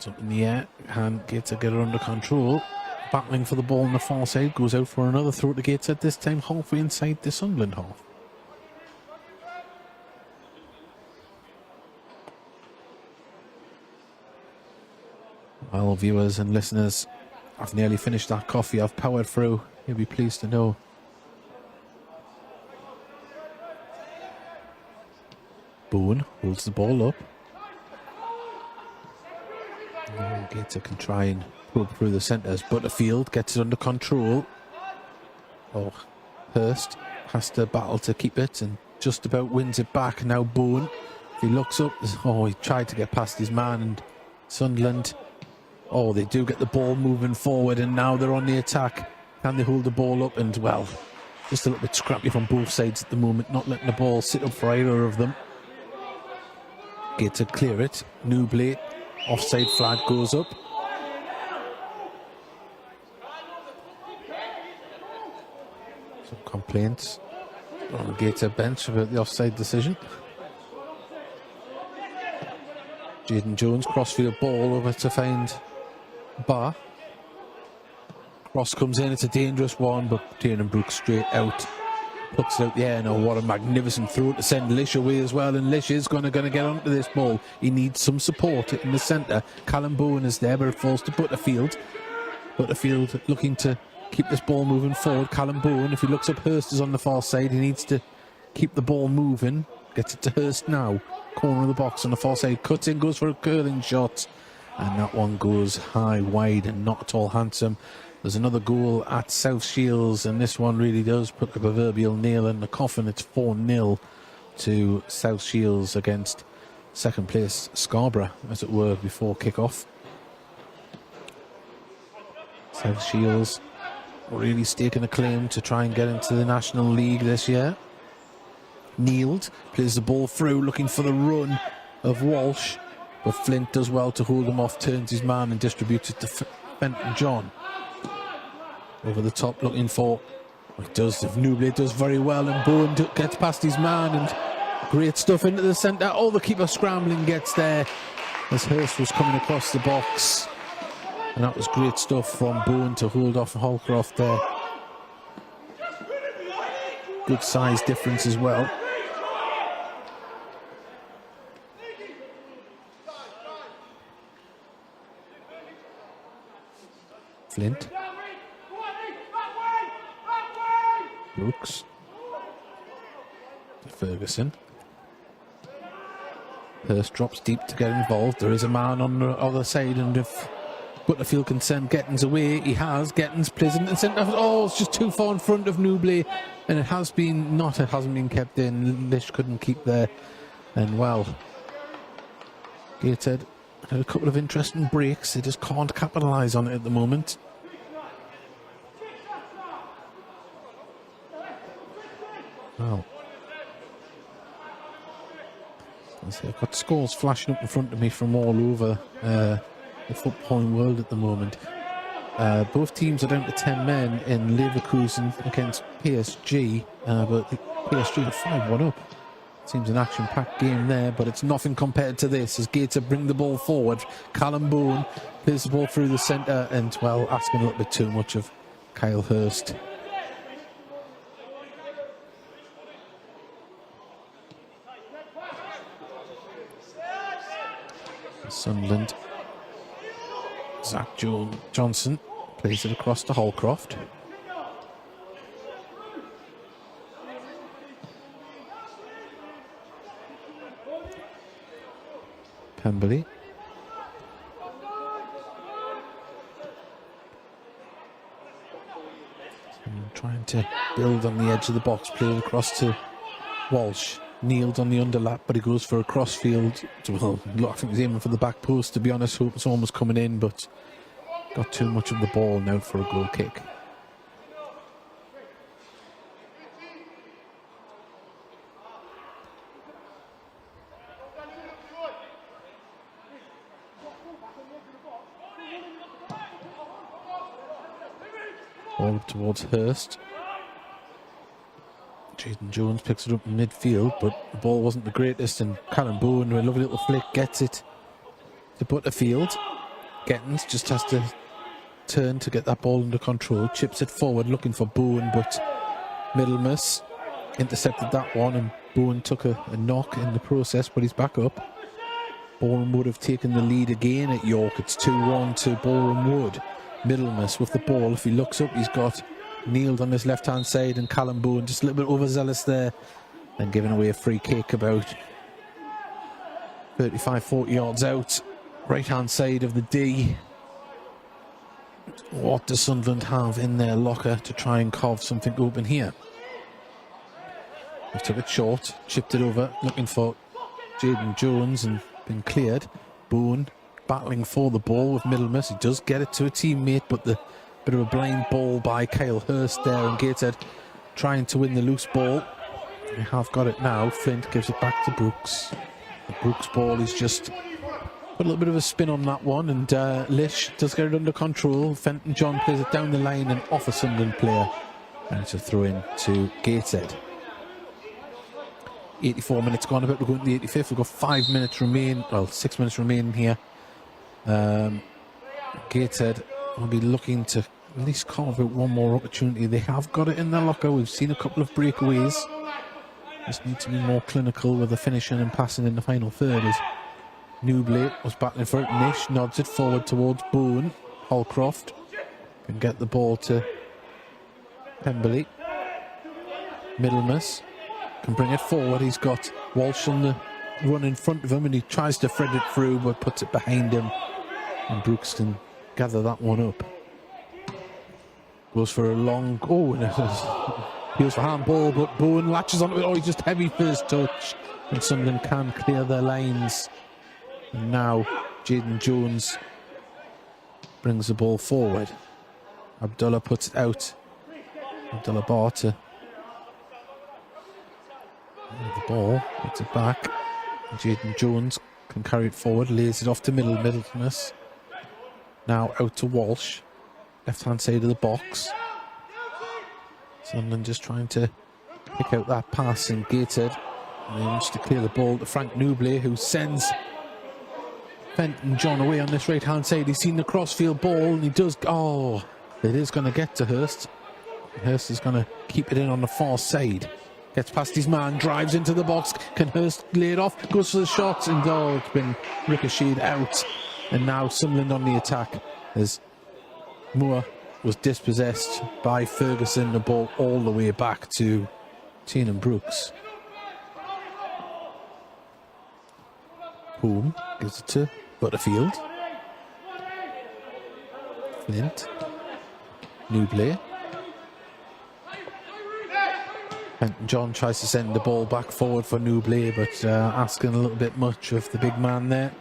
It's up in the air, and Gateshead get it under control. Battling for the ball on the far side, goes out for another throw to Gateshead, this time halfway inside the Sunderland half. Well, viewers and listeners, I've nearly finished that coffee. I've powered through. You'll be pleased to know. Boone holds the ball up. Gateshead can try and probe through the centres. Butterfield gets it under control. Oh, Hurst has to battle to keep it and just about wins it back. Now Boone, if he looks up, oh, he tried to get past his man, and Sunderland, oh, they do get the ball moving forward, and now they're on the attack. Can they hold the ball up? And, well, just a little bit scrappy from both sides at the moment, not letting the ball sit up for either of them. Gateshead clear it. Newbley, offside flag goes up. Some complaints on the Gateshead bench about the offside decision. Jaden Jones, crossfield ball over to find Barr. Cross comes in, it's a dangerous one, but Tiernan Brooks straight out. Puts it out the air. Now, what a magnificent throw to send Lish away as well, and Lish is going to get onto this ball. He needs some support in the centre. Callum Bowen is there, but it falls to Butterfield. Butterfield looking to keep this ball moving forward. Callum Bowen, if he looks up, Hurst is on the far side. He needs to keep the ball moving. Gets it to Hurst now. Corner of the box on the far side. Cuts in, goes for a curling shot. And that one goes high, wide, and not at all handsome. There's another goal at South Shields, and this one really does put the proverbial nail in the coffin. It's 4-0 to South Shields against second place Scarborough, as it were, before kick-off. South Shields really staking a claim to try and get into the National League this year. Neild plays the ball through, looking for the run of Walsh, but Flint does well to hold him off, turns his man and distributes it to Fenton John. Over the top, looking for, Newbley does very well, and Bowen gets past his man, and great stuff into the centre. Oh, the keeper scrambling gets there as Hurst was coming across the box, and that was great stuff from Bowen to hold off Holcroft there. Good size difference as well. Flint. Brooks. Ferguson. Hurst drops deep to get involved. There is a man on the other side, and if Butterfield can send Gettins away, he has. Gettins plays in the centre. Oh, it's just too far in front of Newbley, and it hasn't been kept in. Lish couldn't keep there, and well, Gateshead had a couple of interesting breaks. They just can't capitalise on it at the moment. Well, I've got scores flashing up in front of me from all over the footballing world at the moment. Both teams are down to 10 men in Leverkusen against PSG, but PSG are 5-1 up. Seems an action-packed game there, but it's nothing compared to this as Gateshead bring the ball forward. Callum Boone plays the ball through the centre, and, well, asking a little bit too much of Kyle Hurst. Sunderland. Zach Johnson plays it across to Holcroft. Pemberley. Trying to build on the edge of the box, play across to Walsh. Kneeled on the underlap, but he goes for a crossfield. Well, I think he's aiming for the back post, to be honest. Hope it's almost coming in, but got too much of the ball now for a goal kick. Ball up towards Hurst. Jaden Jones picks it up in midfield, but the ball wasn't the greatest, and Callum Bowen, with a lovely little flick, gets it to Butterfield. Gettins just has to turn to get that ball under control. Chips it forward, looking for Bowen, but Middlemiss intercepted that one, and Bowen took a knock in the process, but he's back up. Boreham Wood have taken the lead again at York. It's 2-1 to Boreham Wood. Middlemiss with the ball. If he looks up, he's got Neil on his left-hand side and Callum Bowen just a little bit overzealous there, and giving away a free kick about 35-40 yards out, right-hand side of the D. What does Sunderland have in their locker to try and carve something open here? They took it short, chipped it over, looking for Jaden Jones, and been cleared. Bowen battling for the ball with Middlemiss. He does get it to a teammate, but the bit of a blind ball by Kyle Hurst there, and Gateshead trying to win the loose ball. They have got it now. Flint gives it back to Brooks. The Brooks ball is just put a little bit of a spin on that one, and Lish does get it under control. Fenton John plays it down the line and off a Sunderland player, and it's a throw in to Gateshead. 84 minutes gone, about to go into the 85th. We've got 5 minutes remain, well, 6 minutes remaining here. Gateshead will be looking to at least carve out one more opportunity. They have got it in their locker. We've seen a couple of breakaways. Just need to be more clinical with the finishing and passing in the final third. As Newbley was battling for it. Nish nods it forward towards Bowen. Holcroft can get the ball to Pemberley. Middlemiss can bring it forward. He's got Walsh on the run in front of him, and he tries to thread it through but puts it behind him, and Brooks can gather that one up. Goes for a long, he goes for handball, but Bowen latches onto it. He's just heavy first touch, and Sunderland can clear their lines. And now Jaden Jones brings the ball forward. Abdullah puts it out. Abdullah Barter the ball, puts it back. Jaden Jones can carry it forward, lays it off to Middlemiss. Now out to Walsh, left hand side of the box. Sunderland just trying to pick out that pass, and Gateshead managed to clear the ball to Frank Newbley, who sends Fenton John away on this right hand side. He's seen the crossfield ball, and he does, it is going to get to Hurst. Hurst is going to keep it in on the far side. Gets past his man, drives into the box. Can Hurst lay it off? Goes for the shot, and it's been ricocheted out. And now Sunderland on the attack as Moore was dispossessed by Ferguson. The ball all the way back to Tiernan Brooks. Home gives it to Butterfield. Flint. Newbley. And John tries to send the ball back forward for Newbley, but asking a little bit much of the big man there.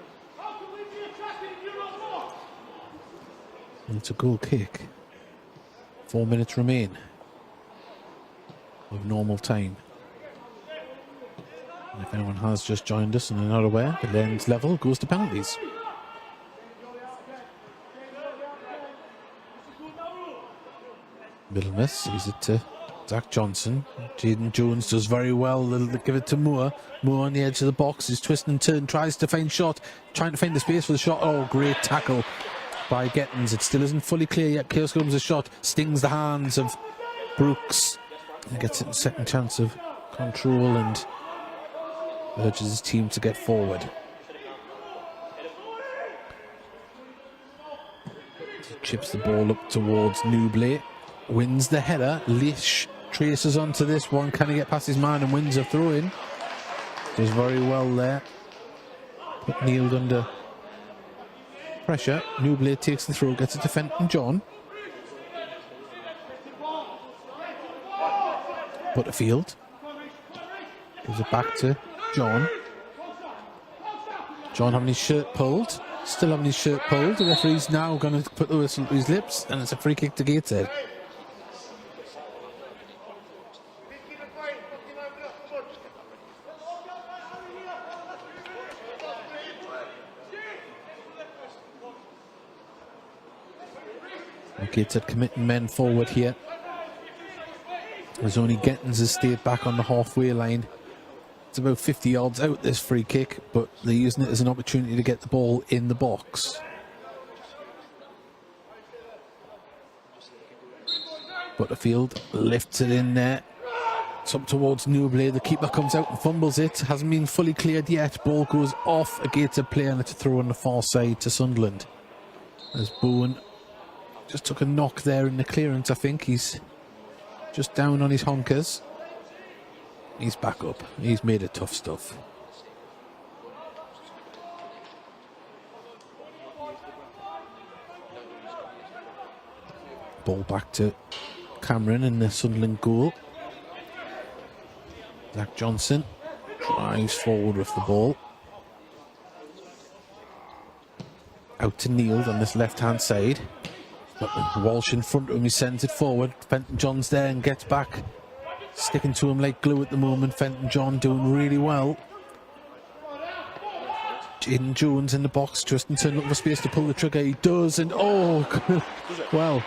And it's a goal kick. 4 minutes remain of normal time. And if anyone has just joined us and are not aware, the lens level goes to penalties. Middlemiss sees it to Zach Johnson. Jaden Jones does very well. They'll give it to Moore. Moore on the edge of the box. He's twisting and turn, tries to find shot, trying to find the space for the shot. Great tackle by Gettins. It still isn't fully clear yet. Clear comes a shot, stings the hands of Brooks, and gets it a second chance of control and urges his team to get forward. He chips the ball up towards Newbley. Wins the header. Lish traces onto this one. Can he get past his man and wins a throw-in? Does very well there. Put Neil under pressure. Newbley takes the throw, gets it to Fenton John. Butterfield gives it back to John. John having his shirt pulled. Still having his shirt pulled. The referee's now going to put the whistle to his lips, and it's a free kick to Gateshead. Gateshead committing men forward here. There's only Gettins has stayed back on the halfway line. It's about 50 yards out, this free kick, but they're using it as an opportunity to get the ball in the box. Butterfield lifts it in there. It's up towards Newbley. The keeper comes out and fumbles it. Hasn't been fully cleared yet. Ball goes off a Gateshead player and it's a throw on the far side to Sunderland. As Bowen just took a knock there in the clearance, I think. He's just down on his honkers. He's back up. He's made it tough stuff. Ball back to Cameron in the Sunderland goal. Zach Johnson drives forward with the ball. Out to Neil on this left-hand side. Got Walsh in front of him, he sends it forward. Fenton John's there and gets back. Sticking to him like glue at the moment. Fenton John doing really well. Jaden Jones in the box. Tristan looking for space to pull the trigger. He does, and oh, well,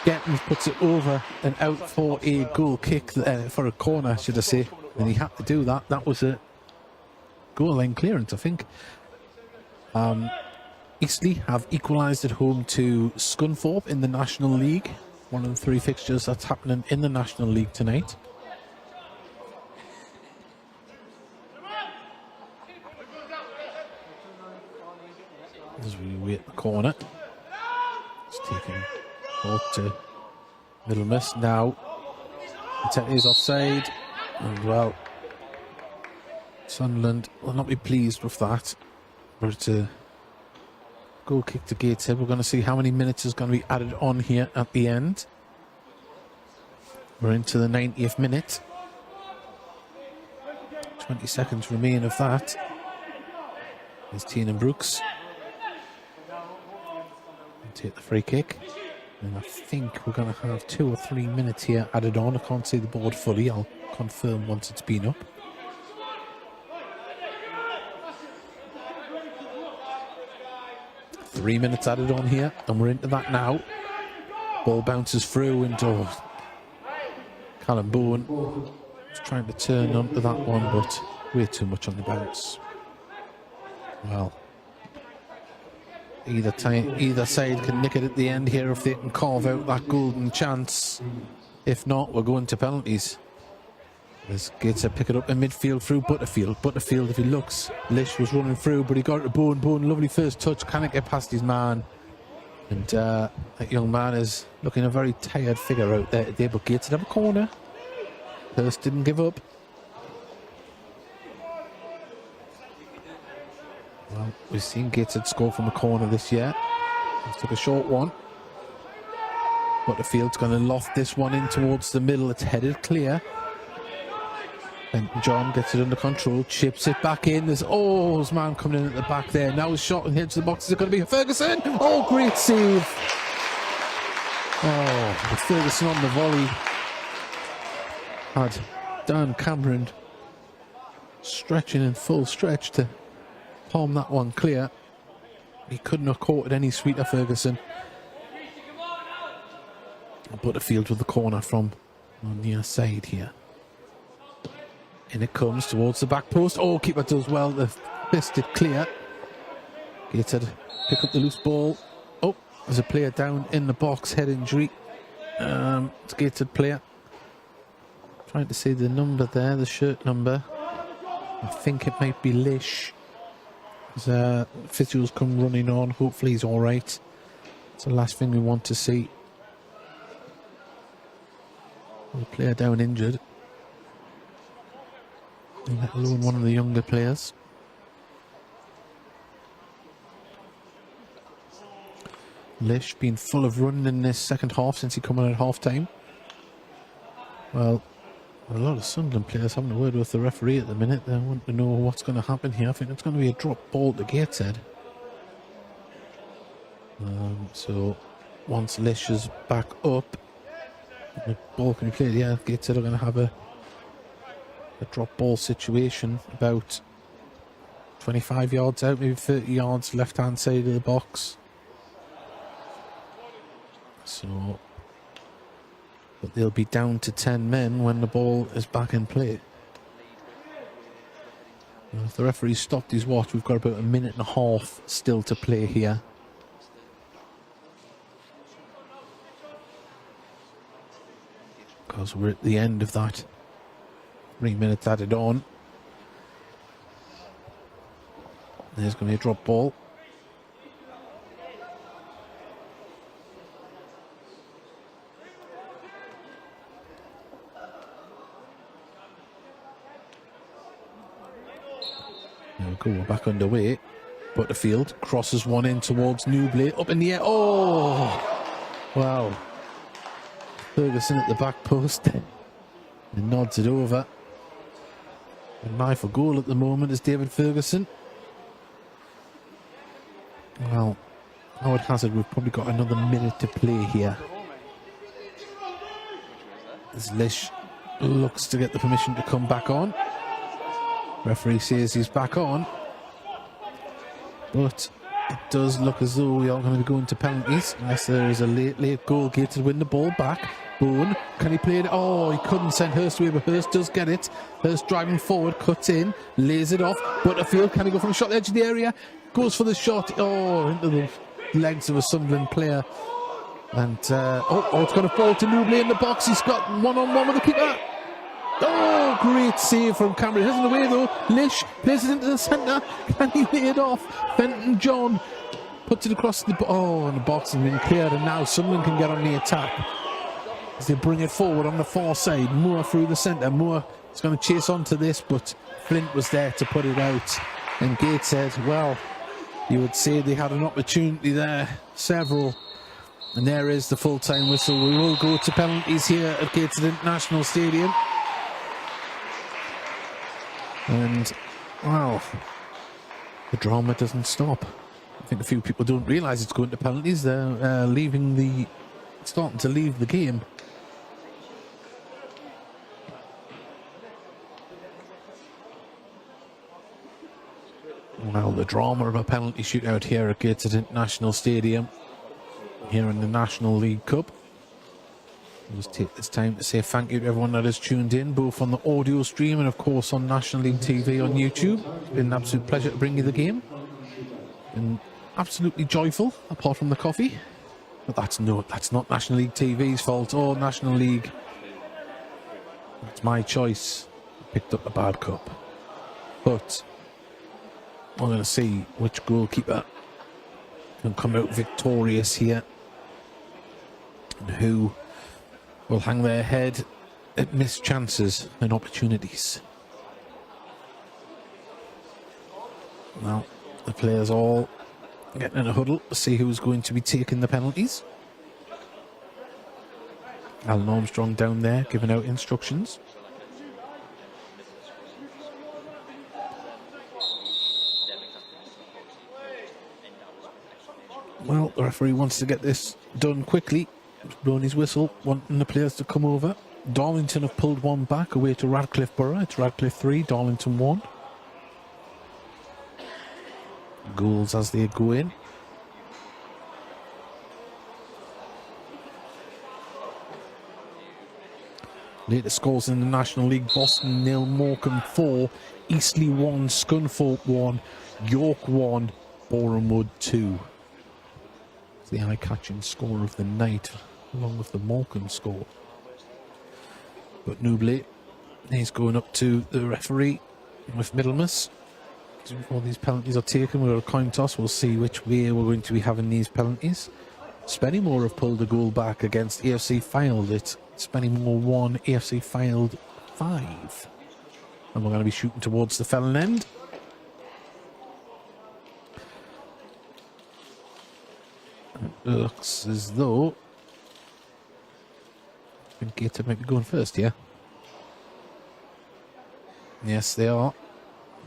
Gettins puts it over and out for a goal kick, for a corner, should I say. And he had to do that. That was a goal line clearance, I think. Eastleigh have equalised at home to Scunthorpe in the National League. One of the 3 fixtures that's happening in the National League tonight. As we wait the corner. It's taken out to middle miss. Now Tete is offside. And well, Sunderland will not be pleased with that. But it's a goal kick to Gateshead. We're going to see how many minutes is going to be added on here at the end. We're into the 90th minute. 20 seconds remain of that. There's Tiernan Brooks. Take the free kick. And I think we're going to have 2 or 3 minutes here added on. I can't see the board fully. I'll confirm once it's been up. Three minutes added on here, and we're into that now. Ball bounces through into Callum Bowen. He's trying to turn onto that one, but way too much on the bounce. Well, either side can nick it at the end here if they can carve out that golden chance. If not, we're going to penalties. As Gateshead pick it up in midfield through Butterfield. Butterfield, if he looks, Lish was running through, but he got it to Bowen. Bowen, lovely first touch, cannot get past his man. And that young man is looking a very tired figure out there today, but Gateshead have a corner. Hurst didn't give up. Well, we've seen Gateshead score from a corner this year. Let's take a short one. Butterfield's going to loft this one in towards the middle. It's headed clear. And John gets it under control, chips it back in. There's his man coming in at the back there. Now his shot and hits the box. Is it going to be Ferguson? Oh, great save. Oh, with Ferguson on the volley. Had Dan Cameron stretching in full stretch to palm that one clear. He couldn't have caught it any sweeter, Ferguson. Butterfield with the corner from on the side here. In it comes towards the back post. Oh, keeper does well to fist it clear. Gateshead pick up the loose ball. Oh, there's a player down in the box, head injury. It's a Gateshead player. Trying to see the number there, the shirt number. I think it might be Lish. Physio's come running on. Hopefully he's alright. It's the last thing we want to see. The player down injured. Let alone one of the younger players. Lish been full of run in this second half since he come on at half time. Well, a lot of Sunderland players having a word with the referee at the minute. They want to know what's going to happen here. I think it's going to be a drop ball to Gateshead. So once Lish is back up, the ball can be played. Yeah, Gateshead are going to have a drop ball situation about 25 yards out, maybe 30 yards left hand side of the box. So, but they'll be down to 10 men when the ball is back in play. Now, if the referee stopped his watch, we've got about a minute and a half still to play here. because we're at the end of that. 3 minutes added on. There's going to be a drop ball. There we go, we're back underway. Butterfield crosses one in towards Newbley, up in the air. Oh! Wow. Ferguson at the back post. And nods it over. And knife for goal at the moment is David Ferguson. Well, Howard Hazard, we've probably got another minute to play here. As Lish looks to get the permission to come back on. Referee says he's back on. But it does look as though we are going to be going to penalties unless there is a late goal here to win the ball back. Boone, can he play it? Oh, he couldn't send Hurst away, but Hurst does get it. Hurst driving forward, cuts in, lays it off. Butterfield, can he go from the shot edge of the area? Goes for the shot. Oh, into the legs of a Sunderland player. And, it's going to fall to Newbley in the box. He's got one-on-one with the keeper. Oh, great save from Cameron. He's in the way though. Lish plays it into the centre. Can he lay it off? Fenton John puts it across the... Oh, and the box has been cleared, and now Sunderland can get on the attack. As they bring it forward on the far side. Moore through the centre. Moore is going to chase on to this, but Flint was there to put it out. And Gateshead, well, you would say they had an opportunity there. Several. And there is the full-time whistle. We will go to penalties here at Gateshead International Stadium. And, wow, the drama doesn't stop. I think a few people don't realise it's going to penalties. They're starting to leave the game. Well, the drama of a penalty shootout here at Gateshead International Stadium, here in the National League Cup. I'll just take this time to say thank you to everyone that has tuned in, both on the audio stream and of course on National League TV on YouTube. It's been an absolute pleasure to bring you the game. Been absolutely joyful, apart from the coffee. But that's not National League TV's fault or National League. It's my choice. I picked up a bad cup. But we're going to see which goalkeeper can come out victorious here and who will hang their head at missed chances and opportunities. Now, the players all getting in a huddle to see who's going to be taking the penalties. Alan Armstrong down there giving out instructions. Well, the referee wants to get this done quickly. He's blowing his whistle, wanting the players to come over. Darlington have pulled one back away to Radcliffe Borough. It's Radcliffe 3, Darlington 1. Goals as they go in. Latest scores in the National League: Boston 0, Morecambe 4, Eastleigh 1, Scunthorpe 1, York 1, Borehamwood 2. It's the eye-catching score of the night, along with the Morecambe score. But Newbley, he's going up to the referee with Middlemas. So before these penalties are taken, we've got a coin toss. We'll see which way we're going to be having these penalties. Spennymoor have pulled a goal back against AFC Fylde. It's Spennymoor 1, AFC Fylde 5. And we're going to be shooting towards the Felon end. It looks as though Gateshead might be going first, yeah? Yes, they are.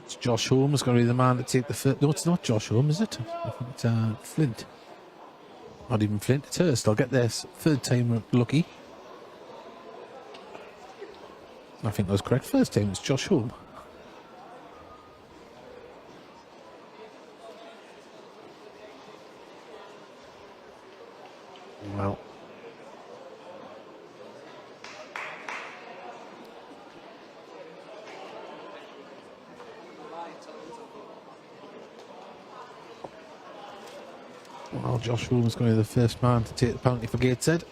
It's Josh Holmes going to be the man to take the first. No, it's not Josh Holmes, is it? I think it's Flint. Not even Flint, it's Hurst. I'll get there third time lucky. I think that was correct. First time it's Josh Holmes. Well. Well, Josh Holmes is going to be the first man to take the penalty for Gateshead.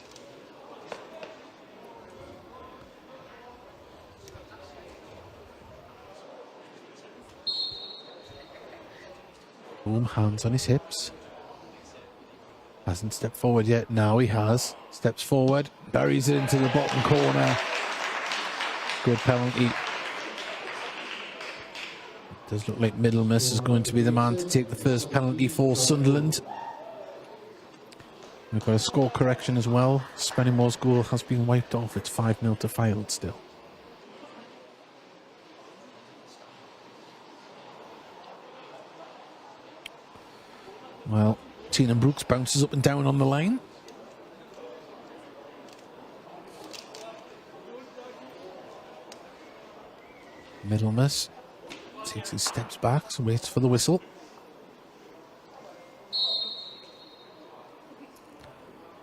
him, hands on his hips. Hasn't stepped forward yet. Now he has. Steps forward, buries it into the bottom corner. Good penalty. Does look like Middlemiss is going to be the man to take the first penalty for Sunderland. We've got a score correction as well. Spennymore's goal has been wiped off. It's 5-0 to Fylde still. Well, Tina Brooks bounces up and down on the line. Middlemiss takes his steps back, so waits for the whistle.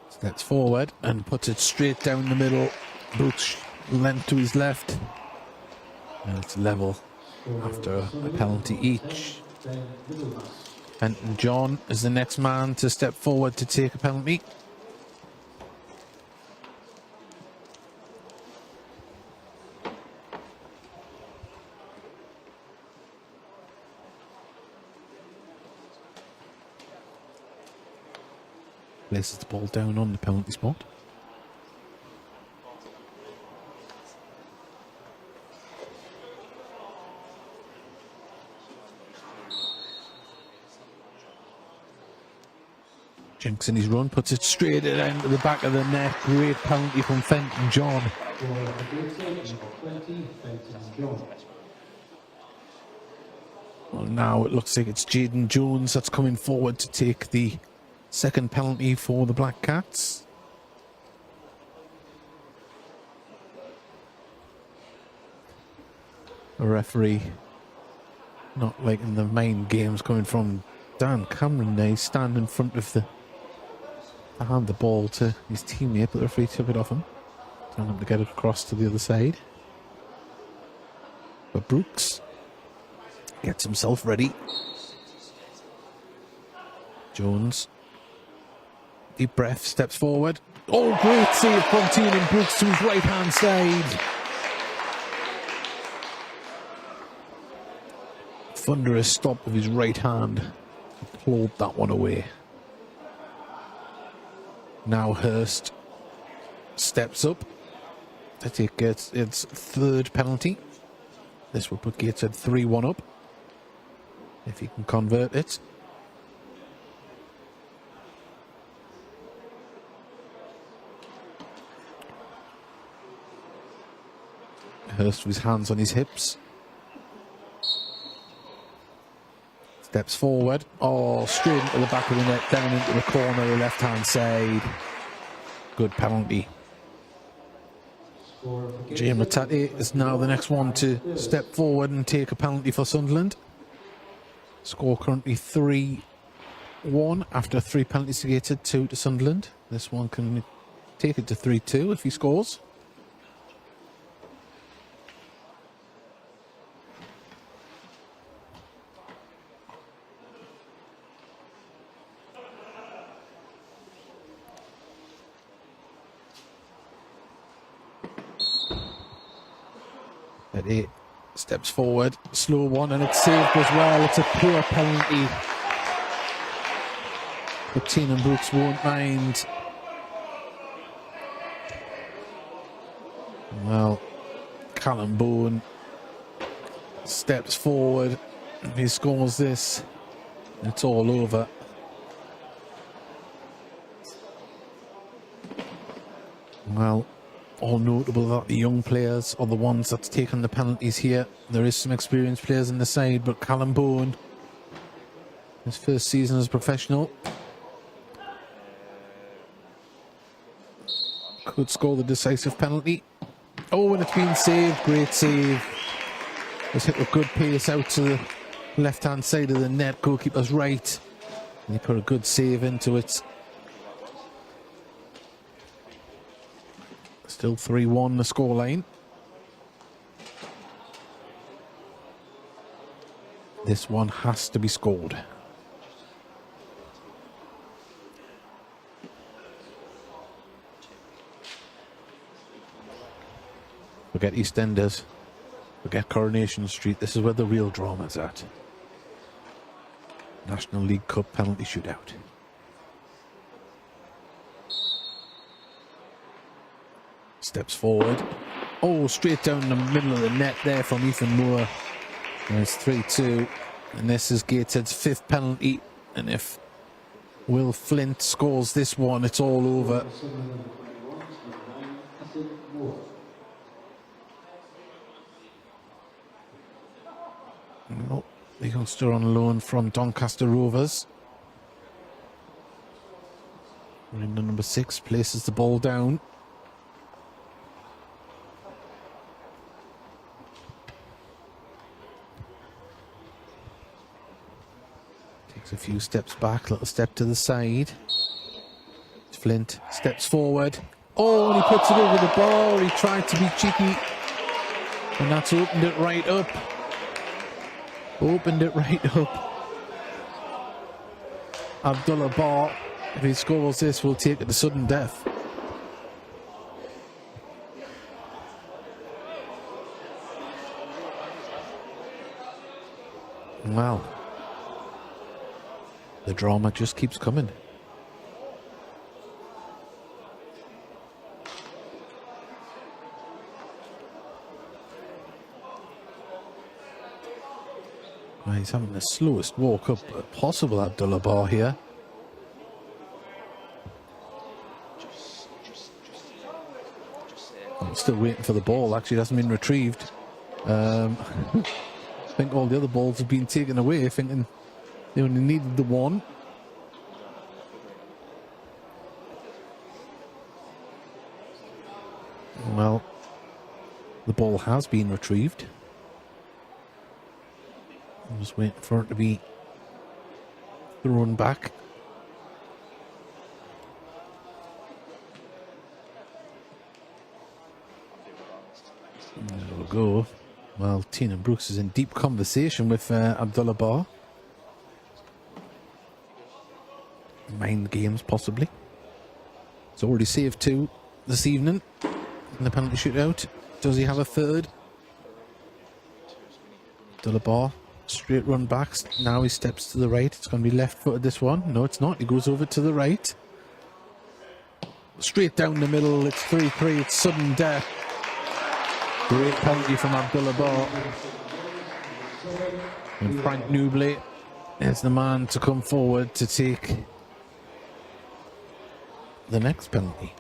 Steps forward and puts it straight down the middle. Brooks length to his left. And it's level after a penalty each. Fenton John is the next man to step forward to take a penalty. Places the ball down on the penalty spot. Jinks in his run, puts it straight into the back of the net. Great penalty from Fenton John. Well, now it looks like it's Jaden Jones that's coming forward to take the second penalty for the Black Cats. A referee not liking the main games coming from Dan Cameron there. He's standing in front of the to hand the ball to his teammate, but the referee took it off him. Telling him to get it across to the other side. But Brooks gets himself ready. Jones, deep breath, steps forward. Oh, great save from Tina Brooks to his right hand side. Thunderous stop of his right hand. Clawed that one away. Now Hurst steps up to take its third penalty. This will put Gateshead 3-1 up, if he can convert it. Hurst with his hands on his hips. Steps forward. Oh, straight into the back of the net, down into the corner, the left-hand side. Good penalty. Jay Matati is now the next one to step forward and take a penalty for Sunderland. Score currently 3-1 after 3 penalties to Gateshead, 2 to Sunderland. This one can take it to 3-2 if he scores. He steps forward, slow one, and it's saved as well. It's a pure penalty. But Tina Brooks won't mind. Well, Callum Bowen steps forward. If he scores this, it's all over. Well, all notable that the young players are the ones that's taken the penalties here. There is some experienced players in the side, but Callum Bowen, his first season as a professional, could score the decisive penalty. Oh, and it's been saved. Great save. It's hit with good pace out to the left-hand side of the net. Goalkeeper's right. And he put a good save into it. Still 3-1 the scoreline. This one has to be scored. Forget EastEnders. Forget Coronation Street. This is where the real drama's at. National League Cup penalty shootout. Steps forward. Oh, straight down the middle of the net there from Ethan Moore. There's 3-2. And this is Gateshead's 5th penalty. And if Will Flint scores this one, it's all over. Oh, the youngster on loan from Doncaster Rovers. Rinda number 6 places the ball down. Takes a few steps back, little step to the side. Flint steps forward. Oh, and he puts it over the bar. He tried to be cheeky. And that's opened it right up. Opened it right up. Abdullah Bar, if he scores this, will take it to sudden death. Wow. The drama just keeps coming. He's having the slowest walk up possible, Abdullah Bar here. I'm still waiting for the ball, actually, it hasn't been retrieved. I think all the other balls have been taken away, thinking they only needed the one. Well, the ball has been retrieved. I'm just waiting for it to be thrown back. There we go. Well, Tina Brooks is in deep conversation with Abdullah Bar. Mind games, possibly. He's already saved 2 this evening in the penalty shootout. Does he have a third? Abdullah Bar. Straight run back. Now he steps to the right. It's going to be left footed, this one. No, it's not. He goes over to the right. Straight down the middle. It's 3-3. It's sudden death. Great penalty from Abdullah Bar. And Frank Newbley is the man to come forward to take the next penalty.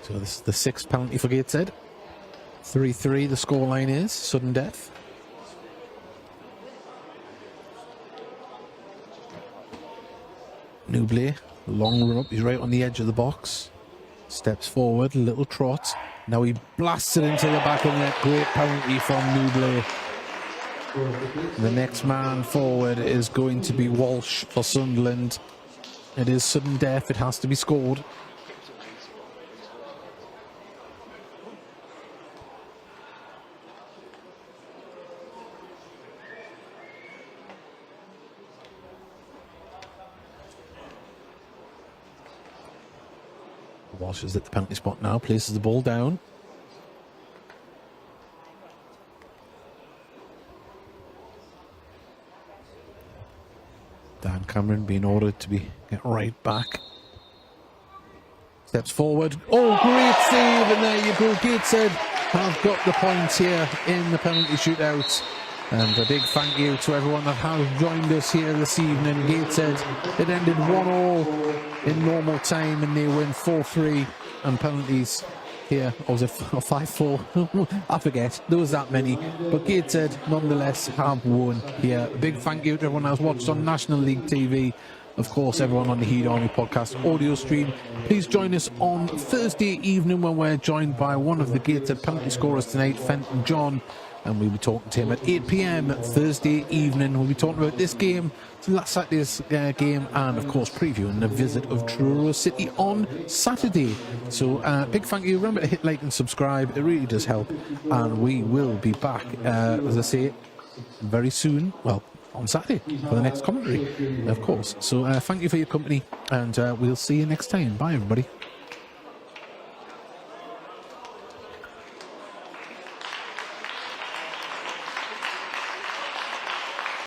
So this is the 6th penalty for Gateshead. 3-3 the scoreline is. Sudden death. Newbley, long run up, he's right on the edge of the box. Steps forward, a little trot. Now he blasts it into the back of the net. Great penalty from Newbley. The next man forward is going to be Walsh for Sunderland. It is sudden death, it has to be scored. Walsh is at the penalty spot now, places the ball down. Dan Cameron being ordered to get right back. Steps forward. Oh, great save, and there you go. Gateshead have got the points here in the penalty shootout. And a big thank you to everyone that has joined us here this evening. Gateshead, it ended 1-1 in normal time, and they win 4-3 and penalties here. Or was it 5-4? I forget. There was that many. But Gateshead, nonetheless, have won here. A big thank you to everyone that's watched on National League TV. Of course, everyone on the Heat Army podcast audio stream. Please join us on Thursday evening when we're joined by one of the Gateshead penalty scorers tonight, Fenton John. And we'll be talking to him at 8 p.m. Thursday evening. We'll be talking about this game, last Saturday's game, and of course previewing the visit of Truro City on Saturday. So big thank you. Remember to hit like and subscribe. It really does help. And we will be back, as I say, very soon. Well, on Saturday for the next commentary, of course. So thank you for your company, and we'll see you next time. Bye, everybody.